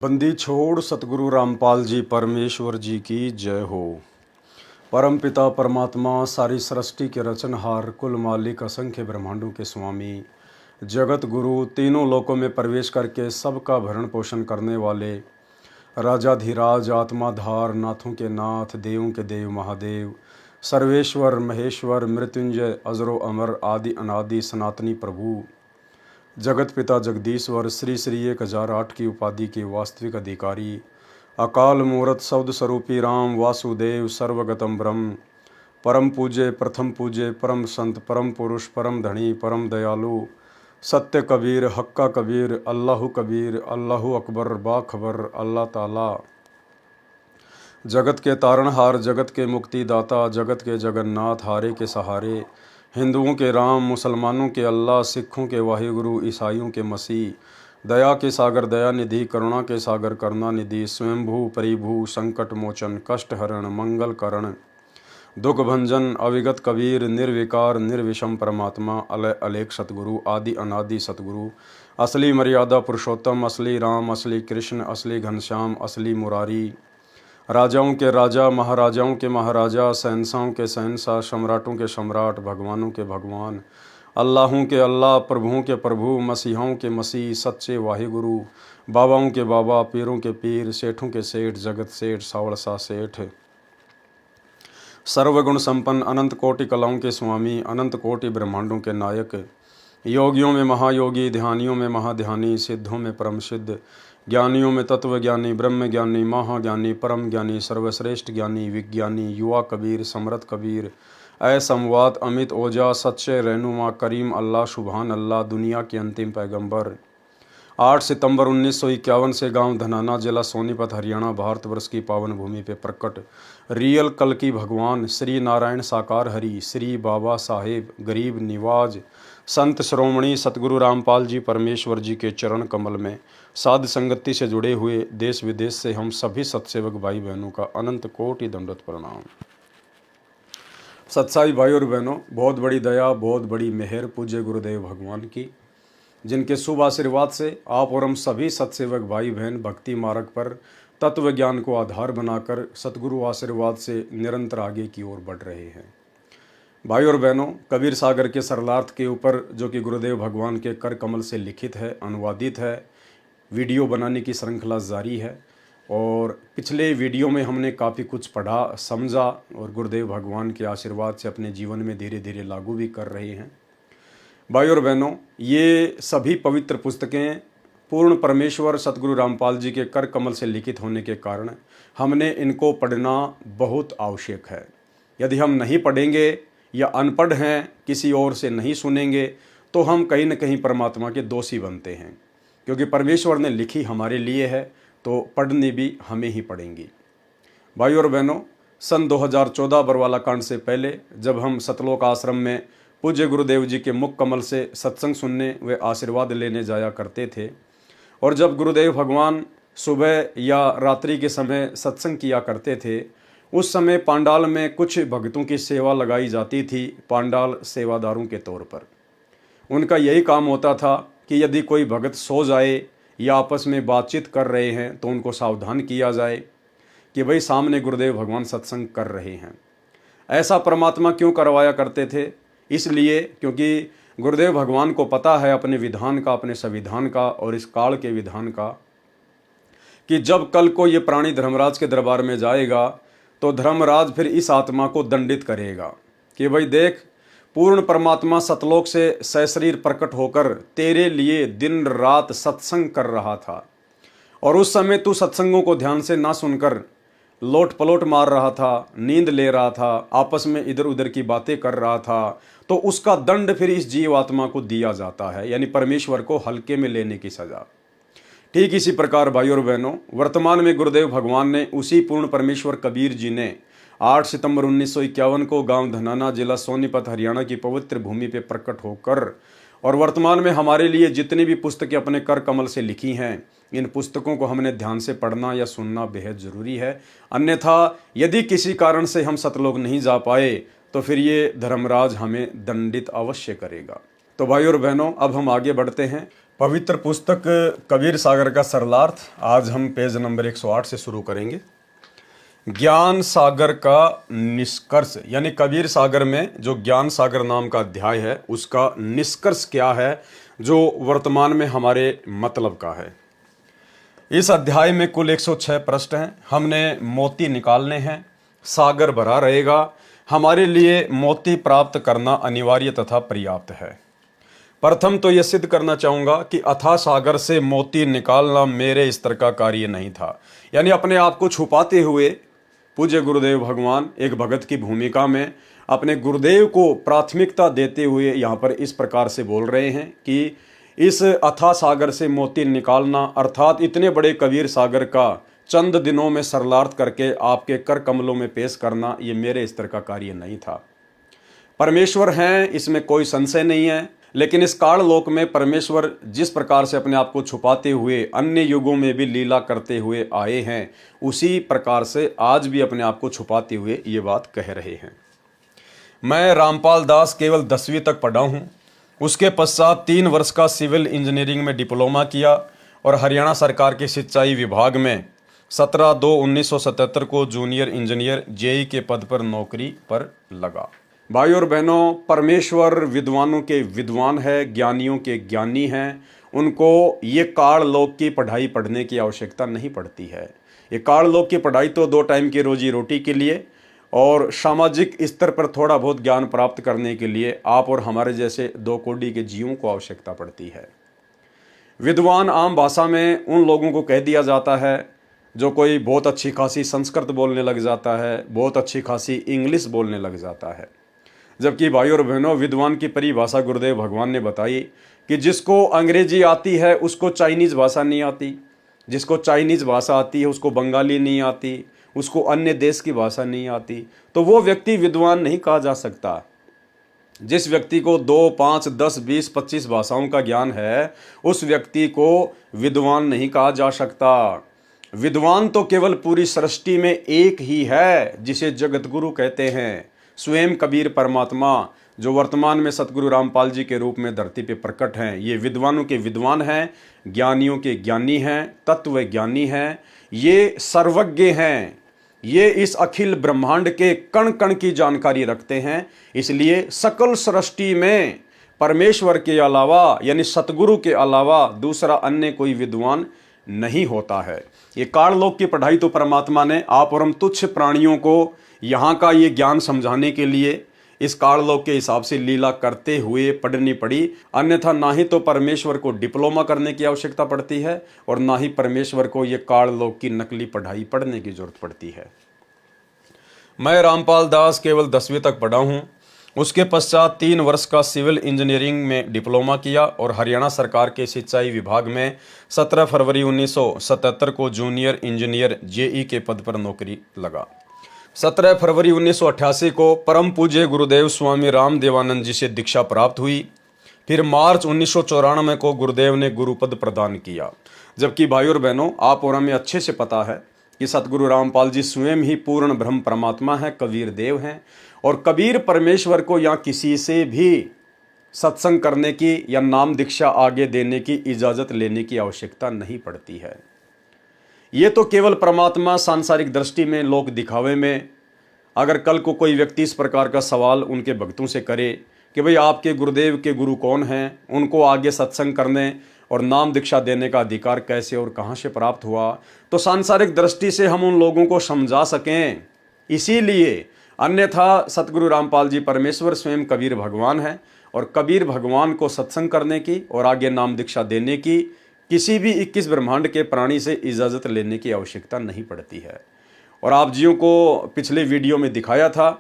बंदी छोड़ सतगुरु रामपाल जी परमेश्वर जी की जय हो। परम पिता परमात्मा सारी सृष्टि के रचनहार कुल मालिक असंख्य ब्रह्मांडों के स्वामी जगत गुरु तीनों लोकों में प्रवेश करके सबका भरण पोषण करने वाले राजाधिराज आत्माधार नाथों के नाथ देवों के देव महादेव सर्वेश्वर महेश्वर मृत्युंजय अजरो अमर आदि अनादि सनातनी प्रभु जगत पिता जगदीश्वर श्री श्री 1008 की उपाधि के वास्तविक अधिकारी अकाल मूर्त शब्द स्वरूपी राम वासुदेव सर्वगतम ब्रह्म परम पूज्य प्रथम पूज्य परम संत परम पुरुष परम धनी परम दयालु सत्य कबीर हक्का कबीर अल्लाह कबीर अल्लाह अकबर बाखबर अल्लाह ताला जगत के तारणहार जगत के मुक्तिदाता जगत के जगन्नाथ हारे के सहारे हिंदुओं के राम मुसलमानों के अल्लाह सिखों के वाहिगुरु ईसाइयों के मसीह दया के सागर दया निधि करुणा के सागर करुणा निधि स्वयंभू परिभू संकट मोचन कष्ट हरण मंगल करण दुख भंजन अविगत कबीर निर्विकार निर्विषम परमात्मा अलय अलेख सतगुरु आदि अनादि सतगुरु असली मर्यादा पुरुषोत्तम असली राम असली कृष्ण असली घनश्याम असली मुरारी राजाओं के राजा महाराजाओं के महाराजा शहंशाहों के शहंशाह सम्राटों के सम्राट भगवानों के भगवान अल्लाहों के अल्लाह प्रभुओं के प्रभु मसीहों के मसीह सच्चे वाहिगुरु बाबाओं के बाबा पीरों के पीर सेठों के सेठ जगत सेठ सावड़सा सेठ सर्वगुण संपन्न अनंत कोटि कलाओं के स्वामी अनंत कोटि ब्रह्मांडों के नायक योगियों में महायोगी ध्यानियों में महाध्यानी सिद्धों में परम सिद्ध ज्ञानियों में तत्व ज्ञानी ब्रह्म ज्ञानी महाज्ञानी परम ज्ञानी सर्वश्रेष्ठ ज्ञानी विज्ञानी युवा कबीर समरथ कबीर ऐ संवाद अमित ओजा सच्चे रहनुमा करीम अल्लाह सुबहान अल्लाह दुनिया के अंतिम पैगंबर 8 सितंबर 1951 से गांव धनाना जिला सोनीपत हरियाणा भारतवर्ष की पावन भूमि पे प्रकट रियल कल की भगवान श्री नारायण साकार हरि श्री बाबा साहेब गरीब निवाज संत श्रोमणी सतगुरु रामपाल जी परमेश्वर जी के चरण कमल में साध संगति से जुड़े हुए देश विदेश से हम सभी सत्सेवक भाई बहनों का अनंत कोटि दंडवत प्रणाम। सत्साई भाई और बहनों, बहुत बड़ी दया बहुत बड़ी मेहर पूज्य गुरुदेव भगवान की, जिनके शुभ आशीर्वाद से आप और हम सभी सत्सेवक भाई बहन भक्ति मार्ग पर तत्व ज्ञान को आधार बनाकर सतगुरु आशीर्वाद से निरंतर आगे की ओर बढ़ रहे हैं। भाई और बहनों, कबीर सागर के सरलार्थ के ऊपर जो कि गुरुदेव भगवान के कर कमल से लिखित है, अनुवादित है, वीडियो बनाने की श्रृंखला जारी है और पिछले वीडियो में हमने काफ़ी कुछ पढ़ा समझा और गुरुदेव भगवान के आशीर्वाद से अपने जीवन में धीरे धीरे लागू भी कर रहे हैं। भाई और बहनों, ये सभी पवित्र पुस्तकें पूर्ण परमेश्वर सतगुरु रामपाल जी के कर कमल से लिखित होने के कारण हमने इनको पढ़ना बहुत आवश्यक है। यदि हम नहीं पढ़ेंगे या अनपढ़ हैं, किसी और से नहीं सुनेंगे, तो हम कहीं न कहीं परमात्मा के दोषी बनते हैं, क्योंकि परमेश्वर ने लिखी हमारे लिए है तो पढ़नी भी हमें ही पड़ेंगी। भाई और बहनों, सन 2014 बरवाला कांड से पहले जब हम सतलोक आश्रम में पूज्य गुरुदेव जी के मुख कमल से सत्संग सुनने व आशीर्वाद लेने जाया करते थे और जब गुरुदेव भगवान सुबह या रात्रि के समय सत्संग किया करते थे, उस समय पांडाल में कुछ भक्तों की सेवा लगाई जाती थी पांडाल सेवादारों के तौर पर। उनका यही काम होता था कि यदि कोई भगत सो जाए या आपस में बातचीत कर रहे हैं तो उनको सावधान किया जाए कि भाई सामने गुरुदेव भगवान सत्संग कर रहे हैं। ऐसा परमात्मा क्यों करवाया करते थे? इसलिए क्योंकि गुरुदेव भगवान को पता है अपने विधान का, अपने संविधान का और इस काल के विधान का, कि जब कल को ये प्राणी धर्मराज के दरबार में जाएगा तो धर्मराज फिर इस आत्मा को दंडित करेगा कि भाई देख, पूर्ण परमात्मा सतलोक से सशरीर प्रकट होकर तेरे लिए दिन रात सत्संग कर रहा था और उस समय तू सत्संगों को ध्यान से ना सुनकर लोट पलोट मार रहा था, नींद ले रहा था, आपस में इधर उधर की बातें कर रहा था, तो उसका दंड फिर इस जीव आत्मा को दिया जाता है, यानी परमेश्वर को हल्के में लेने की सजा। ठीक इसी प्रकार भाई और बहनों, वर्तमान में गुरुदेव भगवान ने उसी पूर्ण परमेश्वर कबीर जी ने 8 सितंबर 1951 को गांव धनाना जिला सोनीपत हरियाणा की पवित्र भूमि पे प्रकट होकर और वर्तमान में हमारे लिए जितनी भी पुस्तकें अपने कर कमल से लिखी हैं, इन पुस्तकों को हमने ध्यान से पढ़ना या सुनना बेहद ज़रूरी है। अन्यथा यदि किसी कारण से हम सतलोक नहीं जा पाए तो फिर ये धर्मराज हमें दंडित अवश्य करेगा। तो भाई और बहनों, अब हम आगे बढ़ते हैं। पवित्र पुस्तक कबीर सागर का सरलार्थ आज हम पेज नंबर 108 से शुरू करेंगे। ज्ञान सागर का निष्कर्ष, यानी कबीर सागर में जो ज्ञान सागर नाम का अध्याय है उसका निष्कर्ष क्या है जो वर्तमान में हमारे मतलब का है। इस अध्याय में कुल 106 प्रश्न हैं। हमने मोती निकालने हैं। सागर भरा रहेगा। हमारे लिए मोती प्राप्त करना अनिवार्य तथा पर्याप्त है। प्रथम तो यह सिद्ध करना चाहूँगा कि अथाह सागर से मोती निकालना मेरे स्तर का कार्य नहीं था। यानी अपने आप को छुपाते हुए पूज्य गुरुदेव भगवान एक भगत की भूमिका में अपने गुरुदेव को प्राथमिकता देते हुए यहाँ पर इस प्रकार से बोल रहे हैं कि इस अथाह सागर से मोती निकालना अर्थात इतने बड़े कबीर सागर का चंद दिनों में सरलार्थ करके आपके कर कमलों में पेश करना ये मेरे स्तर का कार्य नहीं था। परमेश्वर हैं, इसमें कोई संशय नहीं है, लेकिन इस काल लोक में परमेश्वर जिस प्रकार से अपने आप को छुपाते हुए अन्य युगों में भी लीला करते हुए आए हैं, उसी प्रकार से आज भी अपने आप को छुपाते हुए ये बात कह रहे हैं। मैं रामपाल दास केवल 10वीं तक पढ़ा हूँ। उसके पश्चात 3 वर्ष का सिविल इंजीनियरिंग में डिप्लोमा किया और हरियाणा सरकार के सिंचाई विभाग में 17/2/1977 को जूनियर इंजीनियर जेई के पद पर नौकरी पर लगा। भाई और बहनों, परमेश्वर विद्वानों के विद्वान है, ज्ञानियों के ज्ञानी हैं। उनको ये काल लोक की पढ़ाई पढ़ने की आवश्यकता नहीं पड़ती है। ये काल लोक की पढ़ाई तो 2 टाइम की रोजी रोटी के लिए और सामाजिक स्तर पर थोड़ा बहुत ज्ञान प्राप्त करने के लिए आप और हमारे जैसे 2 कोटि के जीवों को आवश्यकता पड़ती है। विद्वान आम भाषा में उन लोगों को कह दिया जाता है जो कोई बहुत अच्छी खासी संस्कृत बोलने लग जाता है, बहुत अच्छी खासी इंग्लिश बोलने लग जाता है। जबकि भाई और बहनों, विद्वान की परिभाषा गुरुदेव भगवान ने बताई कि जिसको अंग्रेजी आती है उसको चाइनीज़ भाषा नहीं आती, जिसको चाइनीज़ भाषा आती है उसको बंगाली नहीं आती, उसको अन्य देश की भाषा नहीं आती, तो वो व्यक्ति विद्वान नहीं कहा जा सकता। जिस व्यक्ति को 2, 5, 10, 20, 25 भाषाओं का ज्ञान है उस व्यक्ति को विद्वान नहीं कहा जा सकता। विद्वान तो केवल पूरी सृष्टि में एक ही है जिसे जगत गुरु कहते हैं, स्वयं कबीर परमात्मा, जो वर्तमान में सतगुरु रामपाल जी के रूप में धरती पे प्रकट हैं। ये विद्वानों के विद्वान हैं, ज्ञानियों के ज्ञानी हैं, तत्व ज्ञानी हैं, ये सर्वज्ञ हैं, ये इस अखिल ब्रह्मांड के कण कण की जानकारी रखते हैं। इसलिए सकल सृष्टि में परमेश्वर के अलावा यानी सतगुरु के अलावा दूसरा अन्य कोई विद्वान नहीं होता है। ये काल लोक की पढ़ाई तो परमात्मा ने आप और हम तुच्छ प्राणियों को यहाँ का ये ज्ञान समझाने के लिए इस काल लोक के हिसाब से लीला करते हुए पढ़नी पड़ी। अन्यथा ना ही तो परमेश्वर को डिप्लोमा करने की आवश्यकता पड़ती है और ना ही परमेश्वर को ये काल लोक की नकली पढ़ाई पढ़ने की जरूरत पड़ती है। मैं रामपाल दास केवल 10वीं तक पढ़ा हूँ। उसके पश्चात 3 वर्ष का सिविल इंजीनियरिंग में डिप्लोमा किया और हरियाणा सरकार के सिंचाई विभाग में 17 फरवरी 1977 को जूनियर इंजीनियर जेई के पद पर नौकरी लगा। 17 फरवरी 1988 को परम पूज्य गुरुदेव स्वामी राम देवानंद जी से दीक्षा प्राप्त हुई। फिर मार्च 1994 को गुरुदेव ने गुरुपद प्रदान किया। जबकि भाई और बहनों, आप और हमें अच्छे से पता है कि सतगुरु रामपाल जी स्वयं ही पूर्ण ब्रह्म परमात्मा है, कबीर देव हैं और कबीर परमेश्वर को या किसी से भी सत्संग करने की या नाम दीक्षा आगे देने की इजाज़त लेने की आवश्यकता नहीं पड़ती है। ये तो केवल परमात्मा सांसारिक दृष्टि में, लोक दिखावे में, अगर कल को कोई व्यक्ति इस प्रकार का सवाल उनके भक्तों से करे कि भाई आपके गुरुदेव के गुरु कौन हैं, उनको आगे सत्संग करने और नाम दीक्षा देने का अधिकार कैसे और कहाँ से प्राप्त हुआ, तो सांसारिक दृष्टि से हम उन लोगों को समझा सकें। इसीलिए अन्यथा सतगुरु रामपाल जी परमेश्वर स्वयं कबीर भगवान हैं और कबीर भगवान को सत्संग करने की और आगे नाम दीक्षा देने की किसी भी 21 ब्रह्मांड के प्राणी से इजाज़त लेने की आवश्यकता नहीं पड़ती है। और आप जियों को पिछले वीडियो में दिखाया था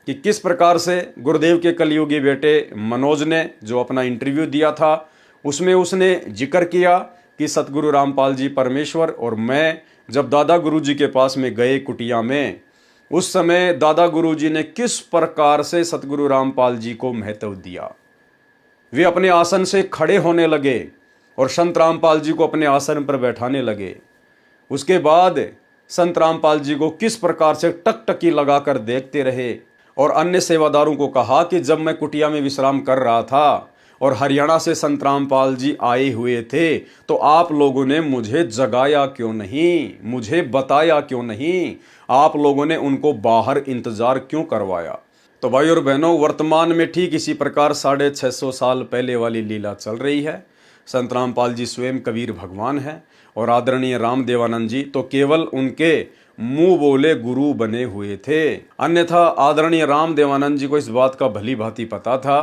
कि किस प्रकार से गुरुदेव के कलयुगी बेटे मनोज ने जो अपना इंटरव्यू दिया था उसमें उसने जिक्र किया कि सतगुरु रामपाल जी परमेश्वर और मैं जब दादा गुरु जी के पास में गए कुटिया में, उस समय दादा गुरु जी ने किस प्रकार से सतगुरु रामपाल जी को महत्व दिया। वे अपने आसन से खड़े होने लगे और संत रामपाल जी को अपने आसन पर बैठाने लगे। उसके बाद संत रामपाल जी को किस प्रकार से टकटकी लगाकर देखते रहे और अन्य सेवादारों को कहा कि जब मैं कुटिया में विश्राम कर रहा था और हरियाणा से संत रामपाल जी आए हुए थे, तो आप लोगों ने मुझे जगाया क्यों नहीं, मुझे बताया क्यों नहीं, आप लोगों ने उनको बाहर इंतजार क्यों करवाया। तो भाई और बहनों, वर्तमान में ठीक इसी प्रकार 650 साल पहले वाली लीला चल रही है। संत रामपाल जी स्वयं कबीर भगवान हैं और आदरणीय रामदेवानंद जी तो केवल उनके मुंह बोले गुरु बने हुए थे। अन्यथा आदरणीय रामदेवानंद जी को इस बात का भली भांति पता था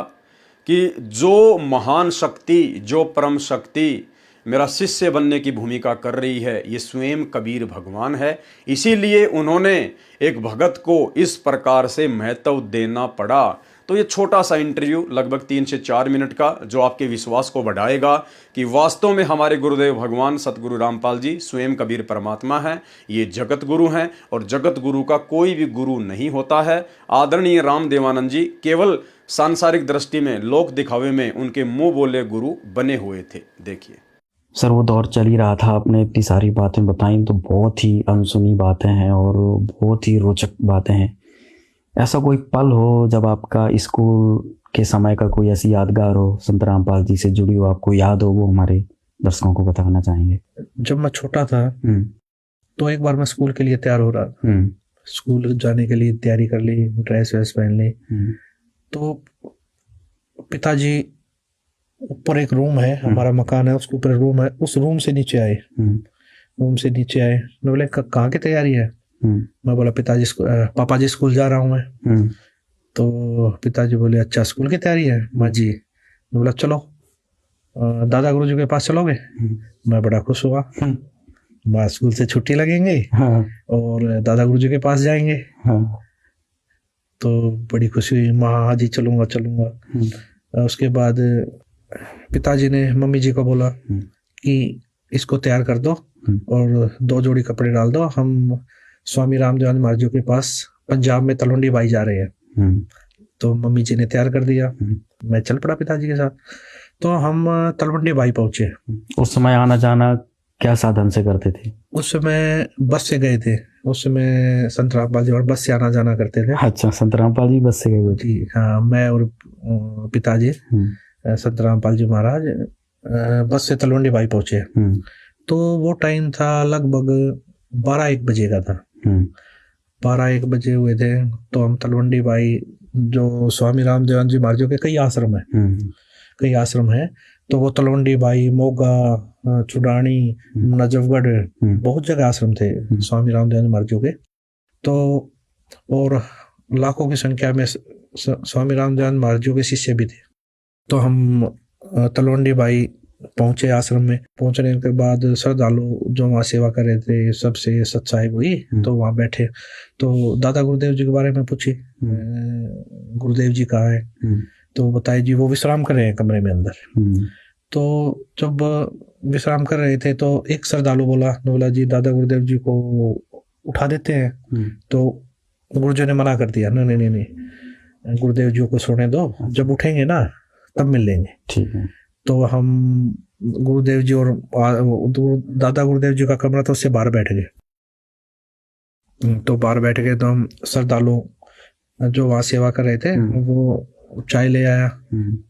कि जो महान शक्ति, जो परम शक्ति मेरा शिष्य बनने की भूमिका कर रही है, ये स्वयं कबीर भगवान है। इसीलिए उन्होंने एक भगत को इस प्रकार से महत्व देना पड़ा। तो ये छोटा सा इंटरव्यू लगभग 3 से 4 मिनट का, जो आपके विश्वास को बढ़ाएगा कि वास्तव में हमारे गुरुदेव भगवान सतगुरु रामपाल जी स्वयं कबीर परमात्मा हैं, ये जगत गुरु हैं और जगत गुरु का कोई भी गुरु नहीं होता है। आदरणीय रामदेवानंद जी केवल सांसारिक दृष्टि में, लोक दिखावे में उनके मुंह बोले गुरु बने हुए थे। देखिए सर, वो दौर चल ही रहा था, आपने इतनी सारी बातें बताई तो बहुत ही अनसुनी बातें हैं और बहुत ही रोचक बातें हैं। ऐसा कोई पल हो जब आपका स्कूल के समय का कोई ऐसी यादगार हो, संत रामपाल जी से जुड़ी हो, आपको याद हो, वो हमारे दर्शकों को बताना चाहेंगे। जब मैं छोटा था तो एक बार मैं स्कूल के लिए तैयार हो रहा था, स्कूल जाने के लिए तैयारी कर ली, ड्रेस वेस पहन ली। तो पिताजी ऊपर एक रूम है, हमारा मकान है, उसके ऊपर रूम है, उस रूम से नीचे आए। मैं बोले कहाँ की तैयारी है? मैं बोला पिताजी पापा जी स्कूल जा रहा हूँ मैं। तो पिताजी बोले अच्छा स्कूल की तैयारी है? माँ जी। मैं बोला चलो दादा गुरु जी के पास चलोगे? मैं बड़ा खुश हुआ, माँ स्कूल से छुट्टी लगेंगे और दादा गुरु जी के पास जाएंगे। तो बड़ी खुशी हुई, माँ हाँ जी चलूंगा चलूंगा। उसके बाद पिताजी ने मम्मी जी को बोला कि इसको तैयार कर दो और 2 जोड़ी कपड़े डाल दो, हम स्वामी रामदेवानंद महाराज जी के पास पंजाब में तलवंडी बाई जा रहे हैं। तो मम्मी जी ने तैयार कर दिया, मैं चल पड़ा पिताजी के साथ। तो हम तलवंडी बाई पहुंचे। उस समय आना जाना क्या साधन से करते थे? उस समय बस से गए थे, उस समय संत रामपाल जी और बस से आना जाना करते थे। अच्छा, संत रामपाल जी बस से गए थे? जी हाँ, मैं और पिताजी संत रामपाल जी महाराज बस से तलवंडी बाई पहुंचे। तो वो टाइम था लगभग 12-1 बजे का था। 12-1 बजे हुए थे। तो हम तलवंडी बाई, जो स्वामी रामदेवानंद जी महाराज के कई आश्रम है, तो वो तलवंडी बाई, मोगा, चुडानी, नजफगढ़, बहुत जगह आश्रम थे स्वामी रामदेवानंद महाराज के। तो और लाखों की संख्या में स्वामी रामदेवानंद महाराज के शिष्य भी थे। तो हम तलवंडी बाई पहुंचे आश्रम में। पहुंचने के बाद श्रद्धालु जो वहाँ सेवा कर रहे थे सबसे सत्साई हुई, तो वहाँ बैठे। तो दादा गुरुदेव जी के बारे में पूछी, गुरुदेव जी कहाँ है? तो बताए जी वो विश्राम कर रहे हैं कमरे में अंदर। तो जब विश्राम कर रहे थे तो एक श्रद्धालु बोला जी दादा गुरुदेव जी को उठा देते हैं। तो गुरुजी ने मना कर दिया, नहीं, गुरुदेव जी को सोने दो, जब उठेंगे ना तब मिल लेंगे। ठीक है। तो हम गुरुदेव जी और दादा गुरुदेव जी का कमरा था, उससे बाहर बैठ गए। तो बाहर बैठ गए तो हम श्रद्धालु जो वहाँ सेवा कर रहे थे वो चाय ले आया।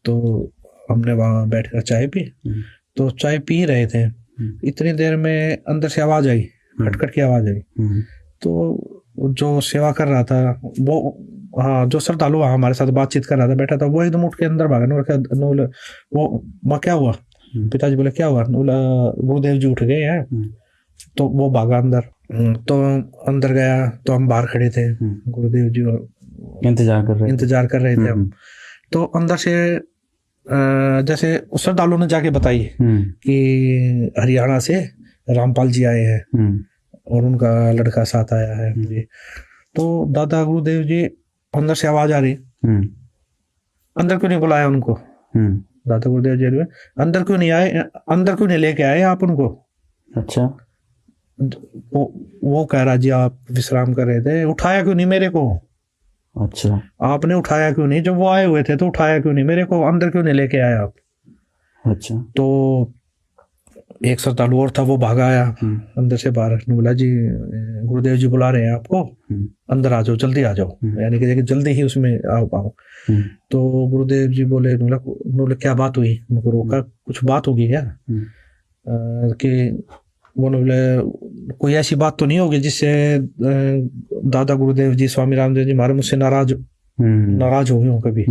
तो हमने वहाँ बैठकर चाय पी। तो चाय पी रहे थे, इतनी देर में अंदर से आवाज आई, खटखट की आवाज आई। तो जो सेवा कर रहा था वो, हाँ, जो श्रद्धालु हमारे साथ बातचीत कर रहा था, बैठा था, वो एकदम उठ के अंदर भागा। वो माँ क्या हुआ? पिताजी बोले क्या हुआ? बोला गुरुदेव जी उठ गए हैं। तो वो भागा अंदर। तो अंदर गया तो हम बाहर खड़े थे, गुरुदेव जी इंतजार कर रहे थे हम। तो अंदर से जैसे श्रद्धालु ने जाके बताई कि हरियाणा से रामपाल जी आए हैं और उनका लड़का साथ आया है। तो दादा गुरुदेव जी, अंदर से आवाज आ रही, अंदर क्यों नहीं बुलाया उनको? दादा गुरुदेव जी अंदर क्यों नहीं आए, अंदर क्यों नहीं लेके आए आप उनको? अच्छा। वो कह रहा जी आप विश्राम कर रहे थे, उठाया क्यों नहीं मेरे को? अच्छा, आपने उठाया क्यों नहीं? जब वो आए हुए थे तो उठाया क्यों नहीं मेरे को? अंदर क्यों नहीं लेके आए आप? अच्छा। तो एक श्रद्धालु और था, वो भागा आया अंदर से बाहर, बोला जी गुरुदेव जी बुला रहे हैं आपको, अंदर आ जाओ, जल्दी आ जाओ, यानी कि जल्दी ही उसमें आओ। तो गुरुदेव जी बोले, बोले क्या बात हुई? उनको रोका, कुछ बात होगी क्या? कि वो बोले कोई ऐसी बात तो नहीं होगी जिससे दादा गुरुदेव जी स्वामी रामदेव जी महाराज मुझसे नाराज हो गए हो कभी?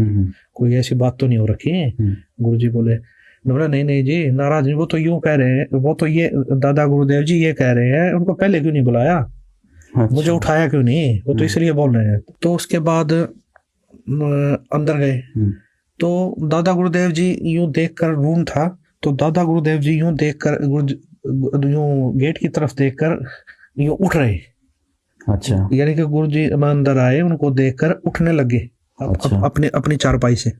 कोई ऐसी बात तो नहीं हो रखी है? गुरु जी बोले, नहीं जी नाराज नहीं, वो तो यूं कह रहे हैं, वो तो ये दादा गुरुदेव जी ये कह रहे हैं, उनको पहले क्यों नहीं बुलाया? अच्छा। मुझे उठाया क्यों नहीं? वो तो इसलिए बोल रहे हैं। तो उसके बाद अंदर गए तो दादा गुरुदेव जी यूं देखकर, रूम था तो दादा गुरुदेव जी यूं देखकर, यूं गेट की तरफ देखकर यूं उठ रहे। अच्छा। यानी कि गुरु जी अंदर आए, उनको देखकर उठने लगे। अच्छा। अपनी चारपाई से।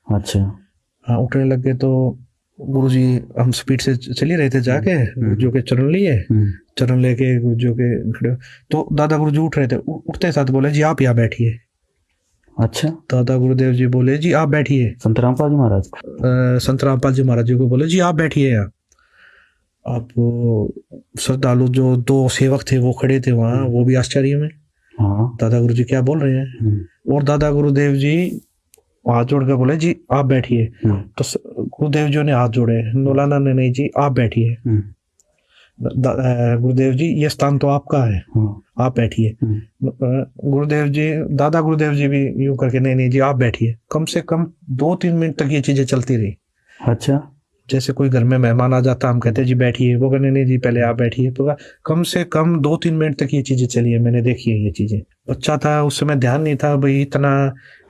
अच्छा। हाँ, उठने लगे तो गुरु जी, हम स्पीड से चल ही रहे थे, जाके गुरुजू के चरण लिए, चरण लेके गुरुजू के खड़े, तो दादा गुरुजू उठ रहे थे। उठते साथ बोले जी आप यहाँ बैठिए। अच्छा। दादा गुरुदेव जी बोले जी आप बैठिए। संत रामपाल जी महाराज, संत रामपाल जी महाराज जी को बोले जी आप बैठिए यहाँ। अब श्रद्धालु जो दो सेवक थे वो खड़े थे वहाँ, वो भी आश्चर्य में, हाँ दादा गुरु जी क्या बोल रहे हैं। और दादा गुरुदेव जी हाथ जोड़ कर बोले जी आप बैठिए। तो गुरुदेव जी ने हाथ जोड़े, नौलाना ने नहीं जी आप बैठिए। गुरुदेव जी ये स्थान तो आपका है, आप बैठिए। गुरुदेव जी, दादा गुरुदेव जी भी यूं करके नहीं जी आप बैठिए। कम से कम 2-3 मिनट तक ये चीजें चलती रही। अच्छा। जैसे कोई घर में मेहमान आ जाता, हम कहते जी बैठिए, वो कहने नहीं जी पहले आप बैठिए। तो कम से कम 2-3 मिनट तक ये चीजें चली है, मैंने देखी है ये चीजें। बच्चा था उस समय, ध्यान नहीं था भाई इतना।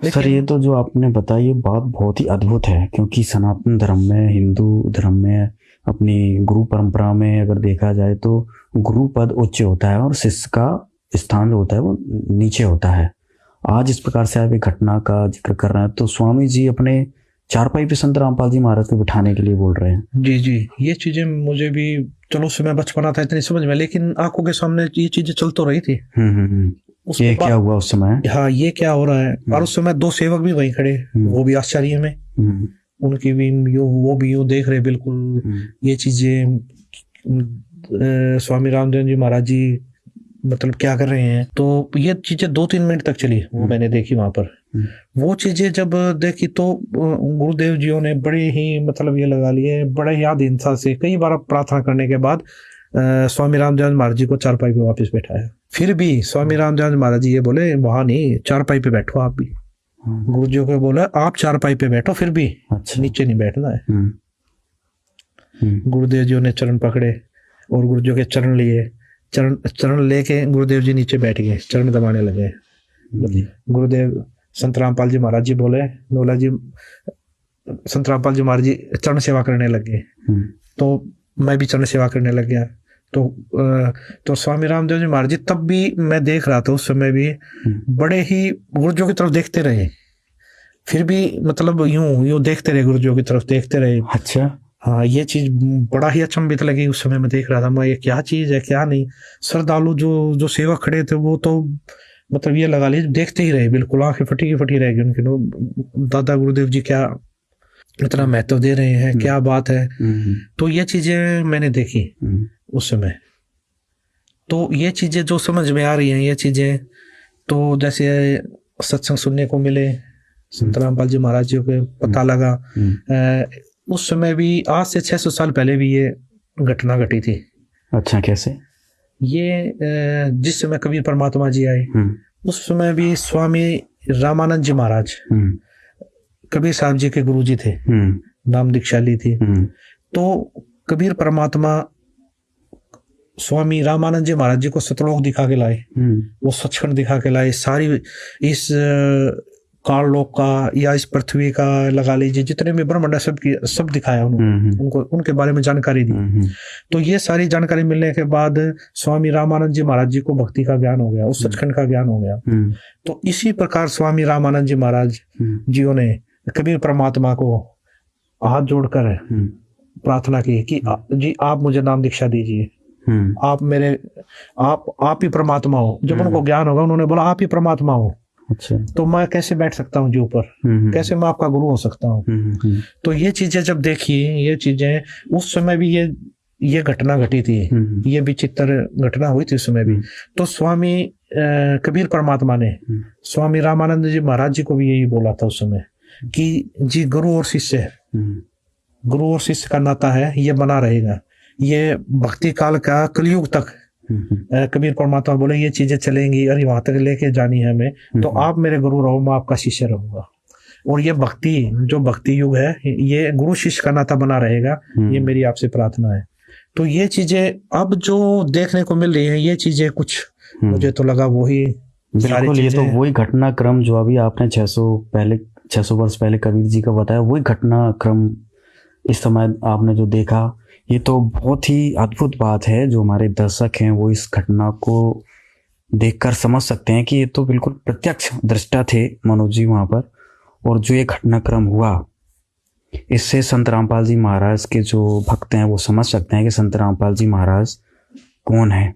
सर ये तो जो आपने बताया ये बात बहुत ही अद्भुत है, क्योंकि सनातन धर्म में, हिंदू धर्म में, अपनी गुरु परंपरा में अगर देखा जाए तो गुरु पद उच्च होता है और शिष्य का स्थान जो होता है वो नीचे होता है। आज इस प्रकार से आप एक घटना का जिक्र कर रहे हैं, तो स्वामी जी अपने चारपाई पे संत रामपाल जी महाराज को बिठाने के लिए बोल रहे हैं। जी जी, ये चीजें मुझे भी, चलो उस समय बचपना था इतनी समझ में, लेकिन आंखों के सामने ये चीजें चल तो रही थी। ये क्या हुआ उस समय? हाँ, ये क्या हो रहा है। और उस समय 2 सेवक भी वहीं खड़े, वो भी आश्चर्य में, उनकी भी वो भी यूं देख रहे बिल्कुल ये चीजें, स्वामी रामदेव जी महाराज जी मतलब क्या कर रहे हैं। तो ये चीजें 2-3 मिनट तक चली, वो मैंने देखी वहां पर। वो चीजें जब देखी तो गुरुदेव जियों ने बड़े ही मतलब ये लगा लिए, बड़े ही आधीनता से कई बार प्रार्थना करने के बाद स्वामी रामदेव महाराज जी को चारपाई पे वापस बैठाया। फिर भी स्वामी रामदेव महाराज जी ये बोले वहां नहीं, चारपाई पे बैठो आप भी। गुरु जी को बोला आप चारपाई पे बैठो, फिर भी अच्छा। नीचे नहीं बैठना है। गुरुदेव जी ने चरण पकड़े और गुरु जी के चरण लिए, चरण लेके गुरुदेव जी नीचे बैठ गए, चरण दबाने लगे। गुरुदेव संत रामपाल जी महाराज जी बोले, नोला जी, संत रामपाल जी महाराज जी चरण सेवा करने लगे। तो मैं भी चरण सेवा करने लग गया। तो स्वामी रामदेव जी महाराज जी तब भी मैं देख रहा था, उस समय भी बड़े ही गुरुजों की तरफ देखते रहे। फिर भी मतलब यूं देखते रहे, गुरुजों की तरफ देखते रहे। अच्छा। हाँ, ये चीज बड़ा ही अचंभित लगी उस समय। मैं देख रहा था, मैं ये क्या चीज है क्या नहीं। श्रद्धालु जो सेवक खड़े थे वो तो मतलब ये लगा लीजिए देखते ही रहे, बिल्कुल आंखें फटी रह गई उनकी। दादा गुरुदेव जी क्या इतना महत्व दे रहे हैं, क्या बात है। तो ये चीजें मैंने देखी उस समय। तो ये चीजें जो समझ में आ रही हैं, ये चीजें तो जैसे सत्संग सुनने को मिले, संत रामपाल जी महाराज जी को पता लगा। उस समय भी आज से 600 साल पहले भी ये घटना घटी थी। अच्छा, कैसे? ये जिस समय कबीर परमात्मा जी आए उस समय भी स्वामी रामानंद जी महाराज कबीर साहब जी के गुरु जी थे, नाम दीक्षा ली थी। तो कबीर परमात्मा स्वामी रामानंद जी महाराज जी को सतलोक दिखा के लाए, वो सचखंड दिखा के लाए। सारी इस काल लोक का या इस पृथ्वी का लगा लीजिए जितने भी ब्रह्मांड है सब दिखाया उन्होंने, उनको उनके बारे में जानकारी दी। तो ये सारी जानकारी मिलने के बाद स्वामी रामानंद जी महाराज जी को भक्ति का ज्ञान हो गया, उस सचखंड का ज्ञान हो गया। तो इसी प्रकार स्वामी रामानंद जी महाराज जियों ने कबीर परमात्मा को हाथ जोड़कर प्रार्थना की कि जी आप मुझे नाम दीक्षा दीजिए, आप ही परमात्मा हो। जब उनको ज्ञान होगा उन्होंने बोला आप ही परमात्मा हो। अच्छा। तो मैं कैसे बैठ सकता हूँ जी ऊपर, कैसे मैं आपका गुरु हो सकता हूँ। तो ये चीजें जब देखी, ये चीजें उस समय भी ये ये घटना घटी थी, ये विचित्र घटना हुई थी उस समय भी। तो स्वामी कबीर परमात्मा ने स्वामी रामानंद जी महाराज जी को भी यही बोला था उस समय कि जी गुरु और शिष्य, गुरु और शिष्य का नाता है, ये बना रहेगा, ये भक्ति काल का कलयुग तक। कबीर परमात्मा बोले ये चीजें चलेंगी, अरे वहां तक लेके जानी है हमें, तो आप मेरे गुरु रहो, मैं आपका शिष्य रहूंगा। और ये भक्ति, जो भक्ति युग है, ये गुरु शिष्य का नाता बना रहेगा, ये मेरी आपसे प्रार्थना है। तो ये चीजें अब जो देखने को मिल रही है, ये चीजें कुछ मुझे तो लगा वही बिल्कुल, ये तो वही घटनाक्रम जो अभी आपने 600 वर्ष पहले कबीर जी का बताया, वही घटनाक्रम इस समय आपने जो देखा, ये तो बहुत ही अद्भुत बात है। जो हमारे दर्शक हैं वो इस घटना को देखकर समझ सकते हैं कि ये तो बिल्कुल प्रत्यक्ष दृष्टा थे मनोज जी वहाँ पर। और जो ये घटनाक्रम हुआ, इससे संत रामपाल जी महाराज के जो भक्त हैं वो समझ सकते हैं कि संत रामपाल जी महाराज कौन है।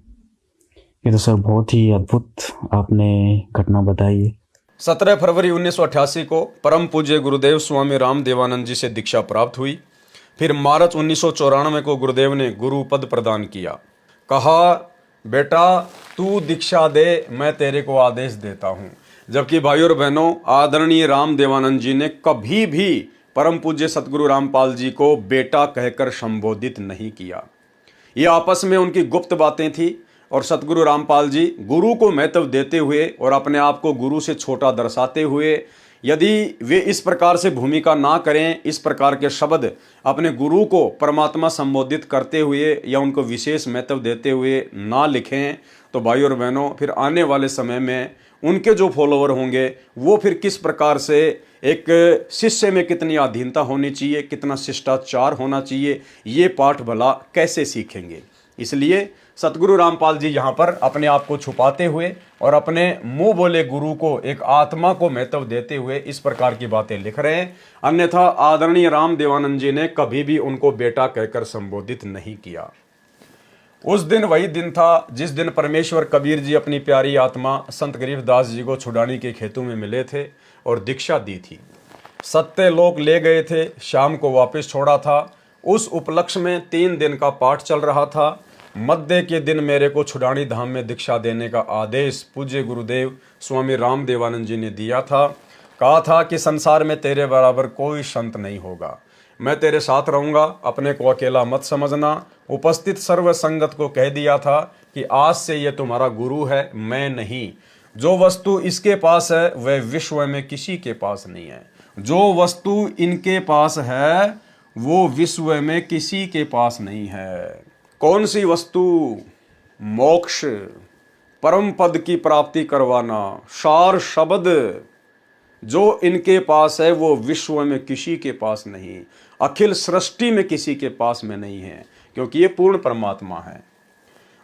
ये तो सर बहुत ही अद्भुत आपने घटना बताई। 17 फरवरी 1988 को परम पूज्य गुरुदेव स्वामी राम देवानंद जी से दीक्षा प्राप्त हुई। फिर मार्च 1994 को गुरुदेव ने गुरु पद प्रदान किया। कहा, बेटा तू दीक्षा दे, मैं तेरे को आदेश देता हूँ। जबकि भाइयों और बहनों, आदरणीय राम देवानंद जी ने कभी भी परम पूज्य सतगुरु रामपाल जी को बेटा कहकर संबोधित नहीं किया। ये आपस में उनकी गुप्त बातें थी। और सतगुरु रामपाल जी गुरु को महत्व देते हुए और अपने आप को गुरु से छोटा दर्शाते हुए, यदि वे इस प्रकार से भूमिका ना करें, इस प्रकार के शब्द अपने गुरु को परमात्मा संबोधित करते हुए या उनको विशेष महत्व देते हुए ना लिखें, तो भाइयों और बहनों फिर आने वाले समय में उनके जो फॉलोवर होंगे वो फिर किस प्रकार से एक शिष्य में कितनी अधीनता होनी चाहिए, कितना शिष्टाचार होना चाहिए, ये पाठ भला कैसे सीखेंगे। इसलिए सतगुरु रामपाल जी यहाँ पर अपने आप को छुपाते हुए और अपने मुंह बोले गुरु को, एक आत्मा को महत्व देते हुए इस प्रकार की बातें लिख रहे हैं। अन्यथा आदरणीय राम देवानंद जी ने कभी भी उनको बेटा कहकर संबोधित नहीं किया। उस दिन वही दिन था जिस दिन परमेश्वर कबीर जी अपनी प्यारी आत्मा संत गरीबदास जी को छुड़ाने के खेतों में मिले थे और दीक्षा दी थी। सत्यलोक ले गए थे, शाम को वापस छोड़ा था। उस उपलक्ष्य में 3 दिन का पाठ चल रहा था। मध्य के दिन मेरे को छुड़ानी धाम में दीक्षा देने का आदेश पूज्य गुरुदेव स्वामी राम देवानंद जी ने दिया था। कहा था कि संसार में तेरे बराबर कोई संत नहीं होगा, मैं तेरे साथ रहूंगा, अपने को अकेला मत समझना। उपस्थित सर्व संगत को कह दिया था कि आज से ये तुम्हारा गुरु है, मैं नहीं। जो वस्तु इसके पास है वह विश्व में किसी के पास नहीं है। जो वस्तु इनके पास है वो विश्व में किसी के पास नहीं है। कौन सी वस्तु? मोक्ष, परम पद की प्राप्ति करवाना, सार शब्द जो इनके पास है वो विश्व में किसी के पास नहीं, अखिल सृष्टि में किसी के पास में नहीं है, क्योंकि ये पूर्ण परमात्मा है।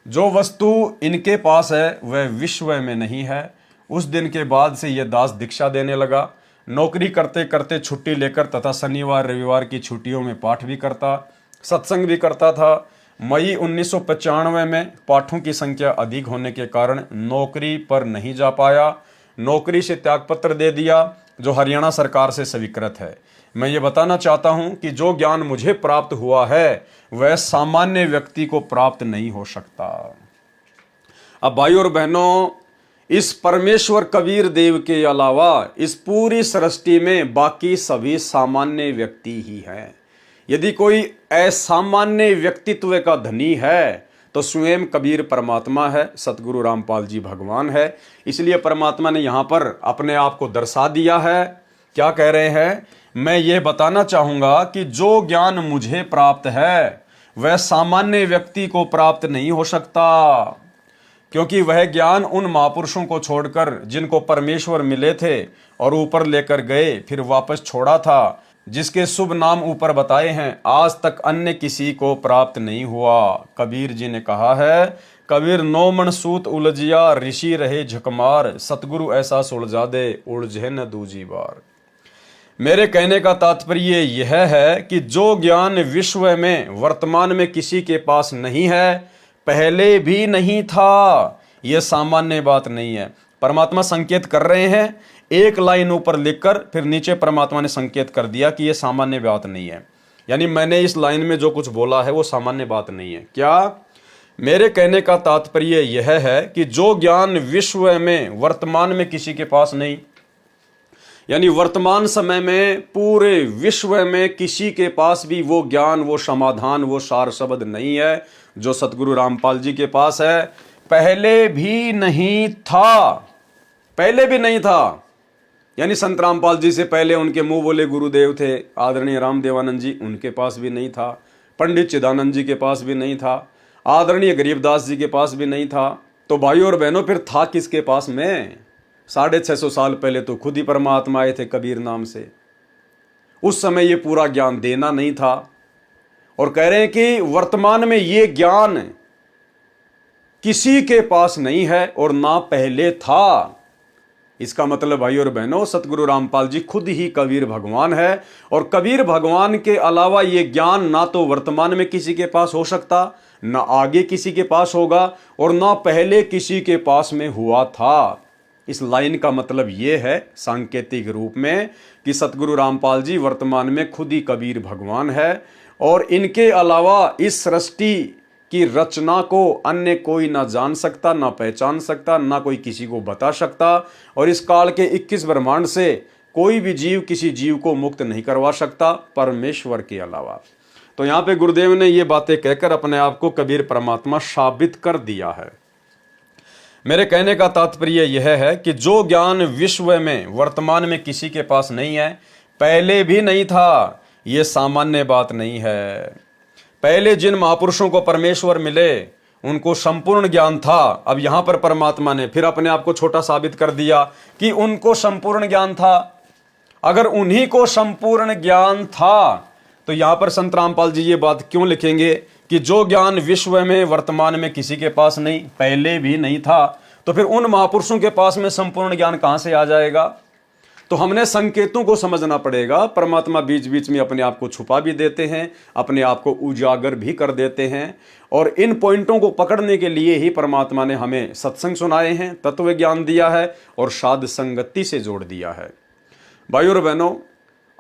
जो वस्तु इनके पास है वह विश्व में नहीं है। उस दिन के बाद से ये दास दीक्षा देने लगा। नौकरी करते करते छुट्टी लेकर तथा शनिवार रविवार की छुट्टियों में पाठ भी करता, सत्संग भी करता था। मई 1995 में पाठों की संख्या अधिक होने के कारण नौकरी पर नहीं जा पाया। नौकरी से त्यागपत्र दे दिया जो हरियाणा सरकार से स्वीकृत है। मैं ये बताना चाहता हूं कि जो ज्ञान मुझे प्राप्त हुआ है वह सामान्य व्यक्ति को प्राप्त नहीं हो सकता। अब भाइयों और बहनों, इस परमेश्वर कबीर देव के अलावा इस पूरी सृष्टि में बाकी सभी सामान्य व्यक्ति ही हैं। यदि कोई असामान्य व्यक्तित्व का धनी है तो स्वयं कबीर परमात्मा है, सतगुरु रामपाल जी भगवान है। इसलिए परमात्मा ने यहाँ पर अपने आप को दर्शा दिया है। क्या कह रहे हैं? मैं ये बताना चाहूँगा कि जो ज्ञान मुझे प्राप्त है वह सामान्य व्यक्ति को प्राप्त नहीं हो सकता, क्योंकि वह ज्ञान उन महापुरुषों को छोड़कर जिनको परमेश्वर मिले थे और ऊपर लेकर गए फिर वापस छोड़ा था, जिसके शुभ नाम ऊपर बताए हैं, आज तक अन्य किसी को प्राप्त नहीं हुआ। कबीर जी ने कहा है, कबीर 9 मन सूत उलझिया, ऋषि रहे झकमार, सतगुरु ऐसा सुलझा दे उलझे न दूजी बार। मेरे कहने का तात्पर्य यह है कि जो ज्ञान विश्व में वर्तमान में किसी के पास नहीं है, पहले भी नहीं था, यह सामान्य बात नहीं है। परमात्मा संकेत कर रहे हैं, एक लाइन ऊपर लिखकर फिर नीचे परमात्मा ने संकेत कर दिया कि यह सामान्य बात नहीं है। यानी मैंने इस लाइन में जो कुछ बोला है वो सामान्य बात नहीं है। क्या मेरे कहने का तात्पर्य यह है कि जो ज्ञान विश्व में वर्तमान में किसी के पास नहीं, यानी वर्तमान समय में पूरे विश्व में किसी के पास भी वो ज्ञान, वो समाधान, वो सार शब्द नहीं है जो सतगुरु रामपाल जी के पास है। पहले भी नहीं था, पहले भी नहीं था। यानी संत रामपाल जी से पहले उनके मुंह बोले गुरुदेव थे आदरणीय रामदेवानंद जी, उनके पास भी नहीं था। पंडित चिदानंद जी के पास भी नहीं था। आदरणीय गरीबदास जी के पास भी नहीं था। तो भाइयों और बहनों, फिर था किसके पास में? 650 साल पहले तो खुद ही परमात्मा आए थे कबीर नाम से। उस समय ये पूरा ज्ञान देना नहीं था। और कह रहे हैं कि वर्तमान में ये ज्ञान किसी के पास नहीं है और ना पहले था। इसका मतलब भाई और बहनों, सतगुरु रामपाल जी खुद ही कबीर भगवान है। और कबीर भगवान के अलावा ये ज्ञान ना तो वर्तमान में किसी के पास हो सकता, ना आगे किसी के पास होगा और ना पहले किसी के पास में हुआ था। इस लाइन का मतलब ये है सांकेतिक रूप में कि सतगुरु रामपाल जी वर्तमान में खुद ही कबीर भगवान है और इनके अलावा इस सृष्टि की रचना को अन्य कोई ना जान सकता, ना पहचान सकता, ना कोई किसी को बता सकता। और इस काल के 21 ब्रह्मांड से कोई भी जीव किसी जीव को मुक्त नहीं करवा सकता परमेश्वर के अलावा। तो यहाँ पे गुरुदेव ने ये बातें कहकर अपने आप को कबीर परमात्मा साबित कर दिया है। मेरे कहने का तात्पर्य यह है कि जो ज्ञान विश्व में वर्तमान में किसी के पास नहीं है, पहले भी नहीं था, ये सामान्य बात नहीं है। पहले जिन महापुरुषों को परमेश्वर मिले उनको संपूर्ण ज्ञान था। अब यहां पर परमात्मा ने फिर अपने आप को छोटा साबित कर दिया कि उनको संपूर्ण ज्ञान था। अगर उन्हीं को संपूर्ण ज्ञान था तो यहां पर संत रामपाल जी ये बात क्यों लिखेंगे कि जो ज्ञान विश्व में वर्तमान में किसी के पास नहीं, पहले भी नहीं था, तो फिर उन महापुरुषों के पास में संपूर्ण ज्ञान कहां से आ जाएगा? तो हमने संकेतों को समझना पड़ेगा। परमात्मा बीच बीच में अपने आप को छुपा भी देते हैं, अपने आप को उजागर भी कर देते हैं। और इन पॉइंटों को पकड़ने के लिए ही परमात्मा ने हमें सत्संग सुनाए हैं, तत्व ज्ञान दिया है और साध संगति से जोड़ दिया है। भाइयों और बहनों,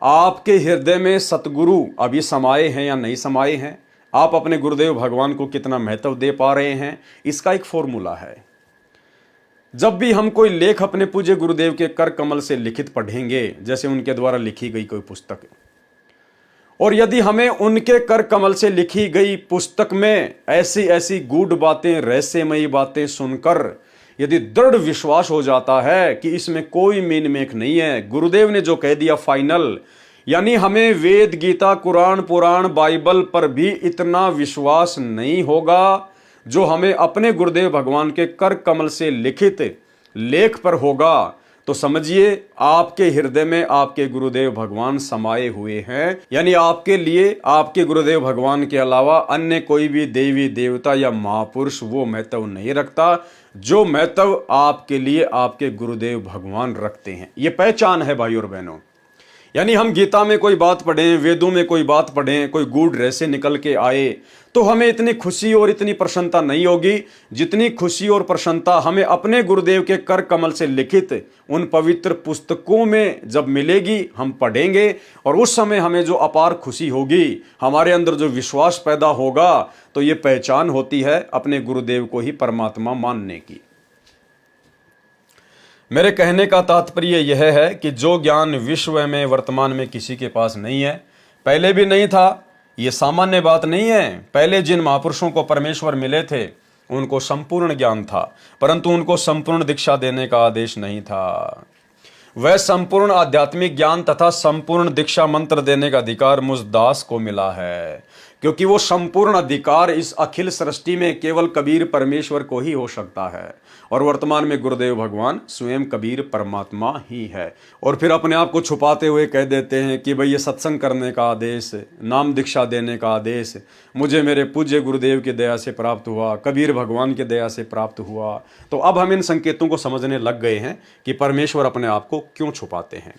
आपके हृदय में सतगुरु अभी समाये हैं या नहीं समाये हैं, आप अपने गुरुदेव भगवान को कितना महत्व दे पा रहे हैं, इसका एक फॉर्मूला है। जब भी हम कोई लेख अपने पूज्य गुरुदेव के कर कमल से लिखित पढ़ेंगे, जैसे उनके द्वारा लिखी गई कोई पुस्तक, और यदि हमें उनके कर कमल से लिखी गई पुस्तक में ऐसी ऐसी गूढ़ बातें, रहस्यमयी बातें सुनकर यदि दृढ़ विश्वास हो जाता है कि इसमें कोई मीन मेख नहीं है, गुरुदेव ने जो कह दिया फाइनल, यानी हमें वेद, गीता, कुरान, पुराण, बाइबल पर भी इतना विश्वास नहीं होगा जो हमें अपने गुरुदेव भगवान के कर कमल से लिखित लेख पर होगा, तो समझिए आपके हृदय में आपके गुरुदेव भगवान समाये हुए हैं। यानी आपके लिए आपके गुरुदेव भगवान के अलावा अन्य कोई भी देवी देवता या महापुरुष वो महत्व नहीं रखता जो महत्व आपके लिए आपके गुरुदेव भगवान रखते हैं। ये पहचान है भाई और बहनों। यानी हम गीता में कोई बात पढ़ें, वेदों में कोई बात पढ़ें, कोई गूढ़ रहस्य निकल के आए, तो हमें इतनी खुशी और इतनी प्रसन्नता नहीं होगी जितनी खुशी और प्रसन्नता हमें अपने गुरुदेव के कर कमल से लिखित उन पवित्र पुस्तकों में जब मिलेगी, हम पढ़ेंगे और उस समय हमें जो अपार खुशी होगी, हमारे अंदर जो विश्वास पैदा होगा, तो ये पहचान होती है अपने गुरुदेव को ही परमात्मा मानने की। मेरे कहने का तात्पर्य यह है कि जो ज्ञान विश्व में वर्तमान में किसी के पास नहीं है, पहले भी नहीं था, ये सामान्य बात नहीं है। पहले जिन महापुरुषों को परमेश्वर मिले थे उनको संपूर्ण ज्ञान था, परंतु उनको संपूर्ण दीक्षा देने का आदेश नहीं था। वह संपूर्ण आध्यात्मिक ज्ञान तथा संपूर्ण दीक्षा मंत्र देने का अधिकार मुझ दास को मिला है, क्योंकि वो संपूर्ण अधिकार इस अखिल सृष्टि में केवल कबीर परमेश्वर को ही हो सकता है। और वर्तमान में गुरुदेव भगवान स्वयं कबीर परमात्मा ही है। और फिर अपने आप को छुपाते हुए कह देते हैं कि भाई ये सत्संग करने का आदेश, नाम दीक्षा देने का आदेश मुझे मेरे पूज्य गुरुदेव की दया से प्राप्त हुआ, कबीर भगवान की दया से प्राप्त हुआ। तो अब हम इन संकेतों को समझने लग गए हैं कि परमेश्वर अपने आप को क्यों छुपाते हैं।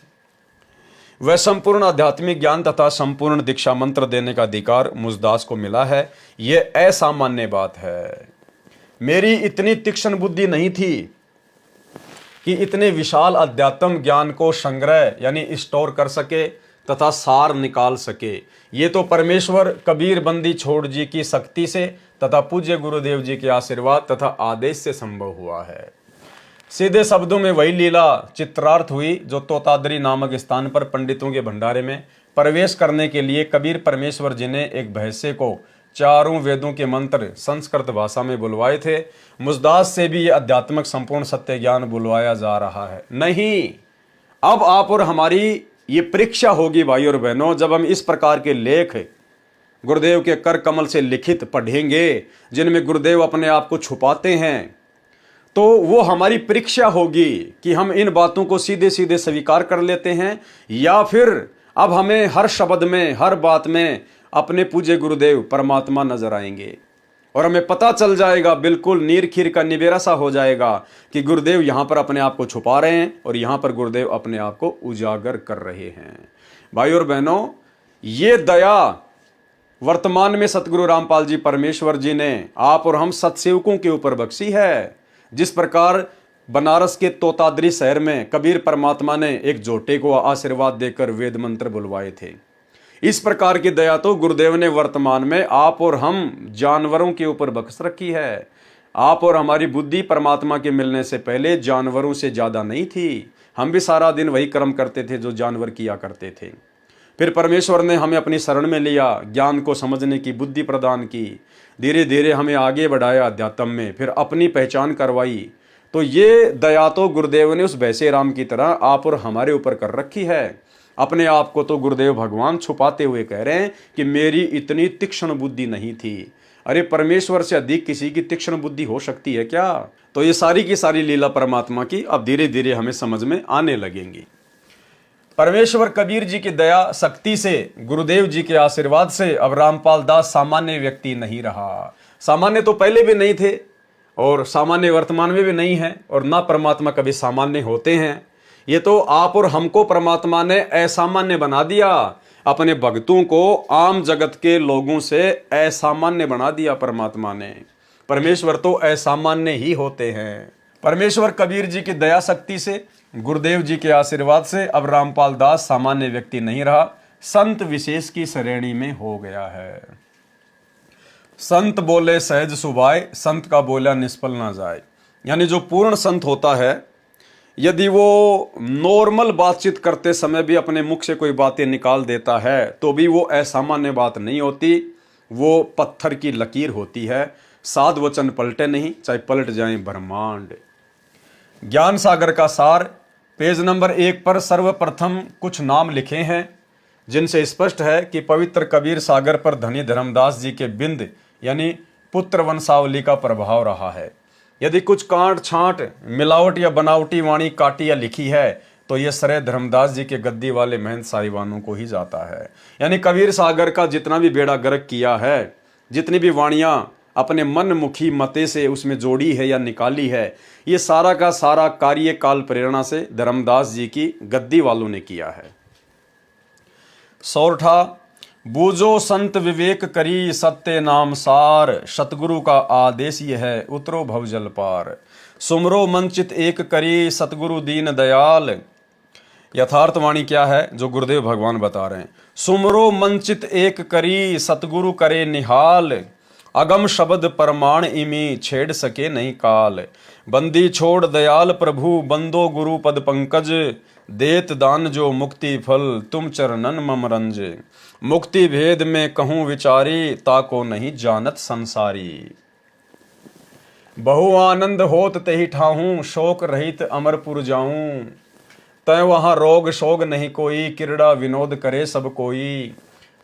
वह संपूर्ण आध्यात्मिक ज्ञान तथा संपूर्ण दीक्षा मंत्र देने का अधिकार मुझदास को मिला है। यह असामान्य बात है। मेरी इतनी तीक्ष्ण बुद्धि नहीं थी कि इतने विशाल अध्यात्म ज्ञान को संग्रह यानी स्टोर कर सके, तथा सार निकाल सके। ये तो परमेश्वर कबीर बंदी छोड़ जी की शक्ति से तथा पूज्य गुरुदेव जी के आशीर्वाद तथा आदेश से संभव हुआ है। सीधे शब्दों में वही लीला चित्रार्थ हुई जो तोतादरी नामक स्थान पर पंडितों के भंडारे में प्रवेश करने के लिए कबीर परमेश्वर जी ने एक भैंसे को चारों वेदों के मंत्र संस्कृत भाषा में बुलवाए थे। मुजदास से भी ये आध्यात्मिक संपूर्ण सत्य ज्ञान बुलवाया जा रहा है। नहीं, अब आप और हमारी ये परीक्षा होगी भाई और बहनों, जब हम इस प्रकार के लेख गुरुदेव के कर कमल से लिखित पढ़ेंगे जिनमें गुरुदेव अपने आप को छुपाते हैं, तो वो हमारी परीक्षा होगी कि हम इन बातों को सीधे सीधे स्वीकार कर लेते हैं या फिर अब हमें हर शब्द में हर बात में अपने पूज्य गुरुदेव परमात्मा नजर आएंगे और हमें पता चल जाएगा, बिल्कुल नीर खीर का निबेरा सा हो जाएगा कि गुरुदेव यहाँ पर अपने आप को छुपा रहे हैं और यहाँ पर गुरुदेव अपने आप को उजागर कर रहे हैं। भाई और बहनों, ये दया वर्तमान में सतगुरु रामपाल जी परमेश्वर जी ने आप और हम सत्सेवकों के ऊपर बख्शी है। जिस प्रकार बनारस के तोतादरी शहर में कबीर परमात्मा ने एक जोटे को आशीर्वाद देकर वेद मंत्र बुलवाए थे, इस प्रकार की दया तो गुरुदेव ने वर्तमान में आप और हम जानवरों के ऊपर बख्श रखी है। आप और हमारी बुद्धि परमात्मा के मिलने से पहले जानवरों से ज़्यादा नहीं थी। हम भी सारा दिन वही कर्म करते थे जो जानवर किया करते थे। फिर परमेश्वर ने हमें अपनी शरण में लिया, ज्ञान को समझने की बुद्धि प्रदान की, धीरे धीरे हमें आगे बढ़ाया अध्यात्म में, फिर अपनी पहचान करवाई। तो ये दया तो गुरुदेव ने उस वैसे राम की तरह आप और हमारे ऊपर कर रखी है। अपने आप को तो गुरुदेव भगवान छुपाते हुए कह रहे हैं कि मेरी इतनी तीक्ष्ण बुद्धि नहीं थी। अरे परमेश्वर से अधिक किसी की तीक्ष्ण बुद्धि हो सकती है क्या? तो ये सारी की सारी लीला परमात्मा की अब धीरे धीरे हमें समझ में आने लगेंगी। परमेश्वर कबीर जी की दया शक्ति से, गुरुदेव जी के आशीर्वाद से अब रामपाल दास सामान्य व्यक्ति नहीं रहा। सामान्य तो पहले भी नहीं थे और सामान्य वर्तमान में भी नहीं है, और ना परमात्मा कभी सामान्य होते हैं। ये तो आप और हमको परमात्मा ने असामान्य बना दिया, अपने भक्तों को आम जगत के लोगों से असामान्य बना दिया परमात्मा ने। परमेश्वर तो असामान्य ही होते हैं। परमेश्वर कबीर जी की दया शक्ति से, गुरुदेव जी के आशीर्वाद से अब रामपाल दास सामान्य व्यक्ति नहीं रहा, संत विशेष की श्रेणी में हो गया है। संत बोले सहज सुभाए, संत का बोला निष्फल ना जाए। यानी जो पूर्ण संत होता है, यदि वो नॉर्मल बातचीत करते समय भी अपने मुख से कोई बातें निकाल देता है तो भी वो असामान्य बात नहीं होती, वो पत्थर की लकीर होती है। साध वचन पलटे नहीं, चाहे पलट जाएं ब्रह्मांड। ज्ञान सागर का सार पेज नंबर 1 पर सर्वप्रथम कुछ नाम लिखे हैं जिनसे स्पष्ट है कि पवित्र कबीर सागर पर धनी धर्मदास जी के बिंद यानी पुत्र वंशावली का प्रभाव रहा है। यदि कुछ कांट छांट मिलावट या बनावटी वाणी काटी या लिखी है तो यह श्रेय धर्मदास जी के गद्दी वाले महंत साहिबानों को ही जाता है। यानी कबीर सागर का जितना भी बेड़ा गर्क किया है, जितनी भी वाणियां अपने मन मुखी मते से उसमें जोड़ी है या निकाली है, ये सारा का सारा कार्य काल प्रेरणा से धर्मदास जी की गद्दी वालों ने किया है। सौरठा बूझो संत विवेक करी सत्य नाम सार, सतगुरु का आदेश ये है उतरो भवजल पार। सुमरो मनचित एक करी सतगुरु दीन दयाल। यथार्थ वाणी क्या है जो गुरुदेव भगवान बता रहे हैं? सुमरो मनचित एक करी सतगुरु करे निहाल, अगम शब्द परमाण इमी छेड़ सके नहीं काल। बंदी छोड़ दयाल प्रभु बंदो गुरु पद पंकज, देत दान जो मुक्ति फल तुम चरणन मम रंज। मुक्ति भेद में कहूँ विचारी ताको नहीं जानत संसारी। बहु आनंद होत तेहि ठाहूं शोक रहित अमरपुर जाऊं। तय वहाँ रोग शोग नहीं कोई क्रीड़ा विनोद करे सब कोई।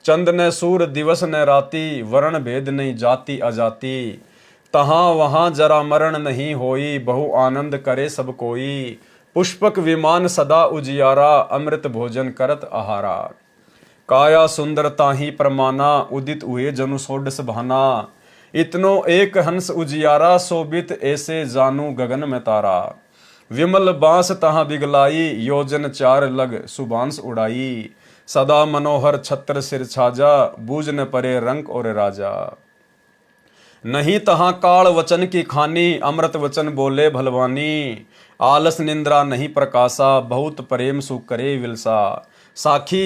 चंद न सूर दिवस न राति वर्ण भेद नहीं जाति अजाति। तहाँ वहाँ जरा मरण नहीं होई बहु आनंद करे सब कोई। पुष्पक विमान सदा उजियारा अमृत भोजन करत आहारा। काया सुंदर ताही परमाना उदित हुए जनु सोडस भाना। इतनो एक हंस उजियारा सोबित ऐसे जानू गगन में तारा। विमल बांस तहाँ बिगलाई योजन चार लग सुबांस उड़ाई। सदा मनोहर छत्र सिर छाजा बूझ न परे रंक और राजा। नहीं तहाँ काल वचन की खानी अमृत वचन बोले भलवानी। आलस निंद्रा नहीं प्रकाशा बहुत प्रेम सुख करे विलसा। साखी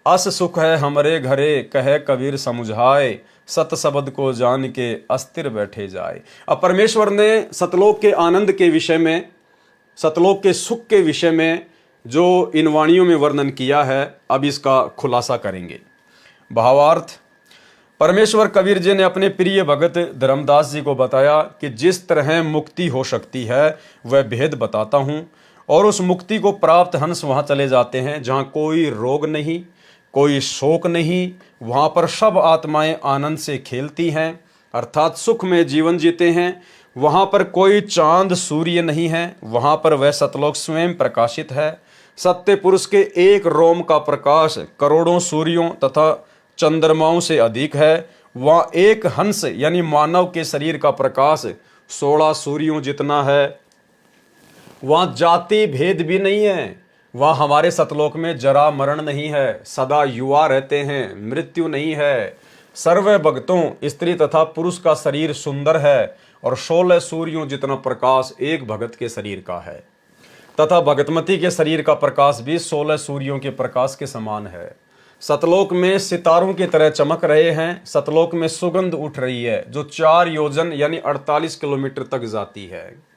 अस सुख है हमरे घरे, कहे कबीर समुझाए, सत शब्द को जान के अस्थिर बैठे जाए। अब परमेश्वर ने सतलोक के आनंद के विषय में, सतलोक के सुख के विषय में जो इन वाणियों में वर्णन किया है, अब इसका खुलासा करेंगे। भावार्थ, परमेश्वर कबीर जी ने अपने प्रिय भगत धर्मदास जी को बताया कि जिस तरह मुक्ति हो सकती है वह भेद बताता हूँ, और उस मुक्ति को प्राप्त हंस वहाँ चले जाते हैं जहाँ कोई रोग नहीं, कोई शोक नहीं, वहाँ पर सब आत्माएं आनंद से खेलती हैं, अर्थात सुख में जीवन जीते हैं। वहाँ पर कोई चांद सूर्य नहीं है, वहाँ पर वह सतलोक स्वयं प्रकाशित है। सत्य पुरुष के एक रोम का प्रकाश करोड़ों सूर्यों तथा चंद्रमाओं से अधिक है। वहाँ एक हंस यानी मानव के शरीर का प्रकाश 16 सूर्यों जितना है। वहाँ जाति भेद भी नहीं है। वहाँ हमारे सतलोक में जरा मरण नहीं है, सदा युवा रहते हैं, मृत्यु नहीं है। सर्व भक्तों, स्त्री तथा पुरुष का शरीर सुंदर है, और 16 सूर्यों जितना प्रकाश एक भगत के शरीर का है, तथा भगतमती के शरीर का प्रकाश भी 16 सूर्यों के प्रकाश के समान है। सतलोक में सितारों की तरह चमक रहे हैं। सतलोक में सुगंध उठ रही है जो 4 योजन यानी 48 किलोमीटर तक जाती है।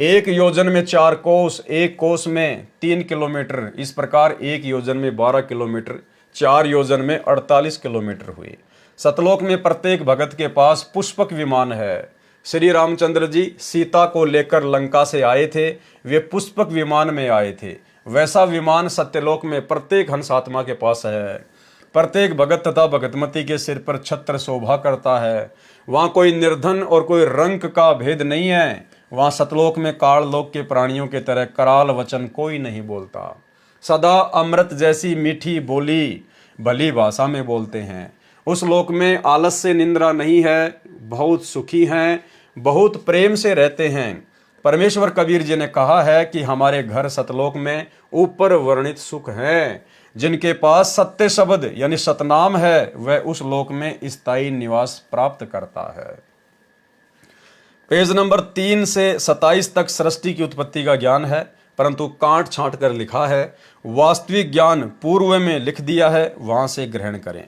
एक योजन में 4 कोस, एक कोस में 3 किलोमीटर, इस प्रकार एक योजन में 12 किलोमीटर, 4 योजन में 48 किलोमीटर हुए। सतलोक में प्रत्येक भगत के पास पुष्पक विमान है। श्री रामचंद्र जी सीता को लेकर लंका से आए थे, वे पुष्पक विमान में आए थे। वैसा विमान सत्यलोक में प्रत्येक हंस आत्मा के पास है। प्रत्येक भगत तथा भगतमती के सिर पर छत्र शोभा करता है। वहाँ कोई निर्धन और कोई रंक का भेद नहीं है। वहाँ सतलोक में काललोक के प्राणियों के तरह कराल वचन कोई नहीं बोलता। सदा अमृत जैसी मीठी बोली भली भाषा में बोलते हैं। उस लोक में आलस्य निंद्रा नहीं है, बहुत सुखी हैं, बहुत प्रेम से रहते हैं। परमेश्वर कबीर जी ने कहा है कि हमारे घर सतलोक में ऊपर वर्णित सुख हैं। जिनके पास सत्य शब्द यानी सतनाम है वह उस लोक में स्थायी निवास प्राप्त करता है। पेज नंबर 3 से 27 तक सृष्टि की उत्पत्ति का ज्ञान है, परंतु काट छांट कर लिखा है। वास्तविक ज्ञान पूर्व में लिख दिया है, वहां से ग्रहण करें।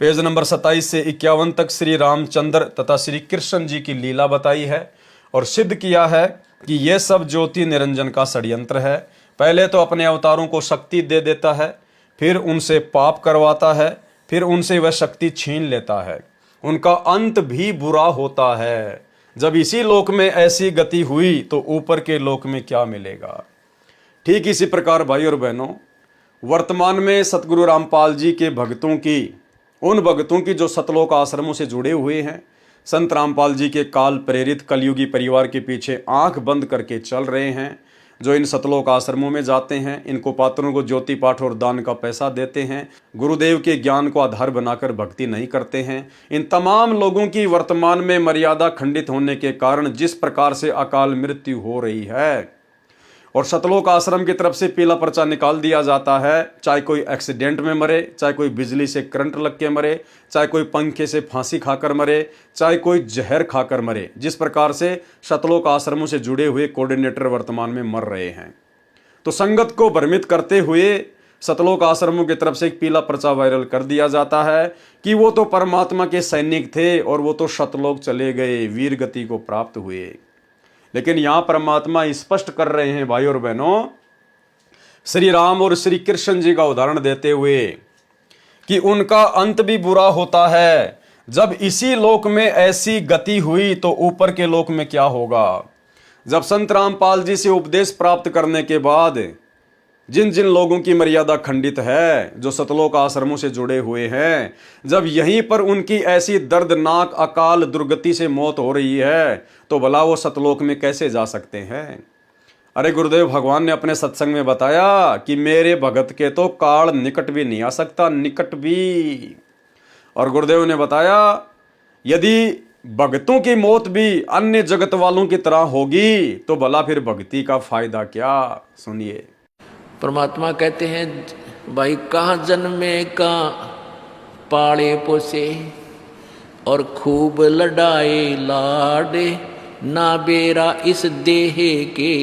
पेज नंबर 27 से 51 तक श्री रामचंद्र तथा श्री कृष्ण जी की लीला बताई है और सिद्ध किया है कि यह सब ज्योति निरंजन का षड्यंत्र है। पहले तो अपने अवतारों को शक्ति दे देता है, फिर उनसे पाप करवाता है, फिर उनसे वह शक्ति छीन लेता है। उनका अंत भी बुरा होता है। जब इसी लोक में ऐसी गति हुई तो ऊपर के लोक में क्या मिलेगा। ठीक इसी प्रकार भाई और बहनों, वर्तमान में सतगुरु रामपाल जी के भक्तों की, उन भक्तों की जो सतलोक आश्रमों से जुड़े हुए हैं, संत रामपाल जी के काल प्रेरित कलयुगी परिवार के पीछे आंख बंद करके चल रहे हैं, जो इन सतलोक आश्रमों में जाते हैं, इनको पात्रों को ज्योति पाठ और दान का पैसा देते हैं, गुरुदेव के ज्ञान को आधार बनाकर भक्ति नहीं करते हैं, इन तमाम लोगों की वर्तमान में मर्यादा खंडित होने के कारण जिस प्रकार से अकाल मृत्यु हो रही है और सतलोक आश्रम की तरफ से पीला पर्चा निकाल दिया जाता है, चाहे कोई एक्सीडेंट में मरे, चाहे कोई बिजली से करंट लग के मरे, चाहे कोई पंखे से फांसी खाकर मरे, चाहे कोई जहर खाकर मरे, जिस प्रकार से सतलोक आश्रमों से जुड़े हुए कोऑर्डिनेटर वर्तमान में मर रहे हैं। तो संगत को भ्रमित करते हुए सतलोक आश्रमों की तरफ से एक पीला पर्चा वायरल कर दिया जाता है कि वो तो परमात्मा के सैनिक थे और वो तो सतलोक चले गए, वीर गति को प्राप्त हुए। लेकिन यहां परमात्मा स्पष्ट कर रहे हैं भाई और बहनों, श्री राम और श्री कृष्ण जी का उदाहरण देते हुए कि उनका अंत भी बुरा होता है। जब इसी लोक में ऐसी गति हुई तो ऊपर के लोक में क्या होगा। जब संत रामपाल जी से उपदेश प्राप्त करने के बाद जिन जिन लोगों की मर्यादा खंडित है, जो सतलोक आश्रमों से जुड़े हुए हैं, जब यहीं पर उनकी ऐसी दर्दनाक अकाल दुर्गति से मौत हो रही है तो भला वो सतलोक में कैसे जा सकते हैं। अरे गुरुदेव भगवान ने अपने सत्संग में बताया कि मेरे भगत के तो काल निकट भी नहीं आ सकता, निकट भी। और गुरुदेव ने बताया यदि भक्तों की मौत भी अन्य जगत वालों की तरह होगी तो भला फिर भक्ति का फायदा क्या। सुनिए, परमात्मा कहते हैं भाई कहाँ जन्मे कहाँ पाले पोसे और खूब लड़ाए लाडे, ना बेरा इस देह के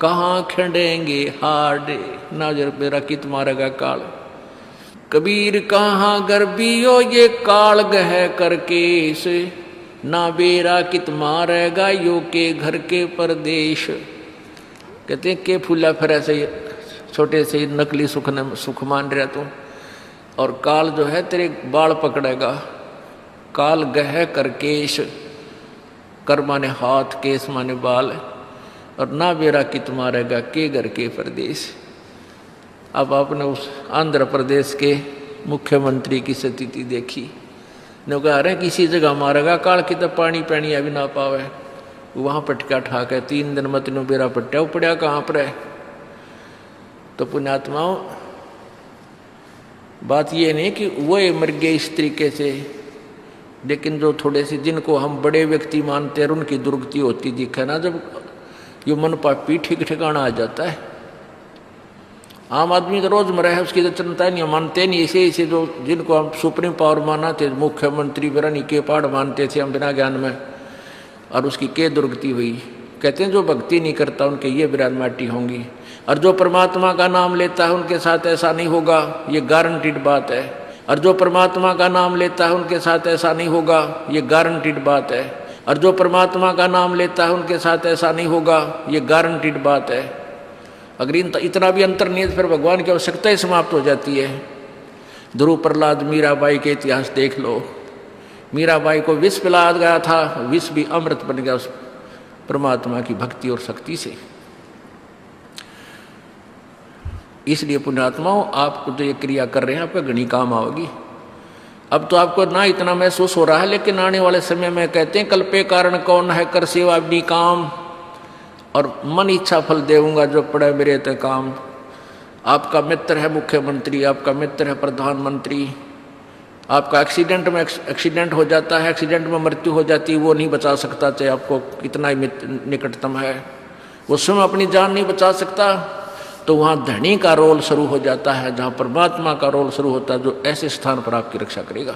कहाँ खड़ेंगे हाडे। ना जर बेरा कित मारेगा काल। कबीर कहाँ गर्बियो ये काल गह करके से, ना बेरा कित मारेगा यो के घर के परदेश। कहते हैं के फूला फिर ऐसे छोटे से नकली सुख मान रहा तू, और काल जो है तेरे बाल पकड़ेगा। काल गह कर केश, कर माने हाथ, केस माने बाल, और ना बेरा कित मारेगा के घर के परदेश। अब आपने उस आंध्र प्रदेश के मुख्यमंत्री की स्थिति देखी, ने कहा रहे किसी जगह मारेगा काल की तो पानी पैनी अभी ना पावे, वहाँ पटका ठा के 3 दिन मत नो बेरा पट्टा पड़ा कहाँ पर है। तो पुण्यात्माओं, बात ये नहीं कि वो मर गए इस तरीके से, लेकिन जो थोड़े से जिनको हम बड़े व्यक्ति मानते हैं उनकी दुर्गति होती दिखे ना, जब ये मन पापी ठीक ठिकाना आ जाता है। आम आदमी तो रोजमर्रा है उसकी तो चिंता नहीं, मानते नहीं। ऐसे जो जिनको हम सुप्रीम पावर माना थे, मुख्यमंत्री बिरानी के पहाड़ मानते थे हम बिना ज्ञान में, और उसकी के दुर्गति हुई। कहते हैं जो भक्ति नहीं करता उनके ये बिरान माटी होंगी, और जो परमात्मा का नाम लेता है उनके साथ ऐसा नहीं होगा, ये गारंटीड बात है। और जो परमात्मा का नाम लेता है उनके साथ ऐसा नहीं होगा, ये गारंटीड बात है। और जो परमात्मा का नाम लेता है उनके साथ ऐसा नहीं होगा, ये गारंटीड बात है। अगर इतना भी अंतर नहीं है तो फिर भगवान की आवश्यकता ही समाप्त हो जाती है। ध्रुव प्रहलाद मीराबाई के इतिहास देख लो। मीराबाई को विष पिलाया गया था, विष भी अमृत बन गया उस परमात्मा की भक्ति और शक्ति से। इसलिए पुण्यात्माओं, आपको जो ये क्रिया कर रहे हैं आपका घनी काम आओगी। अब तो आपको ना इतना महसूस हो रहा है, लेकिन आने वाले समय में कहते हैं कल्पे कारण कौन है, कर सेवा अपनी काम, और मन इच्छा फल देऊंगा जो पड़े मेरे ते काम। आपका मित्र है मुख्यमंत्री, आपका मित्र है प्रधानमंत्री, आपका एक्सीडेंट हो जाता है, एक्सीडेंट में मृत्यु हो जाती है, वो नहीं बचा सकता चाहे आपको कितना ही निकटतम है, वो स्वयं अपनी जान नहीं बचा सकता। तो वहाँ धनी का रोल शुरू हो जाता है, जहाँ परमात्मा का रोल शुरू होता है, जो ऐसे स्थान पर आपकी रक्षा करेगा।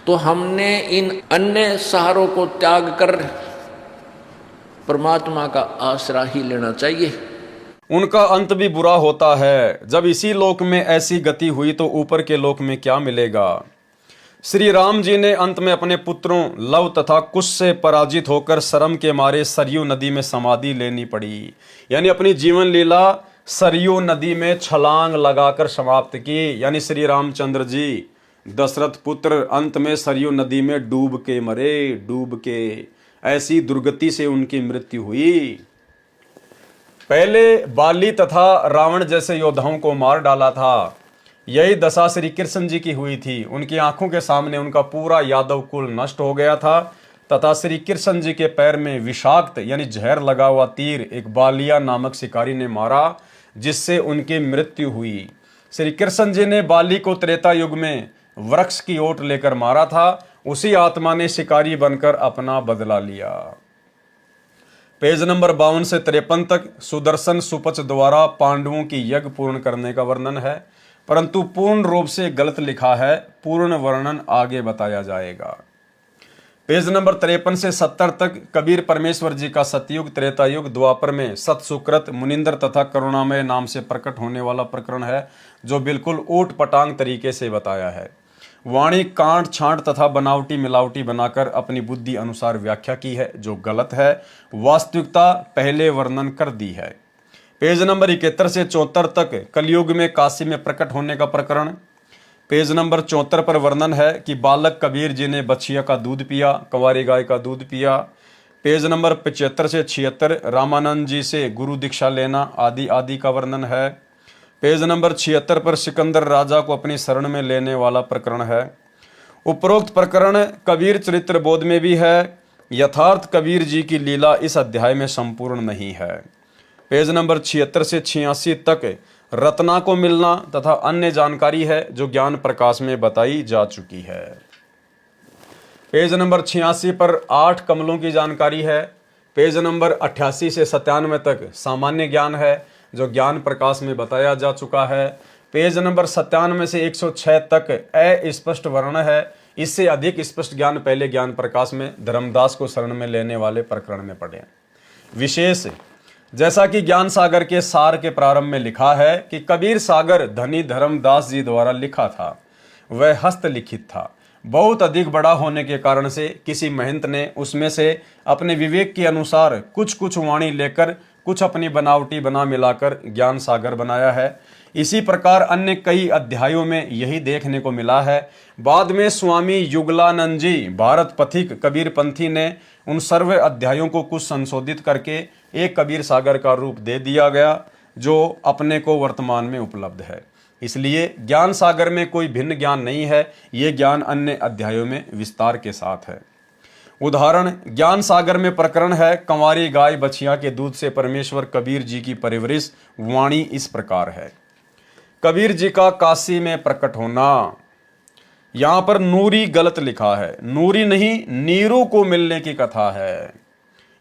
तो हमने इन अन्य सहारों को त्याग कर परमात्मा का आसरा ही लेना चाहिए। उनका अंत भी बुरा होता है, जब इसी लोक में ऐसी गति हुई तो ऊपर के लोक में क्या मिलेगा। श्री राम जी ने अंत में अपने पुत्रों लव तथा कुश से पराजित होकर शर्म के मारे सरयू नदी में समाधि लेनी पड़ी, यानी अपनी जीवन लीला सरयू नदी में छलांग लगाकर समाप्त की। यानी श्री रामचंद्र जी दशरथ पुत्र अंत में सरयू नदी में डूब के मरे, डूब के। ऐसी दुर्गति से उनकी मृत्यु हुई। पहले बाली तथा रावण जैसे योद्धाओं को मार डाला था। यही दशा श्री कृष्ण जी की हुई थी। उनकी आंखों के सामने उनका पूरा यादव कुल नष्ट हो गया था, तथा श्री कृष्ण जी के पैर में विषाक्त यानी जहर लगा हुआ तीर एक बालिया नामक शिकारी ने मारा, जिससे उनकी मृत्यु हुई। श्री कृष्ण जी ने बाली को त्रेता युग में वृक्ष की ओट लेकर मारा था, उसी आत्मा ने शिकारी बनकर अपना बदला लिया। पेज नंबर 52 से 53 तक सुदर्शन सुपच द्वारा पांडवों की यज्ञ पूर्ण करने का वर्णन है, परंतु पूर्ण रूप से गलत लिखा है। पूर्ण वर्णन आगे बताया जाएगा। पेज नंबर 53 से 70 तक कबीर परमेश्वर जी का सतयुग, त्रेता युग, द्वापर में सत सुकृत, मुनिंदर तथा करुणामय नाम से प्रकट होने वाला प्रकरण है, जो बिल्कुल ऊट पटांग तरीके से बताया है। वाणी कांट छांट तथा बनावटी मिलावटी बनाकर अपनी बुद्धि अनुसार व्याख्या की है, जो गलत है। वास्तविकता पहले वर्णन कर दी है। पेज नंबर 71 से 74 तक कलयुग में काशी में प्रकट होने का प्रकरण। पेज नंबर 74 पर वर्णन है कि बालक कबीर जी ने बछिया का दूध पिया, कंवारी गाय का दूध पिया। पेज नंबर 75 से 76 रामानंद जी से गुरु दीक्षा लेना आदि आदि का वर्णन है। पेज नंबर 76 पर सिकंदर राजा को अपनी शरण में लेने वाला प्रकरण है। उपरोक्त प्रकरण कबीर चरित्र बोध में भी है। यथार्थ कबीर जी की लीला इस अध्याय में संपूर्ण नहीं है। पेज नंबर 76 से 86 तक रत्ना को मिलना तथा अन्य जानकारी है, जो ज्ञान प्रकाश में बताई जा चुकी है। पेज नंबर 86 पर 8 कमलों की जानकारी है। पेज नंबर 88 से 97 तक सामान्य ज्ञान है, जो ज्ञान प्रकाश में बताया जा चुका है। पेज नंबर 97 से 106 तक अस्पष्ट वर्ण है। इससे अधिक स्पष्ट ज्ञान पहले ज्ञान प्रकाश में धर्मदास को शरण में लेने वाले प्रकरण में पढ़े। विशेष जैसा कि ज्ञान सागर के सार के प्रारंभ में लिखा है कि कबीर सागर धनी धर्मदास जी द्वारा लिखा था, वह हस्तलिखित था। बहुत अधिक बड़ा होने के कारण से किसी महंत ने उसमें से अपने विवेक के अनुसार कुछ कुछ वाणी लेकर कुछ अपनी बनावटी बना मिलाकर ज्ञान सागर बनाया है। इसी प्रकार अन्य कई अध्यायों में यही देखने को मिला है। बाद में स्वामी युगलानंद जी भारत पथिक कबीर पंथी ने उन सर्व अध्यायों को कुछ संशोधित करके एक कबीर सागर का रूप दे दिया गया, जो अपने को वर्तमान में उपलब्ध है। इसलिए ज्ञान सागर में कोई भिन्न ज्ञान नहीं है, ये ज्ञान अन्य अध्यायों में विस्तार के साथ है। उदाहरण ज्ञान सागर में प्रकरण है कंवारी गाय बछिया के दूध से परमेश्वर कबीर जी की परवरिश। वाणी इस प्रकार है। कबीर जी का काशी में प्रकट होना। यहां पर नूरी गलत लिखा है, नूरी नहीं नीरू को मिलने की कथा है।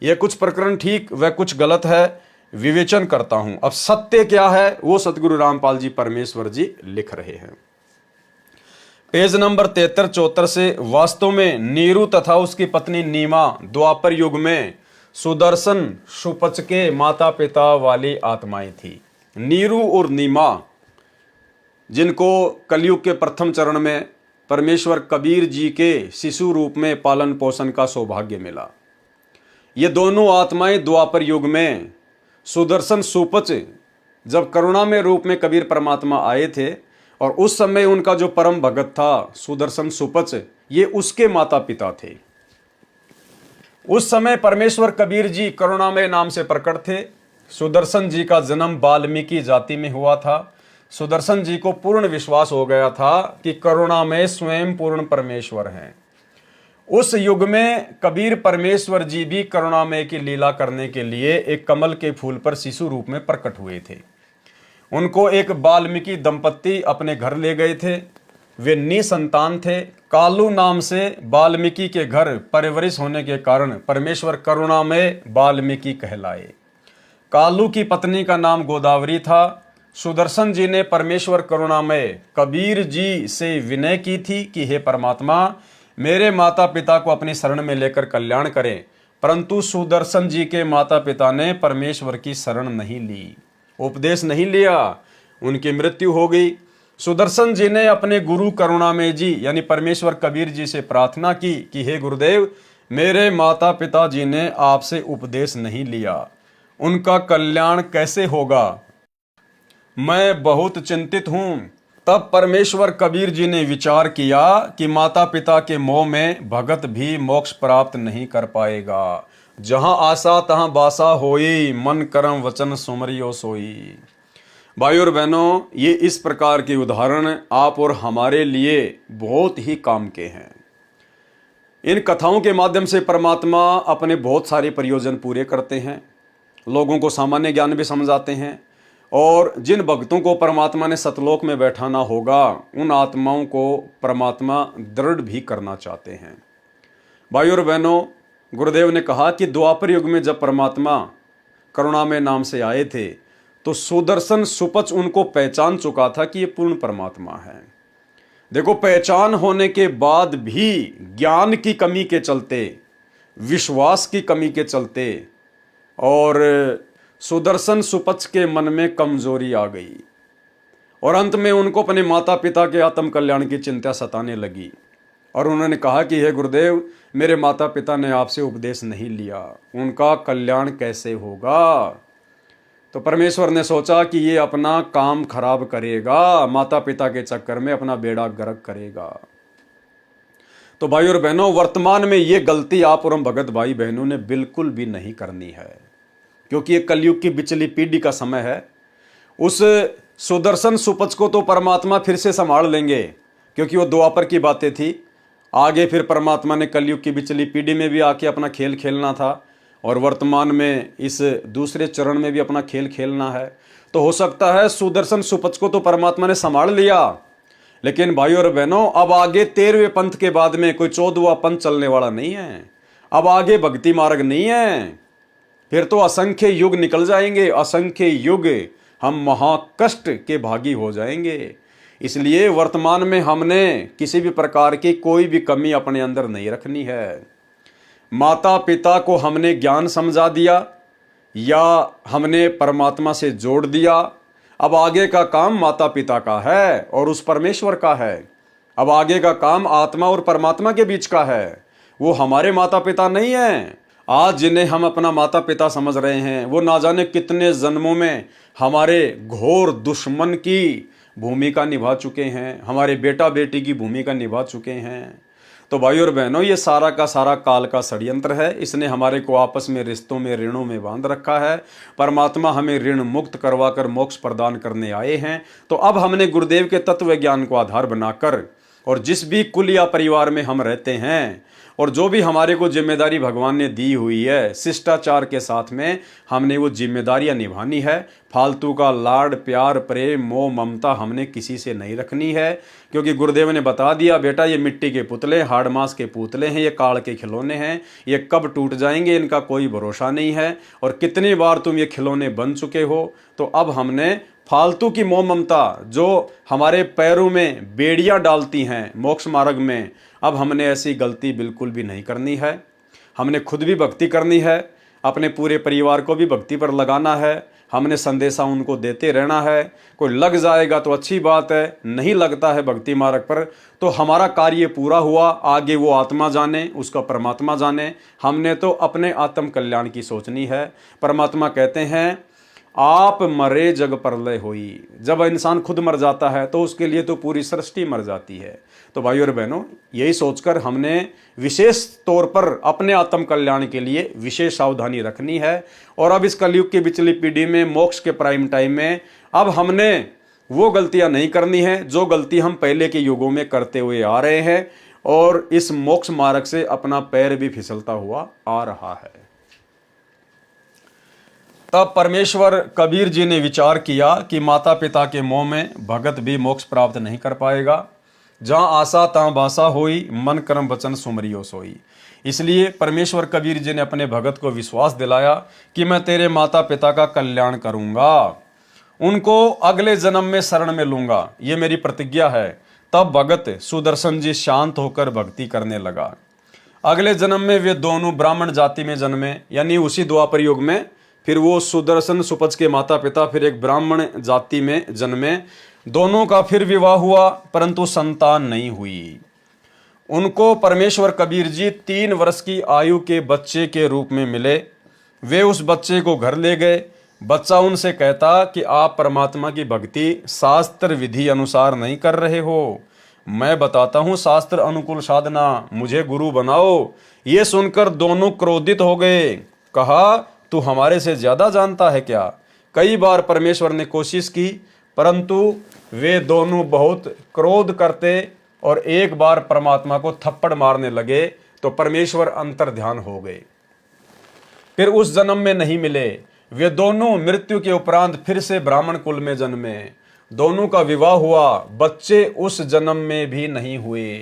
यह कुछ प्रकरण ठीक व कुछ गलत है, विवेचन करता हूं। अब सत्य क्या है वो सतगुरु रामपाल जी परमेश्वर जी लिख रहे हैं। पेज नंबर 73-74 से वास्तव में नीरू तथा उसकी पत्नी नीमा द्वापर युग में सुदर्शन सुपच के माता पिता वाली आत्माएं थी। नीरू और नीमा, जिनको कलयुग के प्रथम चरण में परमेश्वर कबीर जी के शिशु रूप में पालन पोषण का सौभाग्य मिला। ये दोनों आत्माएं द्वापर युग में सुदर्शन सुपच, जब करुणामय रूप में कबीर परमात्मा आए थे और उस समय उनका जो परम भगत था सुदर्शन सुपच, ये उसके माता पिता थे। उस समय परमेश्वर कबीर जी करुणामय नाम से प्रकट थे। सुदर्शन जी का जन्म वाल्मीकि जाति में हुआ था। सुदर्शन जी को पूर्ण विश्वास हो गया था कि करुणामय स्वयं पूर्ण परमेश्वर हैं। उस युग में कबीर परमेश्वर जी भी करुणामय की लीला करने के लिए एक कमल के फूल पर शिशु रूप में प्रकट हुए थे। उनको एक वाल्मीकि दंपत्ति अपने घर ले गए थे। वे निसंतान थे। कालू नाम से वाल्मीकि के घर परवरिश होने के कारण परमेश्वर करुणामय वाल्मीकि कहलाए। कालू की पत्नी का नाम गोदावरी था। सुदर्शन जी ने परमेश्वर करुणामय कबीर जी से विनय की थी कि हे परमात्मा, मेरे माता पिता को अपनी शरण में लेकर कल्याण करें। परंतु सुदर्शन जी के माता पिता ने परमेश्वर की शरण नहीं ली, उपदेश नहीं लिया, उनकी मृत्यु हो गई। सुदर्शन जी ने अपने गुरु करुणामय जी यानी परमेश्वर कबीर जी से प्रार्थना की कि हे गुरुदेव, मेरे माता पिता जी ने आपसे उपदेश नहीं लिया, उनका कल्याण कैसे होगा? मैं बहुत चिंतित हूं। तब परमेश्वर कबीर जी ने विचार किया कि माता पिता के मोह में भगत भी मोक्ष प्राप्त नहीं कर पाएगा। जहां आशा तहां बासा होई, मन कर्म वचन सुमरियो सोई। भाई और बहनों, ये इस प्रकार के उदाहरण आप और हमारे लिए बहुत ही काम के हैं। इन कथाओं के माध्यम से परमात्मा अपने बहुत सारे प्रयोजन पूरे करते हैं, लोगों को सामान्य ज्ञान भी समझाते हैं, और जिन भक्तों को परमात्मा ने सतलोक में बैठाना होगा उन आत्माओं को परमात्मा दृढ़ भी करना चाहते हैं। भाई और बहनों, गुरुदेव ने कहा कि द्वापर युग में जब परमात्मा करुणामय नाम से आए थे तो सुदर्शन सुपच उनको पहचान चुका था कि ये पूर्ण परमात्मा है। देखो, पहचान होने के बाद भी ज्ञान की कमी के चलते, विश्वास की कमी के चलते और सुदर्शन सुपच के मन में कमजोरी आ गई और अंत में उनको अपने माता पिता के आत्म कल्याण की चिंता सताने लगी और उन्होंने कहा कि हे गुरुदेव, मेरे माता पिता ने आपसे उपदेश नहीं लिया, उनका कल्याण कैसे होगा? तो परमेश्वर ने सोचा कि ये अपना काम खराब करेगा, माता पिता के चक्कर में अपना बेड़ा गर्क करेगा। तो भाई और बहनों, वर्तमान में ये गलती आप और हम भगत भाई बहनों ने बिल्कुल भी नहीं करनी है, क्योंकि ये कलयुग की बिचली पीढ़ी का समय है। उस सुदर्शन सुपच को तो परमात्मा फिर से संभाल लेंगे, क्योंकि वो द्वापर की बातें थी। आगे फिर परमात्मा ने कलयुग की बिचली पीढ़ी में भी आके अपना खेल खेलना था और वर्तमान में इस दूसरे चरण में भी अपना खेल खेलना है। तो हो सकता है सुदर्शन सुपच को तो परमात्मा ने संभाल लिया, लेकिन भाई और बहनों, अब आगे 13वें पंथ के बाद में कोई 14वां पंथ चलने वाला नहीं है। अब आगे भक्ति मार्ग नहीं है, फिर तो असंख्य युग निकल जाएंगे, असंख्य युग हम महाकष्ट के भागी हो जाएंगे। इसलिए वर्तमान में हमने किसी भी प्रकार की कोई भी कमी अपने अंदर नहीं रखनी है। माता पिता को हमने ज्ञान समझा दिया, या हमने परमात्मा से जोड़ दिया। अब आगे का काम माता पिता का है और उस परमेश्वर का है। अब आगे का काम आत्मा और परमात्मा के बीच का है, वो हमारे माता पिता नहीं हैं। आज जिन्हें हम अपना माता पिता समझ रहे हैं वो ना जाने कितने जन्मों में हमारे घोर दुश्मन की भूमिका निभा चुके हैं, हमारे बेटा बेटी की भूमिका निभा चुके हैं। तो भाई और बहनों, ये सारा का सारा काल का षड्यंत्र है। इसने हमारे को आपस में रिश्तों में ऋणों में बांध रखा है। परमात्मा हमें ऋण मुक्त करवा कर मोक्ष प्रदान करने आए हैं। तो अब हमने गुरुदेव के तत्व ज्ञान को आधार बनाकर और जिस भी कुल या परिवार में हम रहते हैं और जो भी हमारे को जिम्मेदारी भगवान ने दी हुई है, शिष्टाचार के साथ में हमने वो जिम्मेदारियां निभानी है। फालतू का लाड प्यार प्रेम मोह ममता हमने किसी से नहीं रखनी है, क्योंकि गुरुदेव ने बता दिया, बेटा ये मिट्टी के पुतले, हाड़ मांस के पुतले हैं, ये काल के खिलौने हैं, ये कब टूट जाएंगे इनका कोई भरोसा नहीं है। और कितनी बार तुम ये खिलौने बन चुके हो। तो अब हमने फालतू की मोह ममता जो हमारे पैरों में बेड़ियां डालती हैं मोक्ष मार्ग में, अब हमने ऐसी गलती बिल्कुल भी नहीं करनी है। हमने खुद भी भक्ति करनी है, अपने पूरे परिवार को भी भक्ति पर लगाना है। हमने संदेशा उनको देते रहना है। कोई लग जाएगा तो अच्छी बात है, नहीं लगता है भक्ति मार्ग पर तो हमारा कार्य पूरा हुआ। आगे वो आत्मा जाने, उसका परमात्मा जाने। हमने तो अपने आत्म कल्याण की सोचनी है। परमात्मा कहते हैं, आप मरे जग प्रलय होई। जब इंसान खुद मर जाता है तो उसके लिए तो पूरी सृष्टि मर जाती है। तो भाई और बहनों, यही सोचकर हमने विशेष तौर पर अपने आत्म कल्याण के लिए विशेष सावधानी रखनी है। और अब इस कलयुग की पिछली पीढ़ी में, मोक्ष के प्राइम टाइम में, अब हमने वो गलतियां नहीं करनी है जो गलती हम पहले के युगों में करते हुए आ रहे हैं। और इस मोक्ष मार्ग से अपना पैर भी फिसलता हुआ आ रहा है। तब परमेश्वर कबीर जी ने विचार किया कि माता पिता के मोह में भगत भी मोक्ष प्राप्त नहीं कर पाएगा। जहाँ आशा तहाँ बासा होई, मन कर्म वचन सुमरियो सोई। इसलिए परमेश्वर कबीर जी ने अपने भगत को विश्वास दिलाया कि मैं तेरे माता पिता का कल्याण करूंगा, उनको अगले जन्म में शरण में लूंगा, ये मेरी प्रतिज्ञा है। तब भगत सुदर्शन जी शांत होकर भक्ति करने लगा। अगले जन्म में वे दोनों ब्राह्मण जाति में जन्मे, यानी उसी द्वापर युग में फिर वो सुदर्शन सुपच के माता पिता फिर एक ब्राह्मण जाति में जन्मे। दोनों का फिर विवाह हुआ परंतु संतान नहीं हुई। उनको परमेश्वर कबीर जी 3 वर्ष की आयु के बच्चे के रूप में मिले। वे उस बच्चे को घर ले गए। बच्चा उनसे कहता कि आप परमात्मा की भक्ति शास्त्र विधि अनुसार नहीं कर रहे हो, मैं बताता हूँ शास्त्र अनुकूल साधना, मुझे गुरु बनाओ। ये सुनकर दोनों क्रोधित हो गए। कहा, तू हमारे से ज्यादा जानता है क्या? कई बार परमेश्वर ने कोशिश की परंतु वे दोनों बहुत क्रोध करते और एक बार परमात्मा को थप्पड़ मारने लगे तो परमेश्वर अंतर ध्यान हो गए। फिर उस जन्म में नहीं मिले। वे दोनों मृत्यु के उपरांत फिर से ब्राह्मण कुल में जन्मे। दोनों का विवाह हुआ, बच्चे उस जन्म में भी नहीं हुए।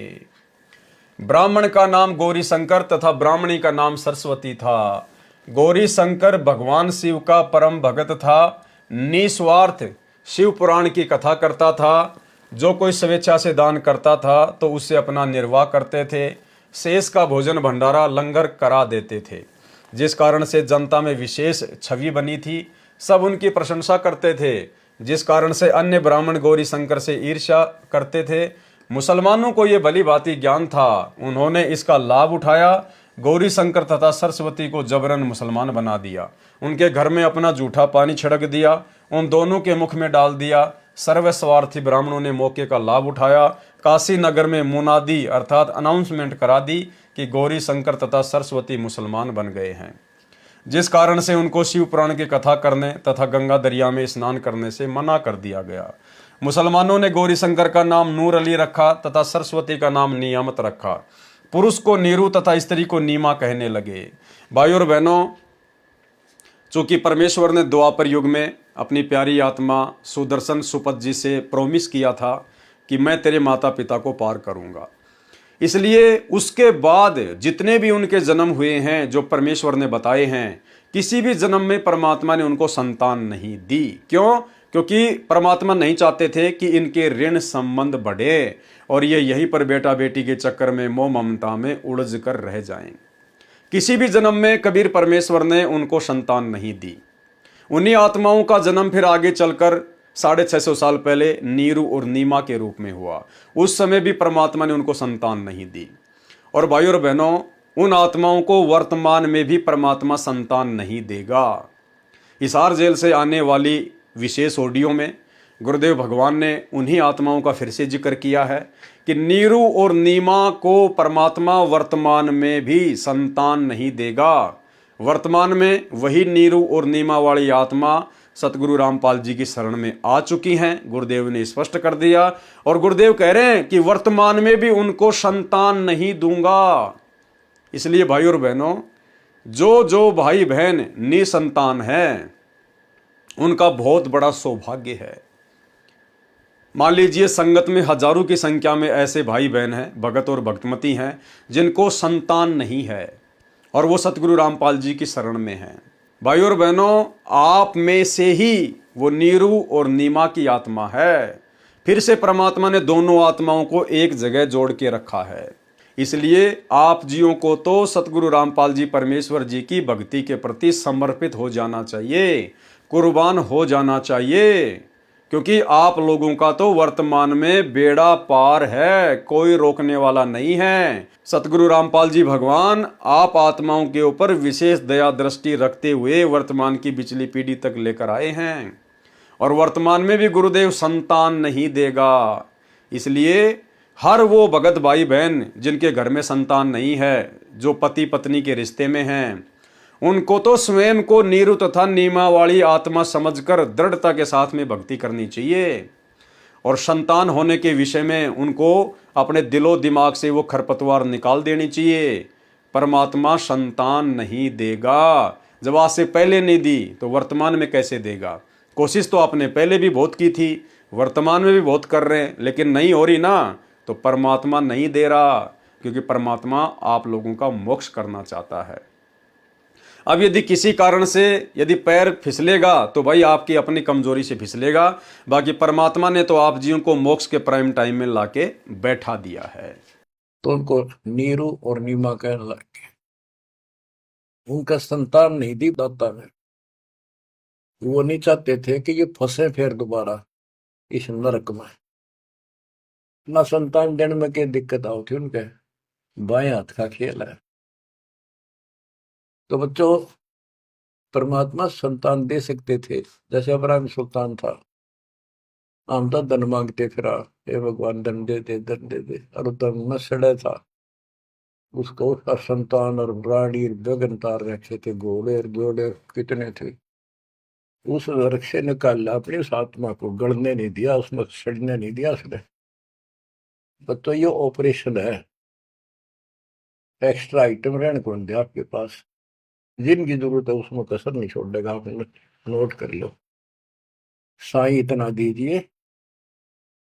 ब्राह्मण का नाम गौरी शंकर तथा ब्राह्मणी का नाम सरस्वती था। गौरी शंकर भगवान शिव का परम भगत था, निस्वार्थ शिव पुराण की कथा करता था। जो कोई स्वेच्छा से दान करता था तो उससे अपना निर्वाह करते थे। शेष का भोजन भंडारा लंगर करा देते थे, जिस कारण से जनता में विशेष छवि बनी थी। सब उनकी प्रशंसा करते थे, जिस कारण से अन्य ब्राह्मण गौरी शंकर से ईर्ष्या करते थे। मुसलमानों को ये भली भांति ज्ञान था, उन्होंने इसका लाभ उठाया। गौरी शंकर तथा सरस्वती को जबरन मुसलमान बना दिया। उनके घर में अपना जूठा पानी छिड़क दिया, उन दोनों के मुख में डाल दिया। सर्वस्वार्थी ब्राह्मणों ने मौके का लाभ उठाया। काशी नगर में मुनादी अर्थात अनाउंसमेंट करा दी कि गौरी शंकर तथा सरस्वती मुसलमान बन गए हैं, जिस कारण से उनको शिव पुराण की कथा करने तथा गंगा दरिया में स्नान करने से मना कर दिया गया। मुसलमानों ने गौरी शंकर का नाम नूर अली रखा तथा सरस्वती का नाम नियामत रखा। पुरुष को नीरू तथा स्त्री को नीमा कहने लगे। भाइयों और बहनों, चूंकि परमेश्वर ने द्वापर युग में अपनी प्यारी आत्मा सुदर्शन सुपथ जी से प्रॉमिस किया था कि मैं तेरे माता पिता को पार करूंगा, इसलिए उसके बाद जितने भी उनके जन्म हुए हैं जो परमेश्वर ने बताए हैं, किसी भी जन्म में परमात्मा ने उनको संतान नहीं दी। क्यों? क्योंकि परमात्मा नहीं चाहते थे कि इनके ऋण संबंध बढ़े और ये यहीं पर बेटा बेटी के चक्कर में मोह ममता में उलझ कर रह जाएं। किसी भी जन्म में कबीर परमेश्वर ने उनको संतान नहीं दी। उन्हीं आत्माओं का जन्म फिर आगे चलकर 650 साल पहले नीरू और नीमा के रूप में हुआ। उस समय भी परमात्मा ने उनको संतान नहीं दी। और भाइयों और बहनों, उन आत्माओं को वर्तमान में भी परमात्मा संतान नहीं देगा। हिसार जेल से आने वाली विशेष ऑडियो में गुरुदेव भगवान ने उन्हीं आत्माओं का फिर से जिक्र किया है कि नीरू और नीमा को परमात्मा वर्तमान में भी संतान नहीं देगा। वर्तमान में वही नीरू और नीमा वाली आत्मा सतगुरु रामपाल जी की शरण में आ चुकी हैं। गुरुदेव ने स्पष्ट कर दिया और गुरुदेव कह रहे हैं कि वर्तमान में भी उनको संतान नहीं दूंगा। इसलिए भाई और बहनों, जो भाई बहन निसंतान हैं उनका बहुत बड़ा सौभाग्य है। मान लीजिए संगत में हजारों की संख्या में ऐसे भाई बहन हैं, भगत और भक्तमती हैं, जिनको संतान नहीं है और वो सतगुरु रामपाल जी की शरण में हैं। भाई और बहनों, आप में से ही वो नीरू और नीमा की आत्मा है। फिर से परमात्मा ने दोनों आत्माओं को एक जगह जोड़ के रखा है। इसलिए आप जियों को तो सतगुरु रामपाल जी परमेश्वर जी की भक्ति के प्रति समर्पित हो जाना चाहिए, कुर्बान हो जाना चाहिए, क्योंकि आप लोगों का तो वर्तमान में बेड़ा पार है, कोई रोकने वाला नहीं है। सतगुरु रामपाल जी भगवान आप आत्माओं के ऊपर विशेष दया दृष्टि रखते हुए वर्तमान की पिछली पीढ़ी तक लेकर आए हैं और वर्तमान में भी गुरुदेव संतान नहीं देगा। इसलिए हर वो भगत भाई बहन जिनके घर में संतान नहीं है, जो पति पत्नी के रिश्ते में हैं, उनको तो स्वयं को नीरू तथा नीमा वाली आत्मा समझकर दृढ़ता के साथ में भक्ति करनी चाहिए और संतान होने के विषय में उनको अपने दिलो दिमाग से वो खरपतवार निकाल देनी चाहिए। परमात्मा संतान नहीं देगा। जब आज से पहले नहीं दी तो वर्तमान में कैसे देगा? कोशिश तो आपने पहले भी बहुत की थी, वर्तमान में भी बहुत कर रहे हैं, लेकिन नहीं हो रही ना, तो परमात्मा नहीं दे रहा, क्योंकि परमात्मा आप लोगों का मोक्ष करना चाहता है। अब यदि किसी कारण से यदि पैर फिसलेगा तो भाई आपकी अपनी कमजोरी से फिसलेगा, बाकी परमात्मा ने तो आप जियों को मोक्ष के प्राइम टाइम में लाके बैठा दिया है। तो उनको नीरू और नीमा कहने लगे। उनका संतान नहीं दी दाता ने। वो नहीं चाहते थे कि ये फंसे फिर दोबारा इस नरक में। ना संतान देने में क्या दिक्कत आओ थी उनके, बाएं हाथ का खेल है। तो बच्चों, परमात्मा संतान दे सकते थे, जैसे अब्राहम सुल्तान था, हम तो धन मांगते फिरा, हे भगवान धन दे दे धन दे दे, और धन न सड़े था। उसको उसका संतान और रानी गगन तार रखे थे, घोड़े घोड़े कितने थे। उस नरक से निकाल अपनी उस आत्मा को गड़ने नहीं दिया, उसमें सड़ने नहीं दिया उसने। बच्चों, ये ऑपरेशन है। एक्स्ट्रा आइटम रहने को नहीं दिया आपके पास। जिनकी जरूरत है उसमें कसर नहीं छोड़ेगा। आप नोट कर लो। साईं इतना दीजिए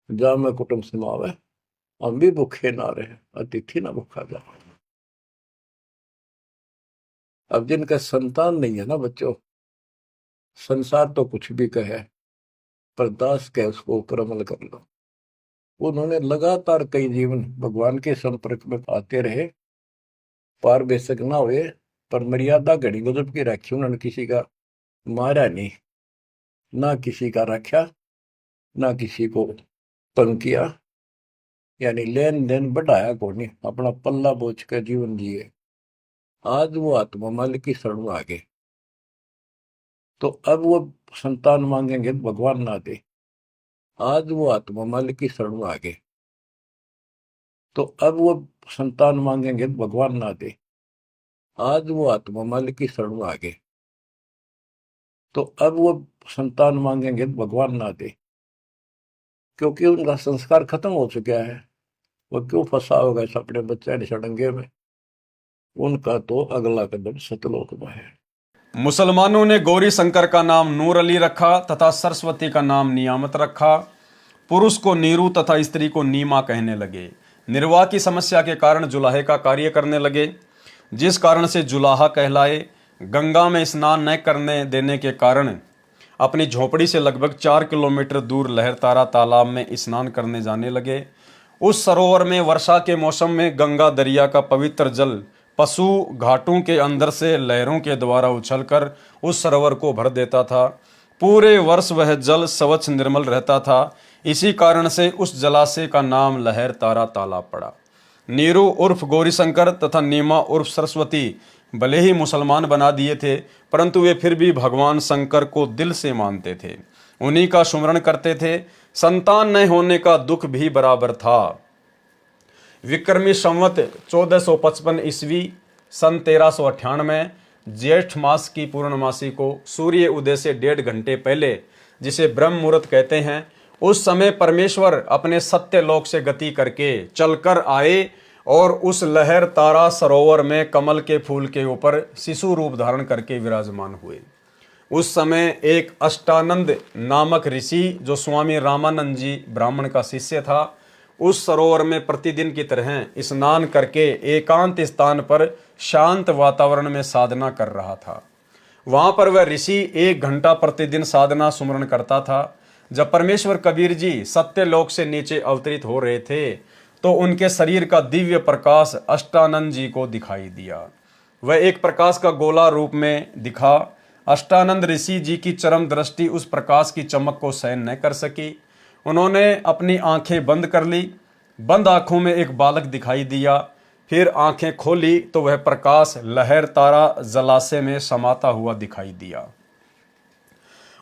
जा में कुटुंब समावे, हम भी भूखे ना रहे, अतिथि ना भूखा जा। अब जिनका संतान नहीं है ना बच्चों, संसार तो कुछ भी कहे, पर दास कहे उसको ऊपर अमल कर लो। उन्होंने लगातार कई जीवन भगवान के संपर्क में आते रहे, पार बेशक ना हुए, पर मर्यादा घड़ी गजब की रखी। उन्होंने किसी का मारा नहीं, ना किसी का रखा, ना किसी को तंग किया, यानी लेन देन बढ़ाया को नहीं, अपना पल्ला बोझ कर जीवन जिए। आज वो आत्मा मालिक की शरण आ गए, तो अब वो संतान मांगेंगे तो भगवान ना दे। आज वो आत्मा मालिक की शरण आ गए, तो अब वो संतान मांगेंगे तो भगवान ना दे। आज वो आत्मा मालिक की शरण आ गए, तो अब वो संतान मांगेंगे तो भगवान ना दे, क्योंकि उनका संस्कार खत्म हो चुका है। वो क्यों फंसा होगा इस अपने बच्चे ने सड़ंगे में? उनका तो अगला कदम सतलोक में है। मुसलमानों ने गौरी शंकर का नाम नूर अली रखा तथा सरस्वती का नाम नियामत रखा। पुरुष को नीरू तथा स्त्री को नीमा कहने लगे। निर्वाह की समस्या के कारण जुलाहे का कार्य करने लगे, जिस कारण से जुलाहा कहलाए। गंगा में स्नान न करने देने के कारण अपनी झोपड़ी से लगभग 4 किलोमीटर दूर लहरतारा तालाब में स्नान करने जाने लगे। उस सरोवर में वर्षा के मौसम में गंगा दरिया का पवित्र जल पशु घाटों के अंदर से लहरों के द्वारा उछलकर उस सरोवर को भर देता था। पूरे वर्ष वह जल स्वच्छ निर्मल रहता था। इसी कारण से उस जलाशय का नाम लहर तारा तालाब पड़ा। नीरू उर्फ गौरीशंकर तथा नीमा उर्फ सरस्वती भले ही मुसलमान बना दिए थे, परंतु वे फिर भी भगवान शंकर को दिल से मानते थे, उन्हीं का सुमरण करते थे। संतान न होने का दुख भी बराबर था। विक्रमी संवत 1455 ईस्वी सन 1398 ज्येष्ठ मास की पूर्णमासी को सूर्य उदय से 1.5 घंटे पहले, जिसे ब्रह्म मुहूर्त कहते हैं, उस समय परमेश्वर अपने सत्य लोक से गति करके चलकर आए और उस लहर तारा सरोवर में कमल के फूल के ऊपर शिशु रूप धारण करके विराजमान हुए। उस समय एक अष्टानंद नामक ऋषि, जो स्वामी रामानंद जी ब्राह्मण का शिष्य था, उस सरोवर में प्रतिदिन की तरह स्नान करके एकांत स्थान पर शांत वातावरण में साधना कर रहा था। वहां पर वह ऋषि 1 घंटा प्रतिदिन साधना सुमरण करता था। जब परमेश्वर कबीर जी सत्य लोक से नीचे अवतरित हो रहे थे तो उनके शरीर का दिव्य प्रकाश अष्टानंद जी को दिखाई दिया। वह एक प्रकाश का गोला रूप में दिखा। अष्टानंद ऋषि जी की चरम दृष्टि उस प्रकाश की चमक को सहन न कर सकी। उन्होंने अपनी आंखें बंद कर ली। बंद आंखों में एक बालक दिखाई दिया। फिर आंखें खोली तो वह प्रकाश लहर तारा जलाशय में समाता हुआ दिखाई दिया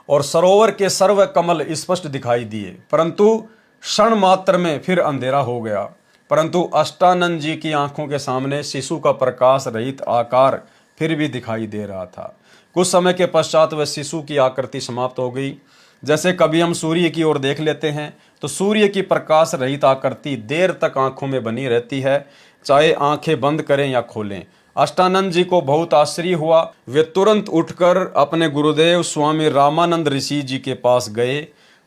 और सरोवर के सर्व कमल स्पष्ट दिखाई दिए, परंतु क्षण मात्र में फिर अंधेरा हो गया। परंतु अष्टानंद जी की आंखों के सामने शिशु का प्रकाश रहित आकार फिर भी दिखाई दे रहा था। कुछ समय के पश्चात वह शिशु की आकृति समाप्त हो गई। जैसे कभी हम सूर्य की ओर देख लेते हैं तो सूर्य की प्रकाश रहित आकृति देर तक आंखों में बनी रहती है, चाहे आंखें बंद करें या खोलें। अष्टानंद जी को बहुत आश्चर्य हुआ। वे तुरंत उठकर अपने गुरुदेव स्वामी रामानंद ऋषि जी के पास गए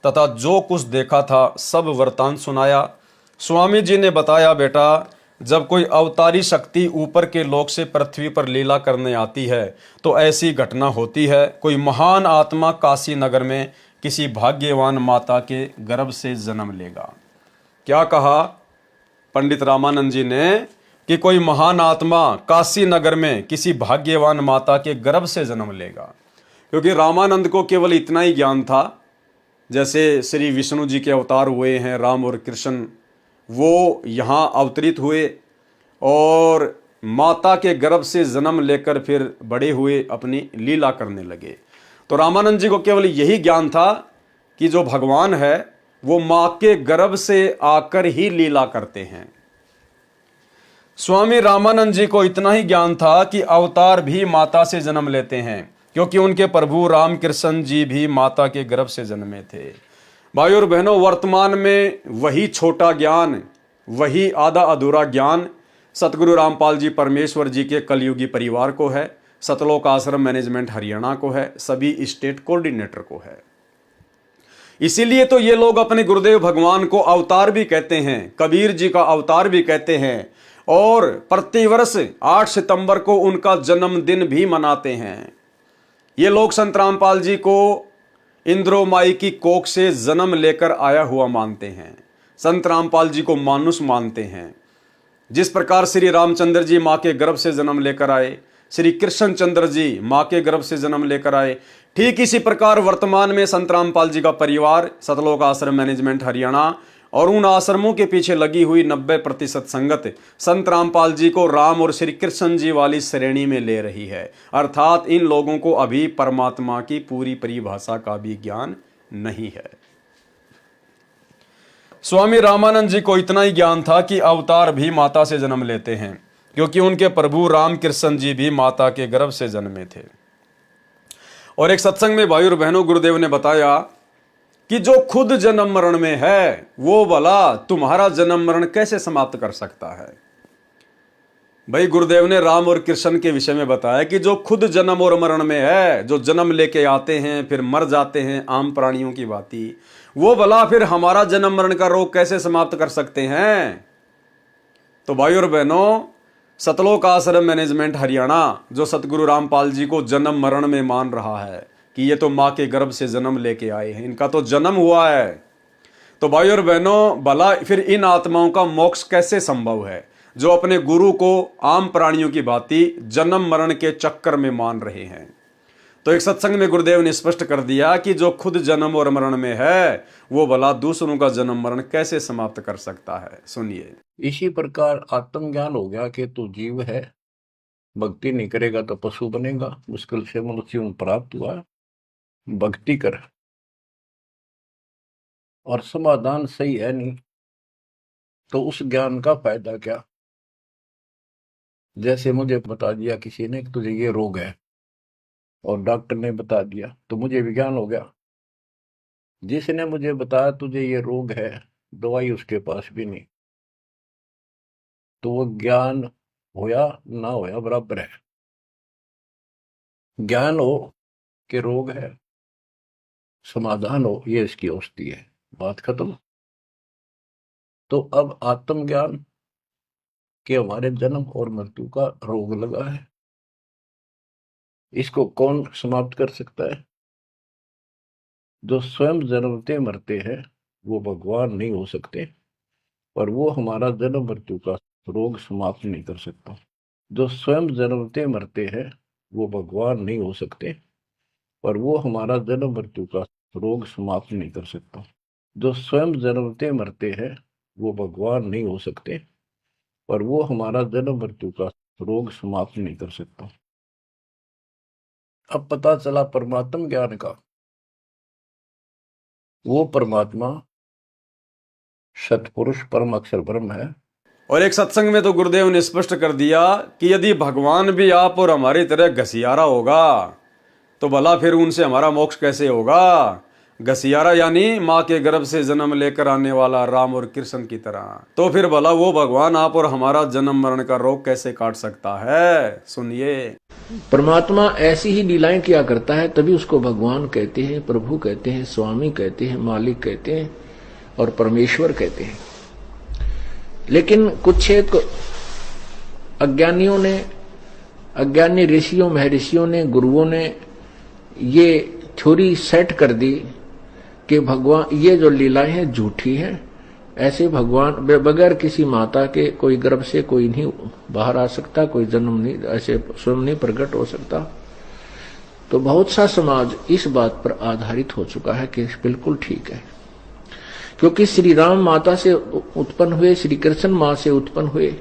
तथा जो कुछ देखा था सब वृतांत सुनाया। स्वामी जी ने बताया, बेटा, जब कोई अवतारी शक्ति ऊपर के लोक से पृथ्वी पर लीला करने आती है तो ऐसी घटना होती है। कोई महान आत्मा काशी नगर में किसी भाग्यवान माता के गर्भ से जन्म लेगा। क्या कहा पंडित रामानंद जी ने कि कोई महान आत्मा काशी नगर में किसी भाग्यवान माता के गर्भ से जन्म लेगा, क्योंकि रामानंद को केवल इतना ही ज्ञान था, जैसे श्री विष्णु जी के अवतार हुए हैं राम और कृष्ण, वो यहाँ अवतरित हुए और माता के गर्भ से जन्म लेकर फिर बड़े हुए अपनी लीला करने लगे। तो रामानंद जी को केवल यही ज्ञान था कि जो भगवान है वो माँ के गर्भ से आकर ही लीला करते हैं। स्वामी रामानंद जी को इतना ही ज्ञान था कि अवतार भी माता से जन्म लेते हैं, क्योंकि उनके प्रभु रामकृष्ण जी भी माता के गर्भ से जन्मे थे। भाई और बहनों, वर्तमान में वही छोटा ज्ञान, वही आधा अधूरा ज्ञान सतगुरु रामपाल जी परमेश्वर जी के कलयुगी परिवार को है, सतलोक आश्रम मैनेजमेंट हरियाणा को है, सभी स्टेट कोऑर्डिनेटर को है। इसीलिए तो ये लोग अपने गुरुदेव भगवान को अवतार भी कहते हैं, कबीर जी का अवतार भी कहते हैं और प्रतिवर्ष 8 सितंबर को उनका जन्मदिन भी मनाते हैं। ये लोग संत रामपाल जी को इंद्रो माई की कोख से जन्म लेकर आया हुआ मानते हैं। संत रामपाल जी को मानुष मानते हैं। जिस प्रकार श्री रामचंद्र जी माँ के गर्भ से जन्म लेकर आए, श्री कृष्णचंद्र जी माँ के गर्भ से जन्म लेकर आए, ठीक इसी प्रकार वर्तमान में संत रामपाल जी का परिवार सतलोक आश्रम मैनेजमेंट हरियाणा और उन आश्रमों के पीछे लगी हुई 90% संगत संत रामपाल जी को राम और श्री कृष्ण जी वाली श्रेणी में ले रही है। अर्थात इन लोगों को अभी परमात्मा की पूरी परिभाषा का भी ज्ञान नहीं है। स्वामी रामानंद जी को इतना ही ज्ञान था कि अवतार भी माता से जन्म लेते हैं, क्योंकि उनके प्रभु रामकृष्ण जी भी माता के गर्भ से जन्मे थे। और एक सत्संग में भाई और बहनों गुरुदेव ने बताया कि जो खुद जन्म मरण में है वो भला तुम्हारा जन्म मरण कैसे समाप्त कर सकता है। भाई गुरुदेव ने राम और कृष्ण के विषय में बताया कि जो खुद जन्म और मरण में है, जो जन्म लेके आते हैं फिर मर जाते हैं आम प्राणियों की भांति, वो भला फिर हमारा जन्म मरण का रोग कैसे समाप्त कर सकते हैं। तो भाई और बहनों, सतलोक आश्रम मैनेजमेंट हरियाणा जो सतगुरु रामपाल जी को जन्म मरण में मान रहा है कि ये तो माँ के गर्भ से जन्म लेके आए हैं, इनका तो जन्म हुआ है, तो भाई और बहनों भला फिर इन आत्माओं का मोक्ष कैसे संभव है। जो अपने गुरु को आम प्राणियों की भांति जन्म मरण के चक्कर में मान रहे हैं। तो एक सत्संग में गुरुदेव ने स्पष्ट कर दिया कि जो खुद जन्म और मरण में है वो भला दूसरों का जन्म मरण कैसे समाप्त कर सकता है। सुनिए। इसी प्रकार आत्मज्ञान हो गया कि तू जीव है, भक्ति नहीं करेगा तो पशु बनेगा, मुश्किल से मनुष्य में प्राप्त हुआ, भक्ति कर। और समाधान सही है नहीं तो उस ज्ञान का फायदा क्या। जैसे मुझे बता दिया किसी ने कि तुझे ये रोग है और डॉक्टर ने बता दिया तो मुझे विज्ञान हो गया। जिसने मुझे बताया तुझे ये रोग है, दवाई उसके पास भी नहीं, तो वो ज्ञान होया ना होया बराबर है। ज्ञान हो कि रोग है, समाधान हो ये इसकी औषधि है, बात खत्म। तो अब आत्मज्ञान कि हमारे जन्म और मृत्यु का रोग लगा है, इसको कौन समाप्त कर सकता है। जो स्वयं जन्मते मरते हैं वो भगवान नहीं हो सकते, और वो हमारा जन्म मृत्यु का रोग समाप्त नहीं कर सकता। जो स्वयं जन्मते मरते हैं वो भगवान नहीं हो सकते, और वो हमारा जन्म मृत्यु का रोग समाप्त नहीं कर सकता। जो स्वयं जन्मते मरते हैं वो भगवान नहीं हो सकते, और वो हमारा जन्म मृत्यु का रोग समाप्त नहीं कर सकता। अब पता चला परमात्म ज्ञान का, वो परमात्मा सतपुरुष परम अक्षर ब्रह्म है। और एक सत्संग में तो गुरुदेव ने स्पष्ट कर दिया कि यदि भगवान भी आप और हमारी तरह घसियारा होगा तो भला फिर उनसे हमारा मोक्ष कैसे होगा। घसियारा यानी माँ के गर्भ से जन्म लेकर आने वाला राम और कृष्ण की तरह, तो फिर भला वो भगवान आप और हमारा जन्म मरण का रोग कैसे काट सकता है। सुनिए। परमात्मा ऐसी ही लीलाएं किया करता है, तभी उसको भगवान कहते हैं, प्रभु कहते हैं, स्वामी कहते हैं, मालिक कहते हैं और परमेश्वर कहते हैं। लेकिन कुछ एक अज्ञानियों ने, अज्ञानी ऋषियों महर्षियों ने, गुरुओं ने ये थ्योरी सेट कर दी कि भगवान ये जो लीलाएं हैं झूठी हैं, ऐसे भगवान बगैर किसी माता के कोई गर्भ से कोई नहीं बाहर आ सकता, कोई जन्म नहीं ऐसे स्वयं नहीं प्रकट हो सकता। तो बहुत सा समाज इस बात पर आधारित हो चुका है कि बिल्कुल ठीक है, क्योंकि श्री राम माता से उत्पन्न हुए, श्री कृष्ण मां से उत्पन्न हुए,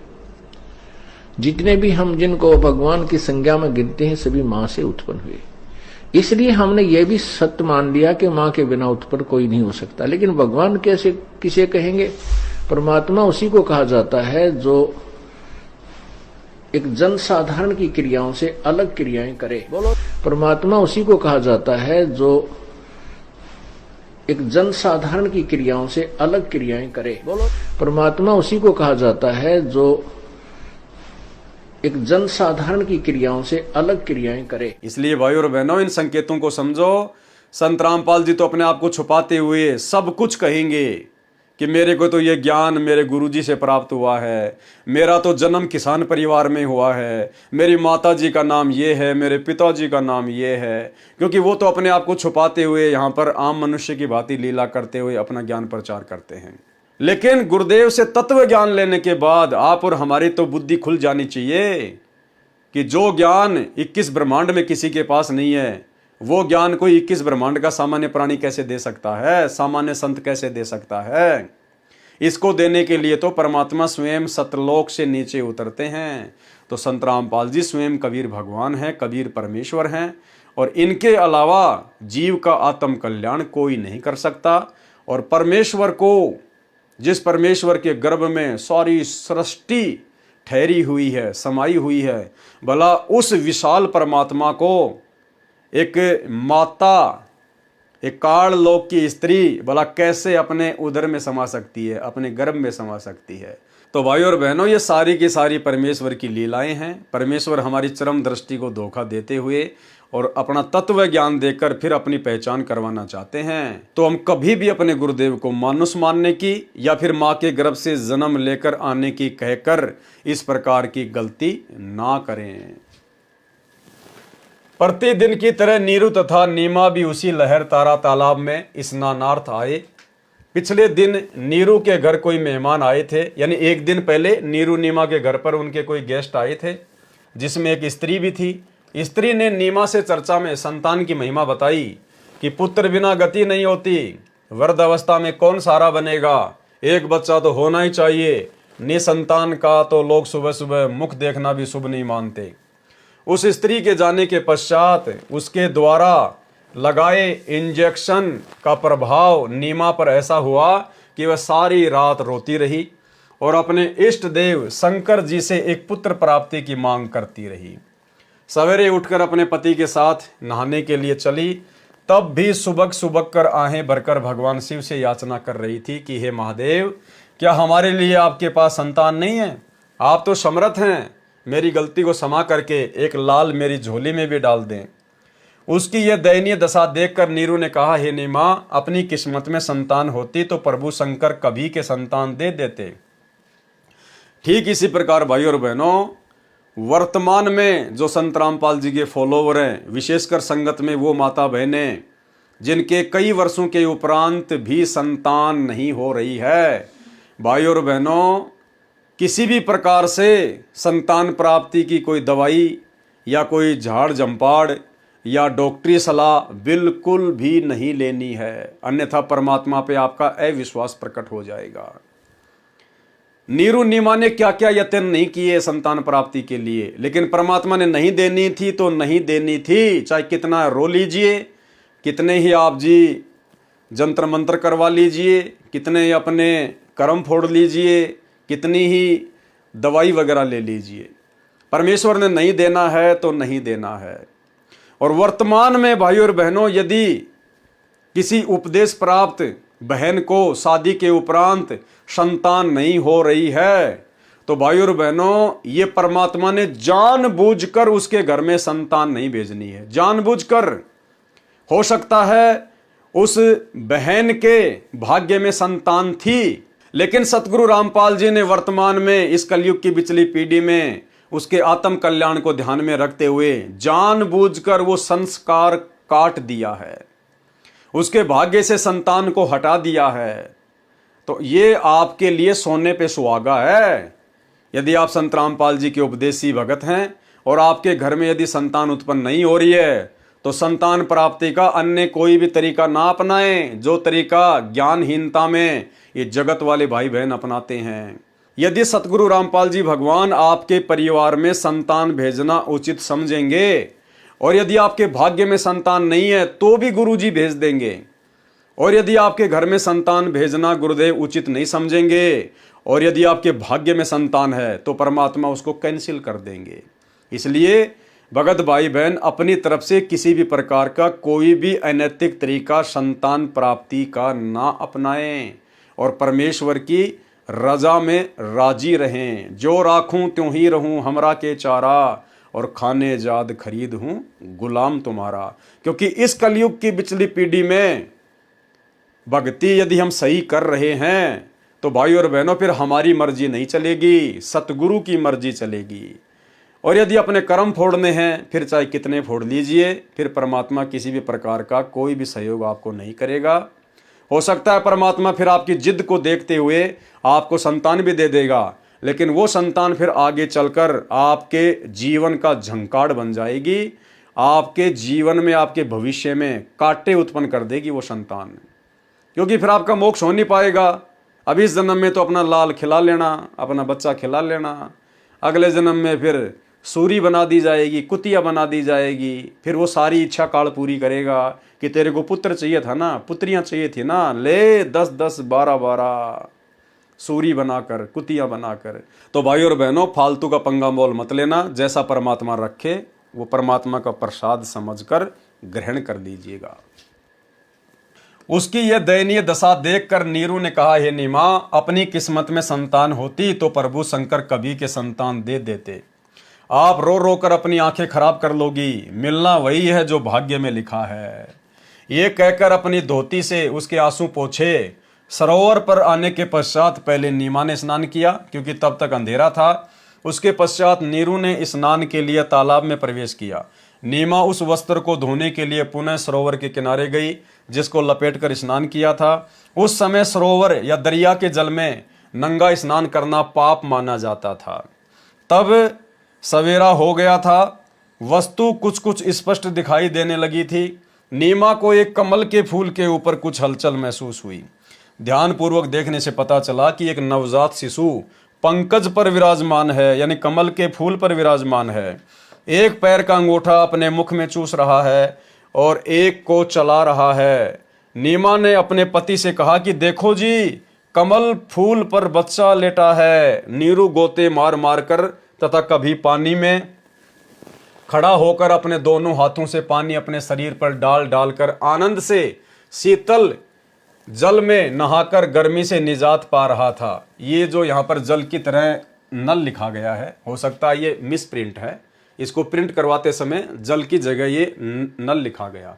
जितने भी हम जिनको भगवान की संज्ञा में गिनते हैं सभी मां से उत्पन्न हुए। इसलिए हमने ये भी सत्य मान लिया कि मां के बिना उत्पन्न कोई नहीं हो सकता। लेकिन भगवान कैसे किसे कहेंगे। परमात्मा उसी को कहा जाता है जो एक जनसाधारण की क्रियाओं से अलग क्रियाएं करे। बोलो। परमात्मा उसी को कहा जाता है जो एक जनसाधारण की क्रियाओं से अलग क्रियाएं करे। बोलो। परमात्मा उसी को कहा जाता है जो एक जनसाधारण की क्रियाओं से अलग क्रियाएं करे। इसलिए भाई और बहनों, इन संकेतों को समझो। संत रामपाल जी तो अपने आप को छुपाते हुए सब कुछ कहेंगे कि मेरे को तो ये ज्ञान मेरे गुरुजी से प्राप्त हुआ है, मेरा तो जन्म किसान परिवार में हुआ है, मेरी माता जी का नाम ये है, मेरे पिताजी का नाम ये है। क्योंकि वो तो अपने आप को छुपाते हुए यहाँ पर आम मनुष्य की भांति लीला करते हुए अपना ज्ञान प्रचार करते हैं। लेकिन गुरुदेव से तत्व ज्ञान लेने के बाद आप और हमारी तो बुद्धि खुल जानी चाहिए कि जो ज्ञान 21 ब्रह्मांड में किसी के पास नहीं है, वो ज्ञान कोई 21 ब्रह्मांड का सामान्य प्राणी कैसे दे सकता है, सामान्य संत कैसे दे सकता है। इसको देने के लिए तो परमात्मा स्वयं सतलोक से नीचे उतरते हैं। तो संत रामपाल जी स्वयं कबीर भगवान हैं, कबीर परमेश्वर हैं, और इनके अलावा जीव का आत्म कल्याण कोई नहीं कर सकता। और परमेश्वर को, जिस परमेश्वर के गर्भ में सारी सृष्टि ठहरी हुई है, समाई हुई है, भला उस विशाल परमात्मा को एक माता, एक काल लोक की स्त्री भला कैसे अपने उदर में समा सकती है, अपने गर्भ में समा सकती है। तो भाई और बहनों, ये सारी की सारी परमेश्वर की लीलाएं हैं। परमेश्वर हमारी चरम दृष्टि को धोखा देते हुए और अपना तत्व ज्ञान देकर फिर अपनी पहचान करवाना चाहते हैं। तो हम कभी भी अपने गुरुदेव को मानुष मानने की या फिर माँ के गर्भ से जन्म लेकर आने की कहकर इस प्रकार की गलती ना करें। प्रतिदिन की तरह नीरू तथा नीमा भी उसी लहर तारा तालाब में स्नानार्थ आए। पिछले दिन नीरू के घर कोई मेहमान आए थे, यानी एक दिन पहले नीरू नीमा के घर पर उनके कोई गेस्ट आए थे, जिसमें एक स्त्री भी थी। स्त्री ने नीमा से चर्चा में संतान की महिमा बताई कि पुत्र बिना गति नहीं होती, वृद्धावस्था में कौन सहारा बनेगा, एक बच्चा तो होना ही चाहिए, निसंतान का तो लोग सुबह सुबह मुख देखना भी शुभ नहीं मानते। उस स्त्री के जाने के पश्चात उसके द्वारा लगाए इंजेक्शन का प्रभाव नीमा पर ऐसा हुआ कि वह सारी रात रोती रही और अपने इष्ट देव शंकर जी से एक पुत्र प्राप्ति की मांग करती रही। सवेरे उठकर अपने पति के साथ नहाने के लिए चली, तब भी सुबक सुबक कर आहें भरकर भगवान शिव से याचना कर रही थी कि हे महादेव, क्या हमारे लिए आपके पास संतान नहीं है? आप तो समर्थ हैं, मेरी गलती को क्षमा करके एक लाल मेरी झोली में भी डाल दें। उसकी यह दयनीय दशा देखकर नीरू ने कहा, हे नीमा, अपनी किस्मत में संतान होती तो प्रभु शंकर कभी के संतान दे देते। ठीक इसी प्रकार भाई और बहनों, वर्तमान में जो संत रामपाल जी के फॉलोवर हैं, विशेषकर संगत में वो माता बहनें जिनके कई वर्षों के उपरांत भी संतान नहीं हो रही है, भाई और बहनों, किसी भी प्रकार से संतान प्राप्ति की कोई दवाई या कोई झाड़ जंपाड़ या डॉक्टरी सलाह बिल्कुल भी नहीं लेनी है, अन्यथा परमात्मा पे आपका अविश्वास प्रकट हो जाएगा। नीरू नीमा ने क्या क्या यत्न नहीं किए संतान प्राप्ति के लिए, लेकिन परमात्मा ने नहीं देनी थी तो नहीं देनी थी, चाहे कितना रो लीजिए, कितने ही आप जी जंतर मंत्र करवा लीजिए, कितने अपने कर्म फोड़ लीजिए, कितनी ही दवाई वगैरह ले लीजिए, परमेश्वर ने नहीं देना है तो नहीं देना है। और वर्तमान में भाई और बहनों, यदि किसी उपदेश प्राप्त बहन को शादी के उपरांत संतान नहीं हो रही है, तो भाई और बहनों, ये परमात्मा ने जानबूझकर उसके घर में संतान नहीं भेजनी है, जानबूझकर। हो सकता है उस बहन के भाग्य में संतान थी, लेकिन सतगुरु रामपाल जी ने वर्तमान में इस कलयुग की पिछली पीढ़ी में उसके आत्म कल्याण को ध्यान में रखते हुए जानबूझकर वो संस्कार काट दिया है, उसके भाग्य से संतान को हटा दिया है। तो ये आपके लिए सोने पे सुहागा है। यदि आप संत रामपाल जी के उपदेशी भगत हैं और आपके घर में यदि संतान उत्पन्न नहीं हो रही है, तो संतान प्राप्ति का अन्य कोई भी तरीका ना अपनाएं, जो तरीका ज्ञानहीनता में ये जगत वाले भाई बहन अपनाते हैं। यदि सतगुरु रामपाल जी भगवान आपके परिवार में संतान भेजना उचित समझेंगे, और यदि आपके भाग्य में संतान नहीं है तो भी गुरु जी भेज देंगे, और यदि आपके घर में संतान भेजना गुरुदेव उचित नहीं समझेंगे, और यदि आपके भाग्य में संतान है तो परमात्मा उसको कैंसिल कर देंगे। इसलिए भगत भाई बहन अपनी तरफ से किसी भी प्रकार का कोई भी अनैतिक तरीका संतान प्राप्ति का ना अपनाएं, और परमेश्वर की रजा में राजी रहें। जो राखूं त्यों ही रहूं हमरा के चारा, और खाने जाद खरीद हूं गुलाम तुम्हारा। क्योंकि इस कलयुग की पिछली पीढ़ी में भक्ति यदि हम सही कर रहे हैं तो भाई और बहनों फिर हमारी मर्जी नहीं चलेगी, सतगुरु की मर्जी चलेगी। और यदि अपने कर्म फोड़ने हैं फिर चाहे कितने फोड़ लीजिए, फिर परमात्मा किसी भी प्रकार का कोई भी सहयोग आपको नहीं करेगा। हो सकता है परमात्मा फिर आपकी जिद को देखते हुए आपको संतान भी दे देगा, लेकिन वो संतान फिर आगे चलकर आपके जीवन का झंकार बन जाएगी, आपके जीवन में आपके भविष्य में कांटे उत्पन्न कर देगी वो संतान, क्योंकि फिर आपका मोक्ष हो नहीं पाएगा। अब इस जन्म में तो अपना लाल खिला लेना, अपना बच्चा खिला लेना, अगले जन्म में फिर सूरी बना दी जाएगी, कुतिया बना दी जाएगी, फिर वो सारी इच्छा काल पूरी करेगा कि तेरे को पुत्र चाहिए था ना, पुत्रियां चाहिए थी ना, ले 10-10 12-12 सूरी बनाकर, कुतिया बनाकर। तो भाई और बहनों, फालतू का पंगा मोल मत लेना, जैसा परमात्मा रखे वो परमात्मा का प्रसाद समझकर ग्रहण कर लीजिएगा। उसकी यह दयनीय दशा देखकर नीरू ने कहा, हे नीमा, अपनी किस्मत में संतान होती तो प्रभु शंकर कभी के संतान दे देते। आप रो रो कर अपनी आंखें खराब कर लोगी, मिलना वही है जो भाग्य में लिखा है। ये कहकर अपनी धोती से उसके आंसू पोंछे। सरोवर पर आने के पश्चात पहले नीमा ने स्नान किया, क्योंकि तब तक अंधेरा था। उसके पश्चात नीरू ने स्नान के लिए तालाब में प्रवेश किया। नीमा उस वस्त्र को धोने के लिए पुनः सरोवर के किनारे गई जिसको लपेट कर स्नान किया था। उस समय सरोवर या दरिया के जल में नंगा स्नान करना पाप माना जाता था। तब सवेरा हो गया था, वस्तु कुछ कुछ स्पष्ट दिखाई देने लगी थी। नीमा को एक कमल के फूल के ऊपर कुछ हलचल महसूस हुई। ध्यानपूर्वक देखने से पता चला कि एक नवजात शिशु पंकज पर विराजमान है, यानी कमल के फूल पर विराजमान है। एक पैर का अंगूठा अपने मुख में चूस रहा है और एक को चला रहा है। नीमा ने अपने पति से कहा कि देखो जी, कमल फूल पर बच्चा लेटा है। नीरू गोते मार मार कर तथा कभी पानी में खड़ा होकर अपने दोनों हाथों से पानी अपने शरीर पर डाल डालकर आनंद से शीतल जल में नहाकर गर्मी से निजात पा रहा था। ये जो यहाँ पर जल की तरह नल लिखा गया है, हो सकता है ये मिस प्रिंट है, इसको प्रिंट करवाते समय जल की जगह ये नल लिखा गया।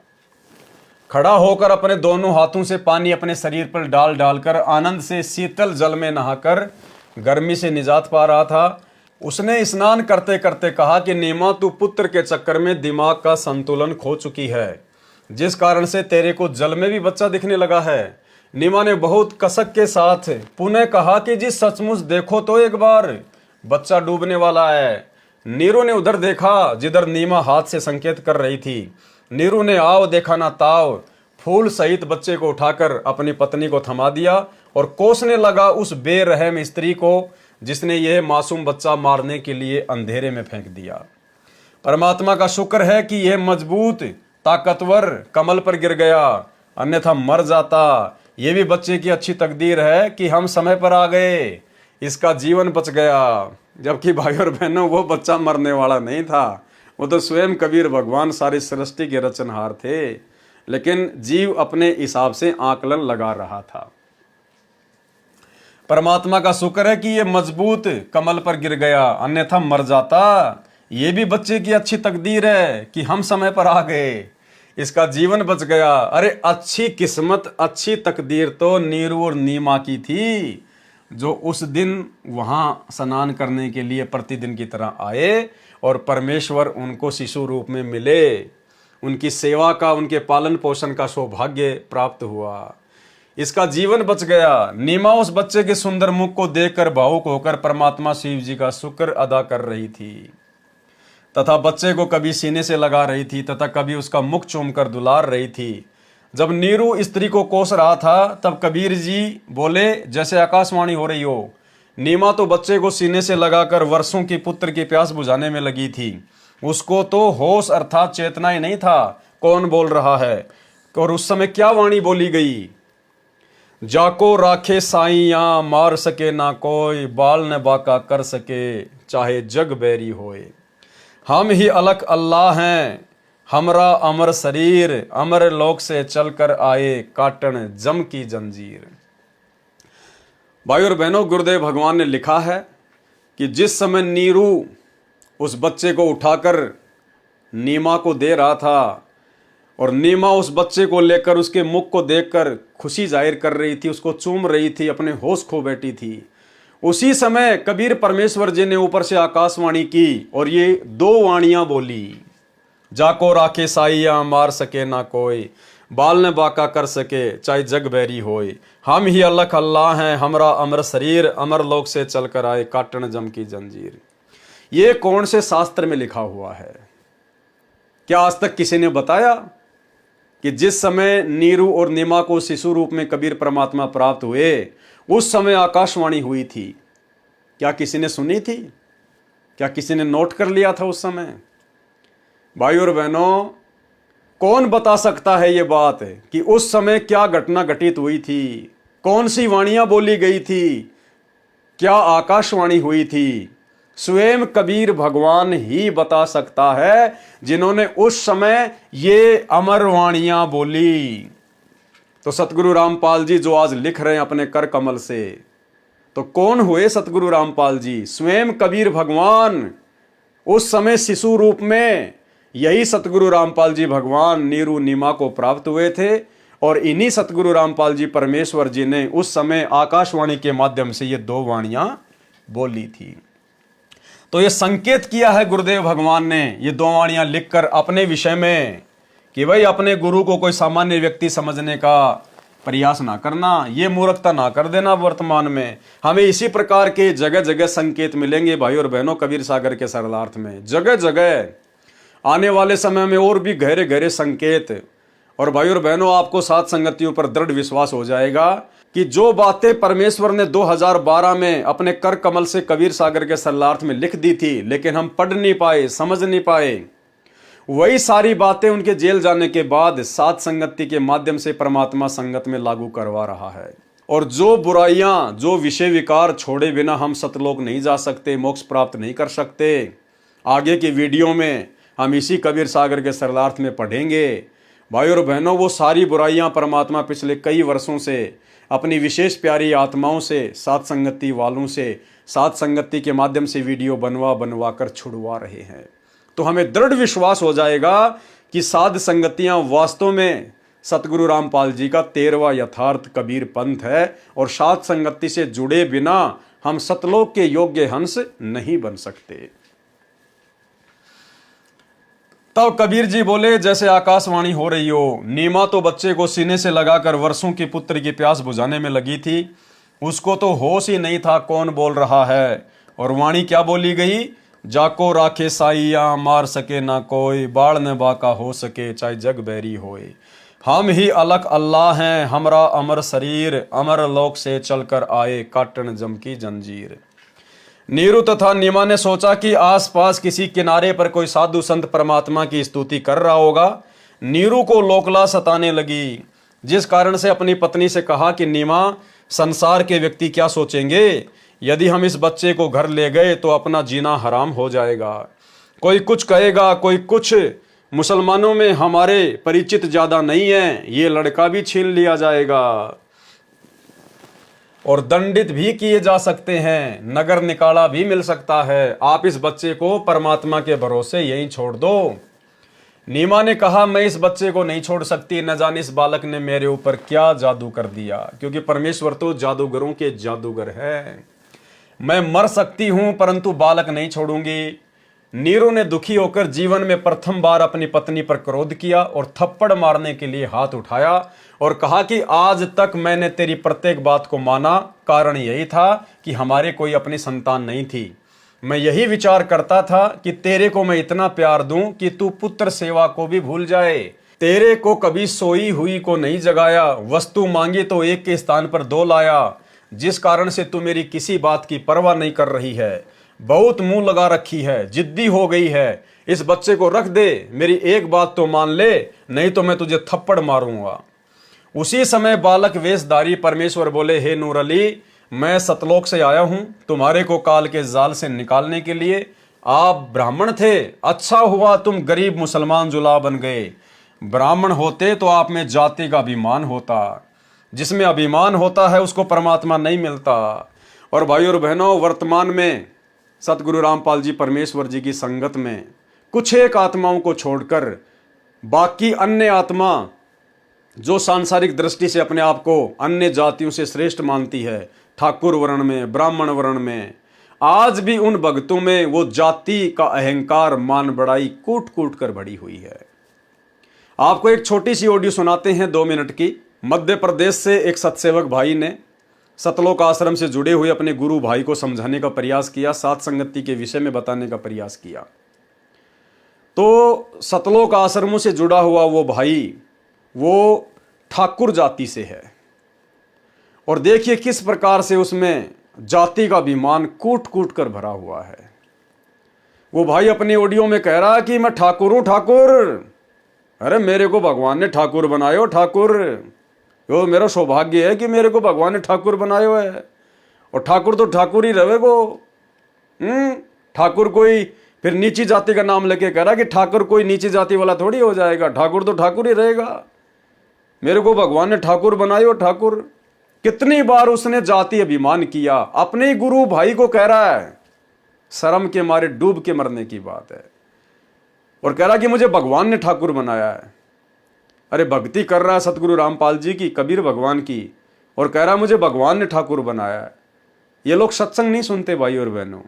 खड़ा होकर अपने दोनों हाथों से पानी अपने शरीर पर डाल डालकर आनंद से शीतल जल में नहाकर गर्मी से निजात पा रहा था। उसने स्नान करते करते कहा कि नीमा, तू पुत्र के चक्कर में दिमाग का संतुलन खो चुकी है, जिस कारण से तेरे को जल में भी बच्चा दिखने लगा है। नीमा ने बहुत कसक के साथ पुनः कहा कि जी सचमुच देखो तो एक बार, बच्चा डूबने वाला है। नीरू ने उधर देखा जिधर नीमा हाथ से संकेत कर रही थी। नीरू ने आओ देखा ना ताव, फूल सहित बच्चे को उठाकर अपनी पत्नी को थमा दिया और कोसने लगा उस बेरहम स्त्री को जिसने यह मासूम बच्चा मारने के लिए अंधेरे में फेंक दिया। परमात्मा का शुक्र है कि यह मजबूत ताकतवर कमल पर गिर गया, अन्यथा मर जाता। ये भी बच्चे की अच्छी तकदीर है कि हम समय पर आ गए, इसका जीवन बच गया। जबकि भाई और बहनों, वो बच्चा मरने वाला नहीं था, वो तो स्वयं कबीर भगवान सारी सृष्टि के रचनहार थे, लेकिन जीव अपने हिसाब से आकलन लगा रहा था। परमात्मा का शुक्र है कि ये मजबूत कमल पर गिर गया, अन्यथा मर जाता। ये भी बच्चे की अच्छी तकदीर है कि हम समय पर आ गए, इसका जीवन बच गया। अरे अच्छी किस्मत, अच्छी तकदीर तो नीरू और नीमा की थी, जो उस दिन वहाँ स्नान करने के लिए प्रतिदिन की तरह आए और परमेश्वर उनको शिशु रूप में मिले। उनकी सेवा का, उनके पालन पोषण का सौभाग्य प्राप्त हुआ, इसका जीवन बच गया। नीमा उस बच्चे के सुंदर मुख को देखकर भावुक होकर परमात्मा शिव जी का शुक्र अदा कर रही थी तथा बच्चे को कभी सीने से लगा रही थी तथा कभी उसका मुख चूमकर दुलार रही थी। जब नीरू स्त्री को कोस रहा था तब कबीर जी बोले जैसे आकाशवाणी हो रही हो। नीमा तो बच्चे को सीने से लगाकर वर्षों की पुत्र की प्यास बुझाने में लगी थी। उसको तो होश अर्थात चेतना ही नहीं था कौन बोल रहा है। और उस समय क्या वाणी बोली गई, जाको राखे साइया मार सके ना कोई, बाल न बाका कर सके चाहे जग बैरी होए। हम ही अलग अल्लाह हैं, हमरा अमर शरीर, अमर लोक से चलकर आए काटन जम की जंजीर। भाई और बहनों, गुरुदेव भगवान ने लिखा है कि जिस समय नीरू उस बच्चे को उठाकर नीमा को दे रहा था और नीमा उस बच्चे को लेकर उसके मुख को देखकर खुशी जाहिर कर रही थी, उसको चूम रही थी, अपने होश खो बैठी थी, उसी समय कबीर परमेश्वर जी ने ऊपर से आकाशवाणी की और ये दो वाणियां बोली, जाको राखे साइया मार सके ना कोई, बाल न बाका कर सके चाहे जग बैरी होए। हम ही अलग अल्लाह हैं, हमरा अमर शरीर, अमर लोक से चलकर आए काटन जम की जंजीर। ये कौन से शास्त्र में लिखा हुआ है? क्या आज तक किसी ने बताया कि जिस समय नीरू और नीमा को शिशु रूप में कबीर परमात्मा प्राप्त हुए उस समय आकाशवाणी हुई थी? क्या किसी ने सुनी थी? क्या किसी ने नोट कर लिया था उस समय? भाई और बहनों, कौन बता सकता है ये बात कि उस समय क्या घटना घटित हुई थी, कौन सी वाणियां बोली गई थी, क्या आकाशवाणी हुई थी? स्वयं कबीर भगवान ही बता सकता है, जिन्होंने उस समय ये अमर वाणियां बोली। तो सतगुरु रामपाल जी जो आज लिख रहे हैं अपने कर कमल से, तो कौन हुए सतगुरु रामपाल जी? स्वयं कबीर भगवान उस समय शिशु रूप में। यही सतगुरु रामपाल जी भगवान नीरू नीमा को प्राप्त हुए थे और इन्हीं सतगुरु रामपाल जी परमेश्वर जी ने उस समय आकाशवाणी के माध्यम से ये दो वाणियां बोली थी। तो ये संकेत किया है गुरुदेव भगवान ने ये दो वाणियां लिखकर अपने विषय में कि भाई अपने गुरु को कोई सामान्य व्यक्ति समझने का प्रयास ना करना, ये मूर्खता ना कर देना। वर्तमान में हमें इसी प्रकार के जगह जगह संकेत मिलेंगे भाई और बहनों, कबीर सागर के सरलार्थ में जगह जगह आने वाले समय में और भी गहरे गहरे संकेत। और भाई और बहनों, आपको साथ संगतियों पर दृढ़ विश्वास हो जाएगा कि जो बातें परमेश्वर ने 2012 में अपने कर कमल से कबीर सागर के सरलार्थ में लिख दी थी, लेकिन हम पढ़ नहीं पाए, समझ नहीं पाए, वही सारी बातें उनके जेल जाने के बाद सात संगति के माध्यम से परमात्मा संगत में लागू करवा रहा है। और जो बुराइयां, जो विषय विकार छोड़े बिना हम सतलोक नहीं जा सकते, मोक्ष प्राप्त नहीं कर सकते, आगे की वीडियो में हम इसी कबीर सागर के सरलार्थ में पढ़ेंगे। भाई और बहनों, वो सारी बुराइयां परमात्मा पिछले कई वर्षों से अपनी विशेष प्यारी आत्माओं से, सात संगति वालों से, सात संगति के माध्यम से वीडियो बनवा कर छुड़वा रहे हैं। तो हमें दृढ़ विश्वास हो जाएगा कि साध संगतियां वास्तव में सतगुरु रामपाल जी का 13वां यथार्थ कबीर पंथ है। और सात संगति से जुड़े बिना हम सतलोक के योग्य हंस नहीं बन सकते। तब कबीर जी बोले, जैसे आकाशवाणी हो रही हो, नीमा तो बच्चे को सीने से लगाकर वर्षों की पुत्र की प्यास बुझाने में लगी थी, उसको तो होश ही नहीं था कौन बोल रहा है। और वाणी क्या बोली गई, जाको राखे साइया मार सके ना कोई, बाढ़ न बाका हो सके चाहे जग बैरी होए, हम ही अलग अल्लाह हैं हमरा अमर शरीर, अमर लोक से चलकर आए काटन जम की जंजीर। नीरू तथा नीमा ने सोचा कि आसपास किसी किनारे पर कोई साधु संत परमात्मा की स्तुति कर रहा होगा। नीरू को लोकला सताने लगी, जिस कारण से अपनी पत्नी से कहा कि नीमा, संसार के व्यक्ति क्या सोचेंगे, यदि हम इस बच्चे को घर ले गए तो अपना जीना हराम हो जाएगा। कोई कुछ कहेगा, कोई कुछ, मुसलमानों में हमारे परिचित ज्यादा नहीं है, ये लड़का भी छीन लिया जाएगा और दंडित भी किए जा सकते हैं, नगर निकाला भी मिल सकता है। आप इस बच्चे को परमात्मा के भरोसे यहीं छोड़ दो। नीमा ने कहा, मैं इस बच्चे को नहीं छोड़ सकती, न जाने इस बालक ने मेरे ऊपर क्या जादू कर दिया, क्योंकि परमेश्वर तो जादूगरों के जादूगर है। मैं मर सकती हूं परंतु बालक नहीं छोड़ूंगी। नीरू ने दुखी होकर जीवन में प्रथम बार अपनी पत्नी पर क्रोध किया और थप्पड़ मारने के लिए हाथ उठाया और कहा कि आज तक मैंने तेरी प्रत्येक बात को माना, कारण यही था कि हमारे कोई अपनी संतान नहीं थी। मैं यही विचार करता था कि तेरे को मैं इतना प्यार दूं कि तू पुत्र सेवा को भी भूल जाए। तेरे को कभी सोई हुई को नहीं जगाया, वस्तु मांगी तो एक के स्थान पर दो लाया, जिस कारण से तू मेरी किसी बात की परवाह नहीं कर रही है। बहुत मुंह लगा रखी है, जिद्दी हो गई है। इस बच्चे को रख दे, मेरी एक बात तो मान ले, नहीं तो मैं तुझे थप्पड़ मारूंगा। उसी समय बालक वेशधारी परमेश्वर बोले, हे नूर अली, मैं सतलोक से आया हूं तुम्हारे को काल के जाल से निकालने के लिए। आप ब्राह्मण थे, अच्छा हुआ तुम गरीब मुसलमान जुला बन गए। ब्राह्मण होते तो आप में जाति का अभिमान होता, जिसमें अभिमान होता है उसको परमात्मा नहीं मिलता। और भाई और बहनों, वर्तमान में सतगुरु रामपाल जी परमेश्वर जी की संगत में कुछ एक आत्माओं को छोड़कर बाकी अन्य आत्मा जो सांसारिक दृष्टि से अपने आप को अन्य जातियों से श्रेष्ठ मानती है, ठाकुर वर्ण में, ब्राह्मण वर्ण में, आज भी उन भक्तों में वो जाति का अहंकार, मान बढ़ाई कूट कूट कर भरी हुई है। आपको एक छोटी सी ऑडियो सुनाते हैं 2 मिनट की। मध्य प्रदेश से एक सत्सेवक भाई ने सतलोक आश्रम से जुड़े हुए अपने गुरु भाई को समझाने का प्रयास किया, सात संगति के विषय में बताने का प्रयास किया। तो सतलोक आश्रमों से जुड़ा हुआ वो भाई, वो ठाकुर जाति से है और देखिए किस प्रकार से उसमें जाति का अभिमान कूट कूट कर भरा हुआ है। वो भाई अपनी ऑडियो में कह रहा है कि मैं ठाकुर हूं, ठाकुर। अरे मेरे को भगवान ने ठाकुर बनायो, ठाकुर। यो मेरा सौभाग्य है कि मेरे को भगवान ने ठाकुर बनायो है। और ठाकुर तो ठाकुर ही रहे को। ठाकुर कोई फिर नीची जाति का नाम लेके कह रहा कि ठाकुर कोई नीची जाति वाला थोड़ी हो जाएगा, ठाकुर तो ठाकुर ही रहेगा। मेरे को भगवान ने ठाकुर बनायो, ठाकुर। कितनी बार उसने जाति अभिमान किया, अपने ही गुरु भाई को कह रहा है, शर्म के मारे डूब के मरने की बात है, और कह रहा कि मुझे भगवान ने ठाकुर बनाया है। अरे भक्ति कर रहा है सतगुरु रामपाल जी की, कबीर भगवान की, और कह रहा मुझे भगवान ने ठाकुर बनाया है। ये लोग सत्संग नहीं सुनते भाई और बहनों।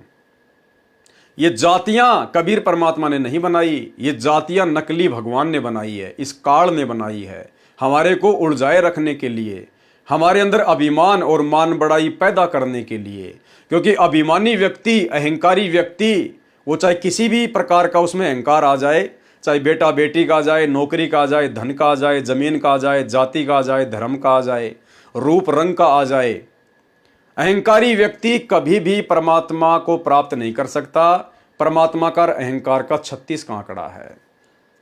ये जातियां कबीर परमात्मा ने नहीं बनाई, ये जातियां नकली भगवान ने बनाई है, इस काल ने बनाई है हमारे को उलझाए रखने के लिए, हमारे अंदर अभिमान और मान बड़ाई पैदा करने के लिए। क्योंकि अभिमानी व्यक्ति, अहंकारी व्यक्ति, वो चाहे किसी भी प्रकार का उसमें अहंकार आ जाए, चाहे बेटा बेटी का आ जाए, नौकरी का आ जाए, धन का आ जाए, जमीन का आ जाए, जाति का आ जाए, धर्म का आ जाए, रूप रंग का आ जाए, अहंकारी व्यक्ति कभी भी परमात्मा को प्राप्त नहीं कर सकता। परमात्मा का अहंकार का 36 का आंकड़ा है,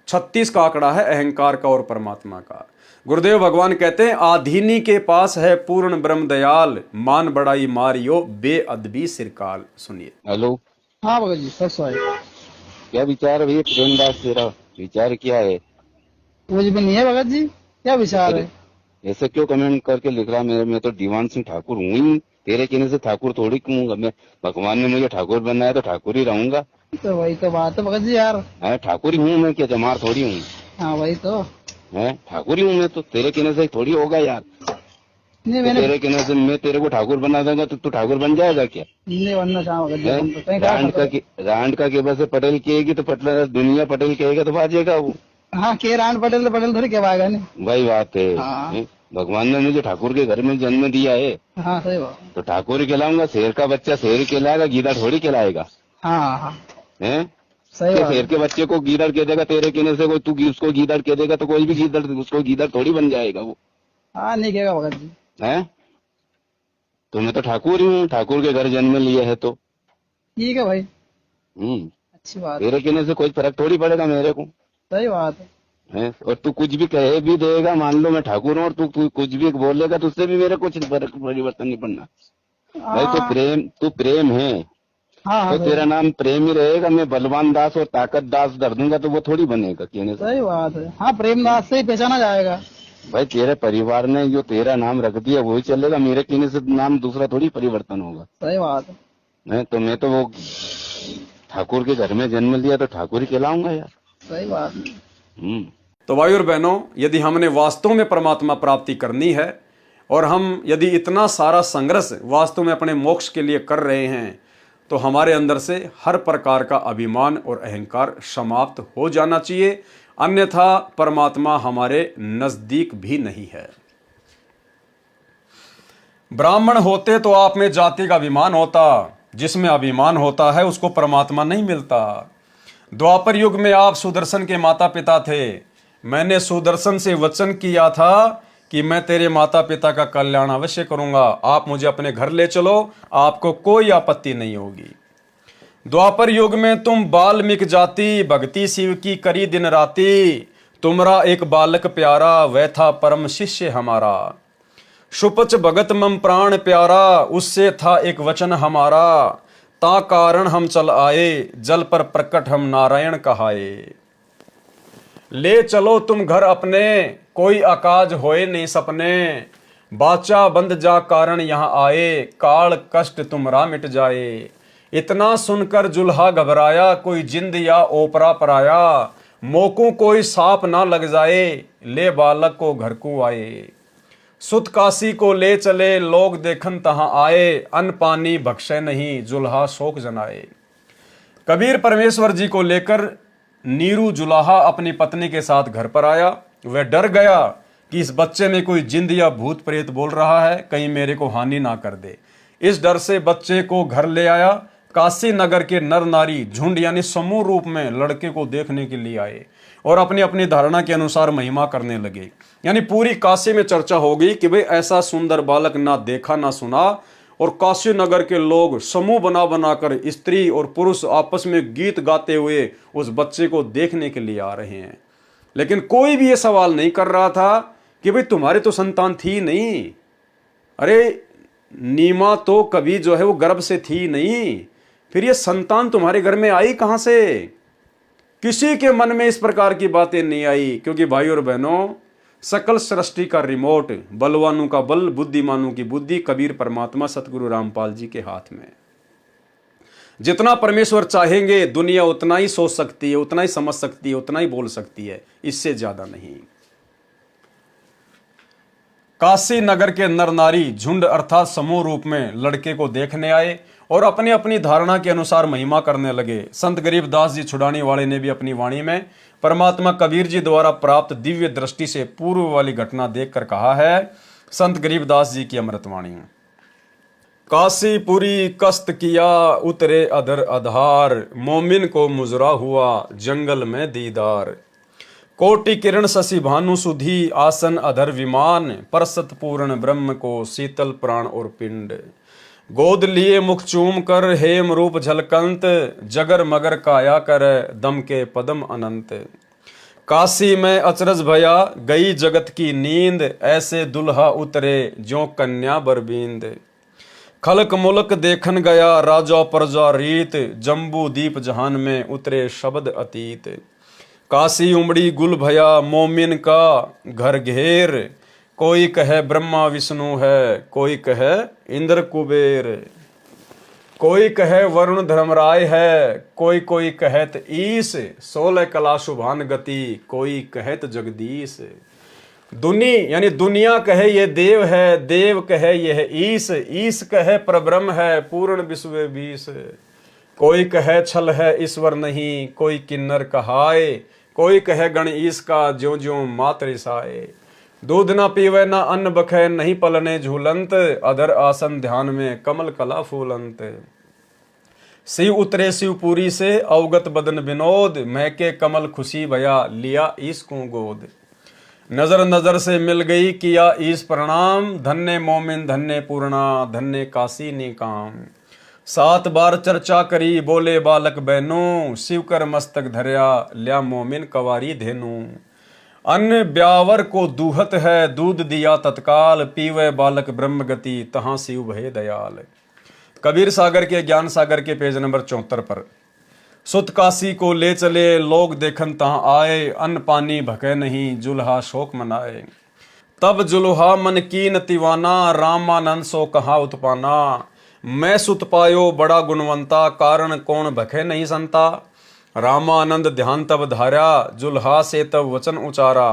36 का आंकड़ा है अहंकार का और परमात्मा का। गुरुदेव भगवान कहते हैं आधीनी के पास है पूर्ण ब्रह्म दयाल, मान बड़ाई मारियो बेअदबी सिरकाल। सुनिए। हेलो। हाँ भगत जी, कैसा है? क्या विचार है भैया प्रेमदास, तेरा विचार क्या है? कुछ भी नहीं है भगत जी, क्या विचार है? ऐसे क्यों कमेंट करके लिख रहा? मैं तो दीवान सिंह ठाकुर हूँ ही, तेरे कहने से ठाकुर थोड़ी कहूँगा मैं। भगवान ने मुझे ठाकुर बनाया तो ठाकुर ही रहूंगा। तो वही तो बात है भगत जी यार। ठाकुर ही हूँ मैं, क्या जमार थोड़ी हूँ। हाँ वही तो है, ठाकुर ही हूँ मैं, तो तेरे कहने से थोड़ी होगा यार। नहीं तो तेरे कहने से मैं तेरे को ठाकुर बना दूंगा तो तू ठाकुर बन जाएगा क्या? नहीं बनना चाहूँ भगत जी। रांड का केबल से पटेल कहेगी तो पटेल दुनिया पटेल कहेगा तो बाजेगा वो। हाँ के रांड पटेल तो पटेल थोड़ी कहवाएगा। नहीं वही बात है। हाँ। भगवान ने मुझे ठाकुर के घर में जन्म दिया है। हाँ सही बात। तो ठाकुर ही कहलाऊंगा। शेर का बच्चा शेर ही कहलाएगा, गीदड़ थोड़ी कहलाएगा। हाँ हाँ है सही बात। शेर के बच्चे को गीदड़ कह देगा तेरे कहने से, कोई तू उसको गीदड़ कह देगा तो कोई भी गीदड़ उसको गीदड़ थोड़ी बन जाएगा वो। हाँ नहीं कहेगा भगत जी। है तो मैं तो ठाकुर ही हूँ, ठाकुर के घर जन्म लिया है तो ठीक है भाई। अच्छी बात। तेरे कहने से कोई फर्क थोड़ी पड़ेगा मेरे को। सही बात है। और तू कुछ भी कहे भी देगा, मान लो मैं ठाकुर हूँ और तू कुछ भी बोलेगा तो उससे भी मेरे कुछ परिवर्तन नहीं पड़ना। भाई तू प्रेम है। हाँ तो तेरा नाम प्रेम ही रहेगा। मैं बलवान दास और ताकत दास धर दूंगा तो वो थोड़ी बनेगा कहने से। सही बात है। हाँ प्रेमदास से ही पहचाना जाएगा। भाई तेरे परिवार ने जो तेरा नाम रख दिया वही चलेगा, मेरे कहने से नाम दूसरा थोड़ी परिवर्तन होगा। सही बात है। तो मैं तो वो ठाकुर के घर में जन्म लिया तो ठाकुर ही कहलाऊंगा यार। सही बात है। तो भाई और बहनों, यदि हमने वास्तव में परमात्मा प्राप्ति करनी है और हम यदि इतना सारा संघर्ष वास्तव में अपने मोक्ष के लिए कर रहे हैं तो हमारे अंदर से हर प्रकार का अभिमान और अहंकार समाप्त हो जाना चाहिए, अन्यथा परमात्मा हमारे नजदीक भी नहीं है। ब्राह्मण होते तो आप में जाति का अभिमान होता, जिसमें अभिमान होता है उसको परमात्मा नहीं मिलता। द्वापर युग में आप सुदर्शन के माता पिता थे। मैंने सुदर्शन से वचन किया था कि मैं तेरे माता पिता का कल्याण अवश्य करूंगा, आप मुझे अपने घर ले चलो, आपको कोई आपत्ति नहीं होगी। द्वापर युग में तुम बाल्मीकि जाति, भक्ति शिव की करी दिन राती, तुमरा एक बालक प्यारा, वह था परम शिष्य हमारा। शुपच भगत मम प्राण प्यारा, उससे था एक वचन हमारा, ता कारण हम चल आए, जल पर प्रकट हम नारायण कहाए। ले चलो तुम घर अपने, कोई अकाज होए नहीं सपने, बाचा बंद जा कारण यहाँ आए, काल कष्ट तुमरा मिट जाए। इतना सुनकर जुल्हा घबराया, कोई जिंद या ओपरा पराया, मोकू कोई साप ना लग जाए, ले बालक को घर को आए। सुत काशी को ले चले, लोग देखन तहां आए, अन्न पानी बख्शे नहीं, जुल्हा शोक जनाए। कबीर परमेश्वर जी को लेकर नीरू जुलाहा अपनी पत्नी के साथ घर पर आया। वह डर गया कि इस बच्चे में कोई जिंद या भूत प्रेत बोल रहा है, कहीं मेरे को हानि ना कर दे। इस डर से बच्चे को घर ले आया। काशी नगर के नर नारी झुंड यानी समूह रूप में लड़के को देखने के लिए आए और अपनी अपनी धारणा के अनुसार महिमा करने लगे। यानी पूरी काशी में चर्चा हो गई कि भाई ऐसा सुंदर बालक ना देखा ना सुना, और काशी नगर के लोग समूह बना बनाकर स्त्री और पुरुष आपस में गीत गाते हुए उस बच्चे को देखने के लिए आ रहे हैं। लेकिन कोई भी ये सवाल नहीं कर रहा था कि भाई तुम्हारी तो संतान थी नहीं, अरे नीमा तो कभी जो है वो गर्भ से थी नहीं, फिर ये संतान तुम्हारे घर में आई कहां से? किसी के मन में इस प्रकार की बातें नहीं आई, क्योंकि भाई और बहनों, सकल सृष्टि का रिमोट, बलवानों का बल, बुद्धिमानों की बुद्धि, कबीर परमात्मा सतगुरु रामपाल जी के हाथ में। जितना परमेश्वर चाहेंगे दुनिया उतना ही सोच सकती है, उतना ही समझ सकती है, उतना ही बोल सकती है, इससे ज्यादा नहीं। काशी नगर के नर नारी झुंड अर्थात समूह रूप में लड़के को देखने आए और अपनी अपनी धारणा के अनुसार महिमा करने लगे। संत गरीबदास जी छुड़ाने वाले ने भी अपनी वाणी में परमात्मा कबीर जी द्वारा प्राप्त दिव्य दृष्टि से पूर्व वाली घटना देखकर कहा है। संत गरीबदास जी की अमृतवाणी। काशीपुरी कस्त किया उतरे अधर आधार, मोमिन को मुजरा हुआ जंगल में दीदार। कोटि किरण शशि भानु सुधी आसन अधर विमान, परसत पूर्ण ब्रह्म को शीतल प्राण और पिंड। गोद लिए मुख चूम कर हेम रूप झलकंत, जगर मगर काया कर दम के पदम अनंत। काशी में अचरज भया गई जगत की नींद, ऐसे दुल्हा उतरे ज्यों कन्या बरबींद। खलक मुलक देखन गया राजा प्रजा रीत, जम्बू दीप जहान में उतरे शब्द अतीत। काशी उमड़ी गुल भया मोमिन का घर घेर, कोई कहे ब्रह्मा विष्णु है, कोई कहे इंद्र कुबेर। कोई कहे वरुण धर्मराय है, कोई कोई कहत ईश। 16 कला शुभान गति, कोई कहत जगदीश। दुनी यानी दुनिया कहे ये देव है, देव कहे यह ईश, ईश कहे परब्रह्म है, पूर्ण विश्व बीस। कोई कहे छल है ईश्वर नहीं, कोई किन्नर कहाए, कोई कहे गण ईश का ज्यों ज्यों मात रिसाए। दूध ना पीवे ना अन्न बखे, नहीं पलने झूलंत, अधर आसन ध्यान में कमल कला फूलंत। शिव उतरे शिवपुरी से अवगत बदन विनोद, महके कमल खुशी भया लिया ईश को गोद। नजर नजर से मिल गई किया ईश प्रणाम, धन्य मोमिन धन्य पूर्णा, धन्य काशी निकाम। 7 बार चर्चा करी बोले बालक बहनों, शिव कर मस्तक धरया लिया मोमिन कवारी धेनु। अन्न ब्यावर को दूहत है दूध दिया तत्काल, पीवे बालक ब्रह्म गति तहां शिव भय दयाल। कबीर सागर के ज्ञान सागर के पेज नंबर 74 पर। सुत काशी को ले चले लोग देखन तहां आए, अन्न पानी भके नहीं जुल्हा शोक मनाए। तब जुल्हा मन कीन तिवाना, रामानंद सो कहा उत्पाना। मैं सुत पायो बड़ा गुणवंता, कारण कौन भखे नहीं संता। रामानंद ध्यान तब धारा, जुल्हा से तब वचन उचारा।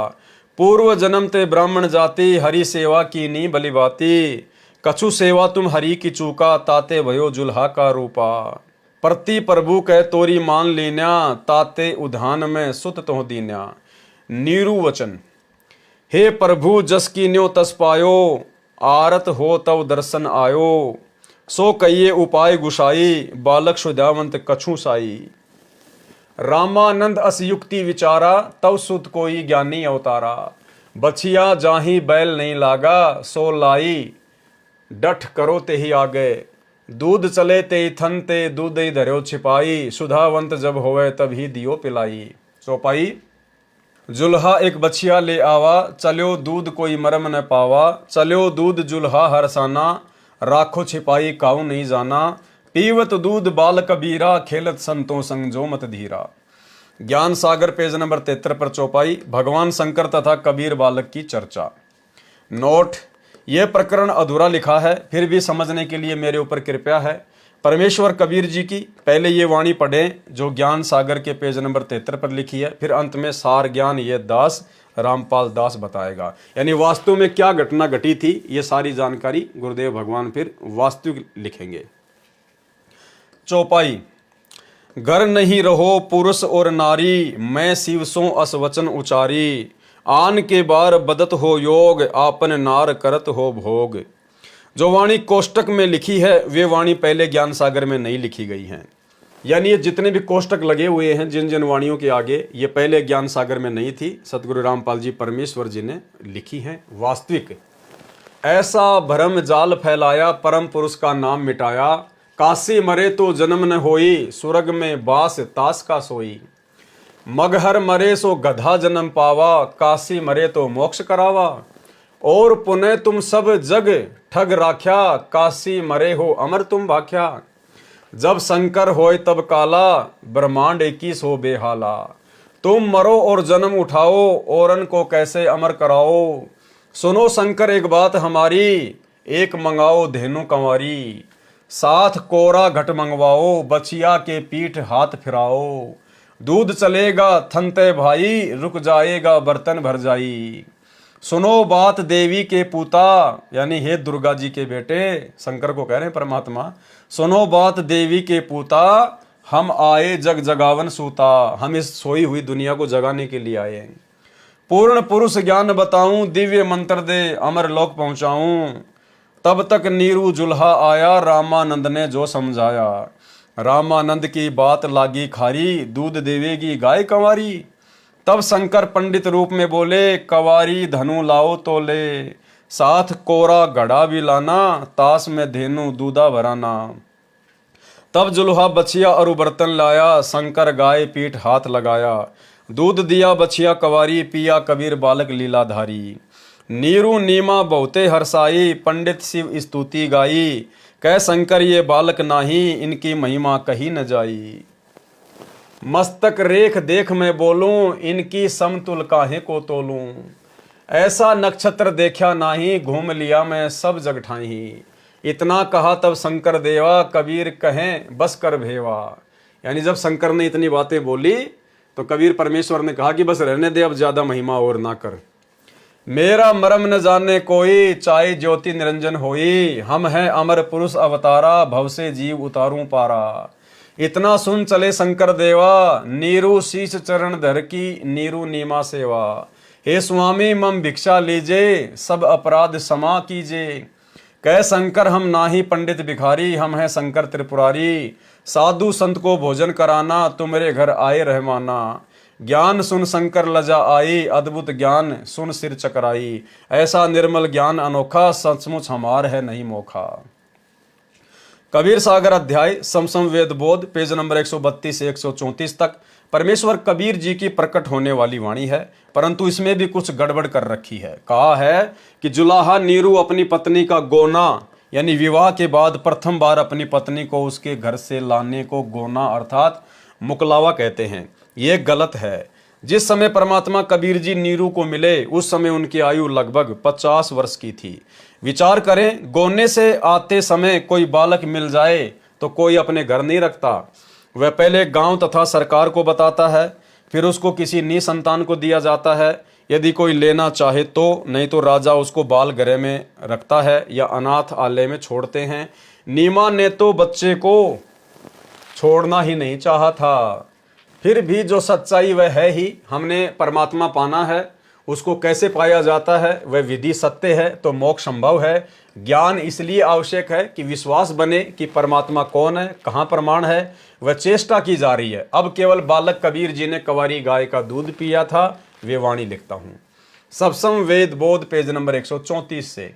पूर्व जन्म ते ब्राह्मण जाति, हरि सेवा की नी बलि बाती। कछु सेवा तुम हरि की चूका, ताते भयो जुल्हा का रूपा। प्रति प्रभु कह तोरी मान लीन्या, ताते उधान में सुत तो दीन्या। नीरू वचन हे प्रभु जस की न्यो तस पायो, आरत हो तब दर्शन आयो। सो कहिए उपाय गुसाई, बालक सुधावंत कछु साई। रामानंद अस युक्ति विचारा, तव सुत कोई ज्ञानी अवतारा। बछिया जाही बैल नहीं लागा, सो लाई डठ करो ते ही आगे। दूध चले ते थन ते दूध ही धर्यो छिपाई, सुधावंत जब होवे तब ही दियो पिलाई। चौपाई। जुल्हा एक बछिया ले आवा, चलो दूध कोई मरम न पावा। चलो दूध जुल्हा हरसाना, राखो छिपाई काऊ नहीं जाना। पीवत दूध बाल कबीरा, खेलत संतों संग जो मत धीरा। ज्ञान सागर पेज नंबर 73 पर चौपाई। भगवान शंकर तथा कबीर बालक की चर्चा। नोट, यह प्रकरण अधूरा लिखा है, फिर भी समझने के लिए मेरे ऊपर कृपया है। परमेश्वर कबीर जी की पहले ये वाणी पढ़ें जो ज्ञान सागर के पेज नंबर 73 पर लिखी है, फिर अंत में सार ज्ञान ये दास रामपाल दास बताएगा। यानी वास्तव में क्या घटना घटी थी, ये सारी जानकारी गुरुदेव भगवान फिर वास्तविक लिखेंगे। चौपाई। घर नहीं रहो पुरुष और नारी, मैं शिव सो अस वचन उचारी। आन के बार बदत हो योग, आपन नार करत हो भोग। जो वाणी कोष्टक में लिखी है वे वाणी पहले ज्ञान सागर में नहीं लिखी गई हैं। यानी ये जितने भी कोष्टक लगे हुए हैं जिन जिन वाणियों के आगे, ये पहले ज्ञान सागर में नहीं थी, सतगुरु रामपाल जी परमेश्वर जी ने लिखी हैं। वास्तविक ऐसा भरम जाल फैलाया, परम पुरुष का नाम मिटाया। काशी मरे तो जन्म न होई, स्वर्ग में बास तास का सोई। मगहर मरे सो गधा जन्म पावा, काशी मरे तो मोक्ष करावा। और पुनः तुम सब जग ठग राख्या, काशी मरे हो अमर तुम भाख्या। जब शंकर होए तब काला, ब्रह्मांड 21 हो बेहाला। तुम मरो और जन्म उठाओ, औरन को कैसे अमर कराओ। सुनो शंकर एक बात हमारी, एक मंगाओ धेनु कंवारी। साथ कोरा घट मंगवाओ, बछिया के पीठ हाथ फिराओ। दूध चलेगा थनते भाई, रुक जाएगा बर्तन भर जाई। सुनो बात देवी के पूता, यानी हे दुर्गा जी के बेटे, शंकर को कह रहे हैं परमात्मा, सुनो बात देवी के पूता, हम आए जग जगावन सूता, हम इस सोई हुई दुनिया को जगाने के लिए आए हैं। पूर्ण पुरुष ज्ञान बताऊं, दिव्य मंत्र दे अमर लोक पहुंचाऊं, तब तक नीरू जुल्हा आया, रामानंद ने जो समझाया। रामानंद की बात लागी खारी, दूध देवेगी गाय कंवारी। तब शंकर पंडित रूप में बोले, कंवारी धनु लाओ तोले, साथ कोरा घड़ा भी लाना, ताश में धेनु दूधा भराना। तब जुल्हा बछिया और बर्तन लाया, शंकर गाय पीठ हाथ लगाया। दूध दिया बछिया कंवारी, पिया कबीर बालक लीलाधारी। नीरू नीमा बहुते हरसाई, पंडित शिव स्तुति गाई। कह शंकर ये बालक नाही, इनकी महिमा कही न जाई। मस्तक रेख देख मैं बोलूं, इनकी समतुल काहे को तोलूं। ऐसा नक्षत्र देखा नाही, घूम लिया मैं सब जग ठाही। इतना कहा तब शंकर देवा, कबीर कहें बस कर भेवा। यानी जब शंकर ने इतनी बातें बोली तो कबीर परमेश्वर ने कहा कि बस रहने दे, अब ज्यादा महिमा और ना कर। मेरा मरम न जाने कोई, चाहे ज्योति निरंजन होई। हम हैं अमर पुरुष अवतारा, भव से जीव उतारूं पारा। इतना सुन चले शंकर देवा, नीरू शीश चरण धर की नीरू नीमा सेवा। हे स्वामी मम भिक्षा लीजे, सब अपराध क्षमा कीजे। कह शंकर हम नाही पंडित भिखारी, हम हैं शंकर त्रिपुरारी। साधु संत को भोजन कराना, तुम्हारे घर आए रहमाना। ज्ञान सुन शंकर लजा आई, अद्भुत ज्ञान सुन सिर चकराई। ऐसा निर्मल ज्ञान अनोखा, सचमुच हमार है नहीं मोखा। कबीर सागर अध्याय समसम वेद बोध, पेज नंबर 132 से 134 तक परमेश्वर कबीर जी की प्रकट होने वाली वाणी है, परंतु इसमें भी कुछ गड़बड़ कर रखी है। कहा है कि जुलाहा नीरू अपनी पत्नी का गोना, यानी विवाह के बाद प्रथम बार अपनी पत्नी को उसके घर से लाने को गोना अर्थात मुकलावा कहते हैं। ये गलत है। जिस समय परमात्मा कबीर जी नीरू को मिले उस समय उनकी आयु लगभग 50 वर्ष की थी। विचार करें, गोने से आते समय कोई बालक मिल जाए तो कोई अपने घर नहीं रखता। वह पहले गांव तथा सरकार को बताता है, फिर उसको किसी निसंतान को दिया जाता है, यदि कोई लेना चाहे तो, नहीं तो राजा उसको बाल गृह में रखता है या अनाथ आलय में छोड़ते हैं। नीमा ने तो बच्चे को छोड़ना ही नहीं चाहा था। फिर भी जो सच्चाई वह है ही, हमने परमात्मा पाना है। उसको कैसे पाया जाता है, वह विधि सत्य है तो मोक्ष संभव है। ज्ञान इसलिए आवश्यक है कि विश्वास बने कि परमात्मा कौन है, कहाँ प्रमाण है, वह चेष्टा की जा रही है। अब केवल बालक कबीर जी ने कंवारी गाय का दूध पिया था, वे वाणी लिखता हूँ। सबसम वेद बोध, पेज नंबर 134 से।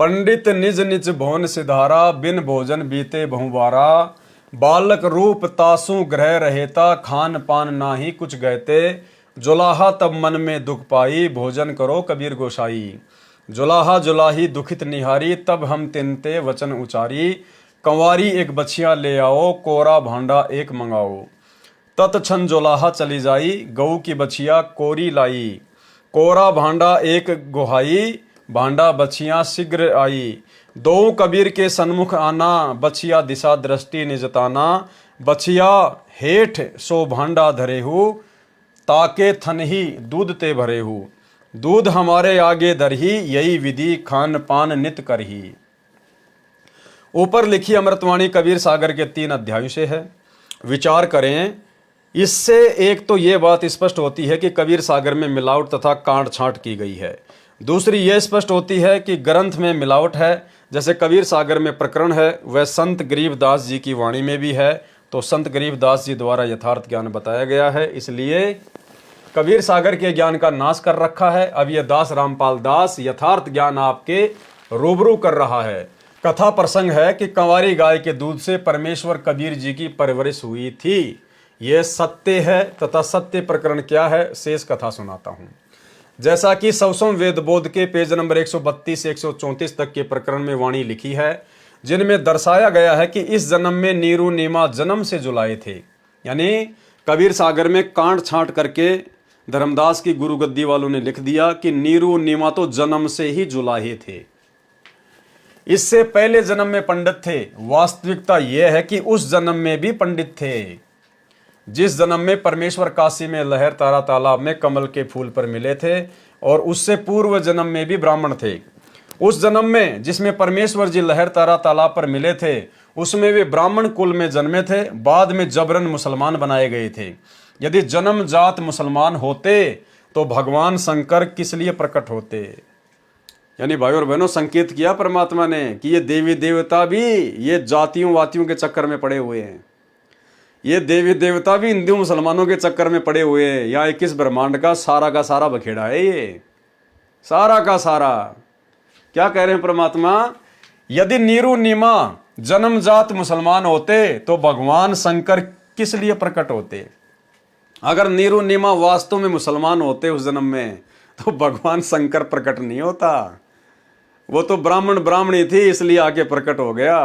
पंडित निज निज भवन सिधारा, बिन भोजन बीते बहुबारा। बालक रूप तासु ग्रह रहेता, खान पान नाही कुछ गहते। जुलाहा तब मन में दुख पाई, भोजन करो कबीर गोसाई। जुलाहा जुलाही दुखित निहारी, तब हम तिनते वचन उचारी। कंवारी एक बछिया ले आओ, कोरा भांडा एक मंगाओ। तत्क्षण जुलाहा चली जाई, गऊ की बछिया कोरी लाई। कोरा भांडा एक गुहाई, भांडा बछिया शीघ्र आई। दो कबीर के सन्मुख आना, बछिया दिशा दृष्टि निजताना। बछिया हेठ सो भांडा धरेहू, ताके थन ही दूध ते भरेहू। दूध हमारे आगे धरही, यही विधि खान पान नित करही। ऊपर लिखी अमृतवाणी कबीर सागर के 3 अध्यायों से है। विचार करें, इससे एक तो ये बात स्पष्ट होती है कि कबीर सागर में मिलावट तथा काट छांट की गई है। दूसरी यह स्पष्ट होती है कि ग्रंथ में मिलावट है। जैसे कबीर सागर में प्रकरण है वह संत गरीबदास जी की वाणी में भी है, तो संत गरीबदास जी द्वारा यथार्थ ज्ञान बताया गया है, इसलिए कबीर सागर के ज्ञान का नाश कर रखा है। अब यह दास रामपाल दास यथार्थ ज्ञान आपके रूबरू कर रहा है। कथा प्रसंग है कि कंवारी गाय के दूध से परमेश्वर कबीर जी की परवरिश हुई थी। यह सत्य है तथा सत्य प्रकरण क्या है, शेष कथा सुनाता हूं। जैसा कि सवसम वेद बोध के पेज नंबर 132 से 134 तक के प्रकरण में वाणी लिखी है, जिनमें दर्शाया गया है कि इस जन्म में नीरू नीमा जन्म से जुलाए थे। यानी कबीर सागर में कांट छांट करके धर्मदास की गुरु गद्दी वालों ने लिख दिया कि नीरू नीमा तो जन्म से ही जुलाहे थे, इससे पहले जन्म में पंडित थे। वास्तविकता यह है कि उस जन्म में भी पंडित थे। जिस जन्म में परमेश्वर काशी में लहर तारा तालाब में कमल के फूल पर मिले थे, और उससे पूर्व जन्म में भी ब्राह्मण थे। उस जन्म में जिसमें परमेश्वर जी लहर तारा तालाब पर मिले थे, उसमें वे ब्राह्मण कुल में जन्मे थे, बाद में जबरन मुसलमान बनाए गए थे। यदि जन्म जात मुसलमान होते तो भगवान शंकर किस लिए प्रकट होते? यानी भाई और बहनों, संकेत किया परमात्मा ने कि ये देवी देवता भी ये जातियों वातियों के चक्कर में पड़े हुए हैं, ये देवी देवता भी हिंदू मुसलमानों के चक्कर में पड़े हुए हैं। यहाँ 21 ब्रह्मांड का सारा बखेड़ा है, ये सारा का सारा। क्या कह रहे हैं परमात्मा? यदि नीरू नीमा जन्मजात मुसलमान होते तो भगवान शंकर किस लिए प्रकट होते? अगर नीरू नीमा वास्तव में मुसलमान होते उस जन्म में, तो भगवान शंकर प्रकट नहीं होता। वो तो ब्राह्मण ब्राह्मणी थी, इसलिए आके प्रकट हो गया।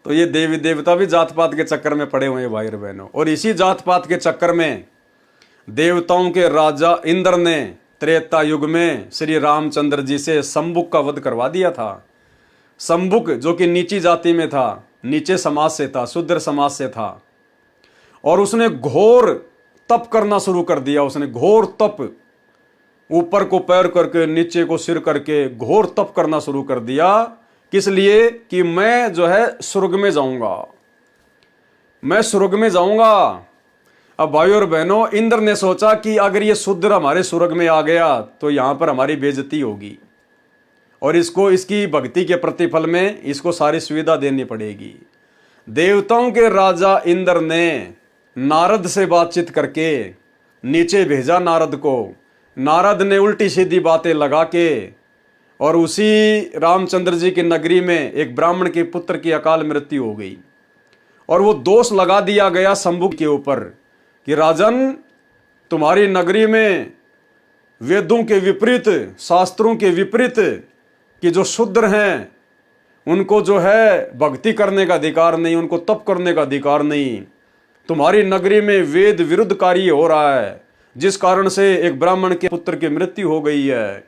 तो ये देवी देवता भी जात पात के चक्कर में पड़े हुए हैं भाई और बहनों। और इसी जात पात के चक्कर में देवताओं के राजा इंद्र ने त्रेता युग में श्री रामचंद्र जी से शंभुक का वध करवा दिया था। शंभुक जो कि नीची जाति में था, नीचे समाज से था, शूद्र समाज से था, और उसने घोर तप करना शुरू कर दिया। उसने घोर तप, ऊपर को पैर करके नीचे को सिर करके घोर तप करना शुरू कर दिया। किस लिए? कि मैं जो है स्वर्ग में जाऊंगा, मैं स्वर्ग में जाऊंगा। अब भाई और बहनों, इंद्र ने सोचा कि अगर ये शूद्र हमारे स्वर्ग में आ गया तो यहां पर हमारी बेइज्जती होगी, और इसको इसकी भक्ति के प्रतिफल में इसको सारी सुविधा देनी पड़ेगी। देवताओं के राजा इंद्र ने नारद से बातचीत करके नीचे भेजा नारद को। नारद ने उल्टी सीधी बातें लगा के और उसी रामचंद्र जी की नगरी में एक ब्राह्मण के पुत्र की अकाल मृत्यु हो गई। और वो दोष लगा दिया गया शंभु के ऊपर कि राजन, तुम्हारी नगरी में वेदों के विपरीत, शास्त्रों के विपरीत कि जो शूद्र हैं उनको जो है भक्ति करने का अधिकार नहीं, उनको तप करने का अधिकार नहीं। तुम्हारी नगरी में वेद विरुद्ध कार्य हो रहा है, जिस कारण से एक ब्राह्मण के पुत्र की मृत्यु हो गई है।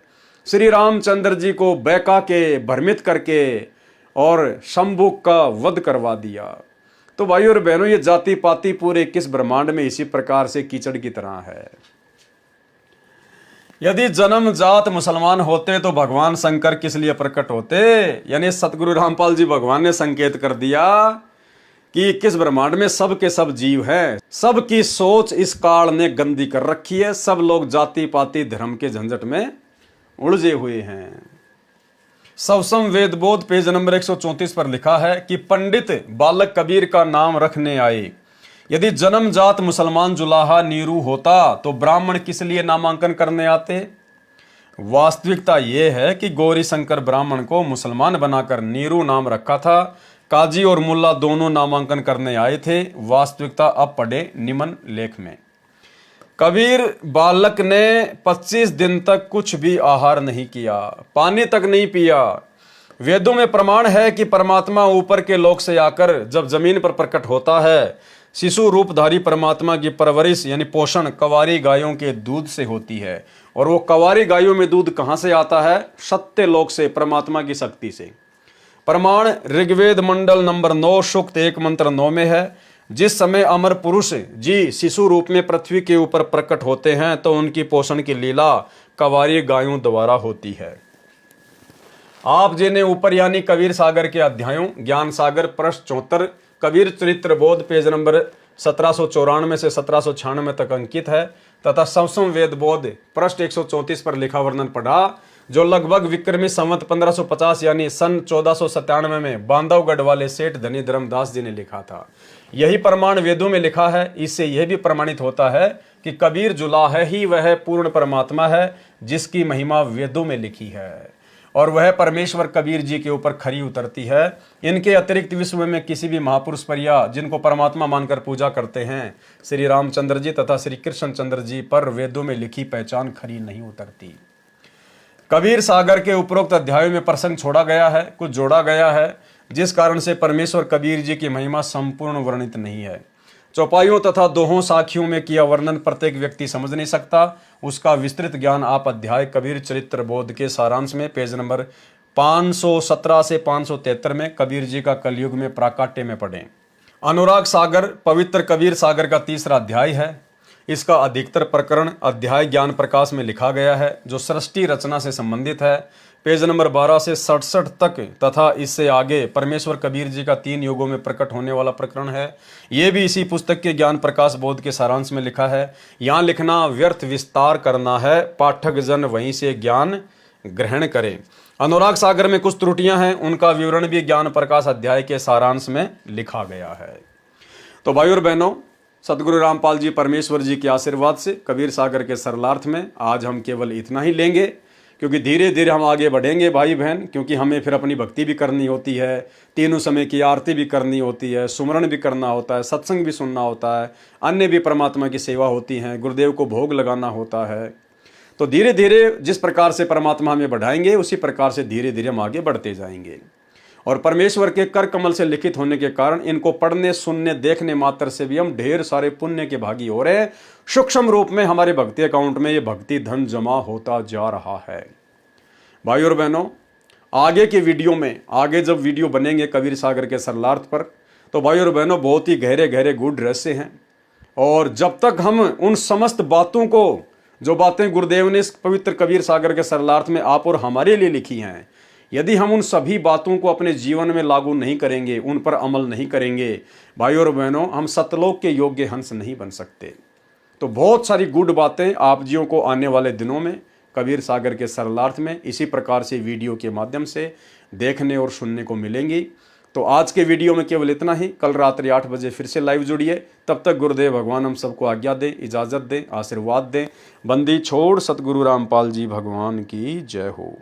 श्री रामचंद्र जी को बहका के, भ्रमित करके और शंभु का वध करवा दिया। तो भाई और बहनों, ये जाति पाति पूरे 21 ब्रह्मांड में इसी प्रकार से कीचड़ की तरह है। यदि जन्म जात मुसलमान होते तो भगवान शंकर किस लिए प्रकट होते? यानी सतगुरु रामपाल जी भगवान ने संकेत कर दिया कि 21 ब्रह्मांड में सब के सब जीव हैं। सबकी सोच इस काल ने गंदी कर रखी है। सब लोग जाति पाति धर्म के झंझट में उलझे हुए हैं। सवसम वेदबोध पेज नंबर 134 पर लिखा है कि पंडित बालक कबीर का नाम रखने आए। यदि जन्म जात मुसलमान जुलाहा नीरू होता तो ब्राह्मण किस लिए नामांकन करने आते? वास्तविकता यह है कि गौरी शंकर ब्राह्मण को मुसलमान बनाकर नीरू नाम रखा था। काजी और मुल्ला दोनों नामांकन करने आए थे। वास्तविकता अब पढ़े निम्न लेख में। कबीर बालक ने 25 दिन तक कुछ भी आहार नहीं किया, पानी तक नहीं पिया। वेदों में प्रमाण है कि परमात्मा ऊपर के लोक से आकर जब जमीन पर प्रकट होता है, शिशु रूपधारी परमात्मा की परवरिश यानी पोषण कवारी गायों के दूध से होती है। और वो कवारी गायों में दूध कहाँ से आता है? सत्य लोक से, परमात्मा की शक्ति से। प्रमाण ऋग्वेद मंडल नंबर 9 सूक्त 1 मंत्र 9 में है। जिस समय अमर पुरुष जी शिशु रूप में पृथ्वी के ऊपर प्रकट होते हैं तो उनकी पोषण की लीला कवारी गायों द्वारा होती है। आप जिन्हें ऊपर यानी कबीर सागर के अध्यायों ज्ञान सागर पृष्ठ 74, कबीर चरित्र बोध पेज नंबर 1794 से 1796 तक अंकित है, तथा सवसम वेद बोध पृष्ठ 134 पर लिखा वर्णन पढ़ा, जो लगभग विक्रमी संवत 1550 यानी सन 1497 में बांधवगढ़ वाले सेठ धनी धर्मदास जी ने लिखा था। यही प्रमाण वेदों में लिखा है। इससे यह भी प्रमाणित होता है कि कबीर जुलाहा ही वह पूर्ण परमात्मा है जिसकी महिमा वेदों में लिखी है, और वह परमेश्वर कबीर जी के ऊपर खरी उतरती है। इनके अतिरिक्त विश्व में किसी भी महापुरुष पर या जिनको परमात्मा मानकर पूजा करते हैं श्री रामचंद्र जी तथा श्री कृष्ण चंद्र जी पर वेदों में लिखी पहचान खरी नहीं उतरती। कबीर सागर के उपरोक्त अध्यायों में प्रसंग छोड़ा गया है, कुछ जोड़ा गया है, जिस कारण से परमेश्वर कबीर जी की महिमा संपूर्ण वर्णित नहीं है। चौपाइयों तथा दोहों साखियों में किया वर्णन प्रत्येक व्यक्ति समझ नहीं सकता। उसका विस्तृत ज्ञान आप अध्याय कबीर चरित्र बोध के सारांश में पेज नंबर 517 से 573 में कबीर जी का कलयुग में प्राकाट्य में पढ़ें। अनुराग सागर पवित्र कबीर सागर का तीसरा अध्याय है। इसका अधिकतर प्रकरण अध्याय ज्ञान प्रकाश में लिखा गया है, जो सृष्टि रचना से संबंधित है। पेज नंबर 12 से 67 तक तथा इससे आगे परमेश्वर कबीर जी का 3 युगों में प्रकट होने वाला प्रकरण है। ये भी इसी पुस्तक के ज्ञान प्रकाश बोध के सारांश में लिखा है। यहाँ लिखना व्यर्थ विस्तार करना है, पाठक जन वहीं से ज्ञान ग्रहण करें। अनुराग सागर में कुछ त्रुटियां हैं, उनका विवरण भी ज्ञान प्रकाश अध्याय के सारांश में लिखा गया है। तो भाई और बहनों, सतगुरु रामपाल जी परमेश्वर जी के आशीर्वाद से कबीर सागर के सरलार्थ में आज हम केवल इतना ही लेंगे, क्योंकि धीरे धीरे हम आगे बढ़ेंगे भाई बहन, क्योंकि हमें फिर अपनी भक्ति भी करनी होती है, तीनों समय की आरती भी करनी होती है, सुमरण भी करना होता है, सत्संग भी सुनना होता है, अन्य भी परमात्मा की सेवा होती है, गुरुदेव को भोग लगाना होता है। तो धीरे धीरे जिस प्रकार से परमात्मा हमें बढ़ाएंगे उसी प्रकार से धीरे धीरे हम आगे बढ़ते जाएंगे। और परमेश्वर के कर कमल से लिखित होने के कारण इनको पढ़ने सुनने देखने मात्र से भी हम ढेर सारे पुण्य के भागी हो रहे हैं। सूक्ष्म रूप में हमारे भक्ति अकाउंट में ये भक्ति धन जमा होता जा रहा है। भाई और बहनों, आगे के वीडियो में, आगे जब वीडियो बनेंगे कबीर सागर के सरलार्थ पर, तो भाई और बहनों बहुत ही गहरे गहरे गूढ़ रहस्य हैं। और जब तक हम उन समस्त बातों को, जो बातें गुरुदेव ने इस पवित्र कबीर सागर के सरलार्थ में आप और हमारे लिए लिखी हैं, यदि हम उन सभी बातों को अपने जीवन में लागू नहीं करेंगे, उन पर अमल नहीं करेंगे, भाई और बहनों, हम सतलोक के योग्य हंस नहीं बन सकते। तो बहुत सारी गुड बातें आप जियों को आने वाले दिनों में कबीर सागर के सरलार्थ में इसी प्रकार से वीडियो के माध्यम से देखने और सुनने को मिलेंगी। तो आज के वीडियो में केवल इतना ही। कल रात्रि 8 बजे फिर से लाइव जुड़िए। तब तक गुरुदेव भगवान हम सबको आज्ञा दें, इजाज़त दें, आशीर्वाद दें। बंदी छोड़ सतगुरु रामपाल जी भगवान की जय हो।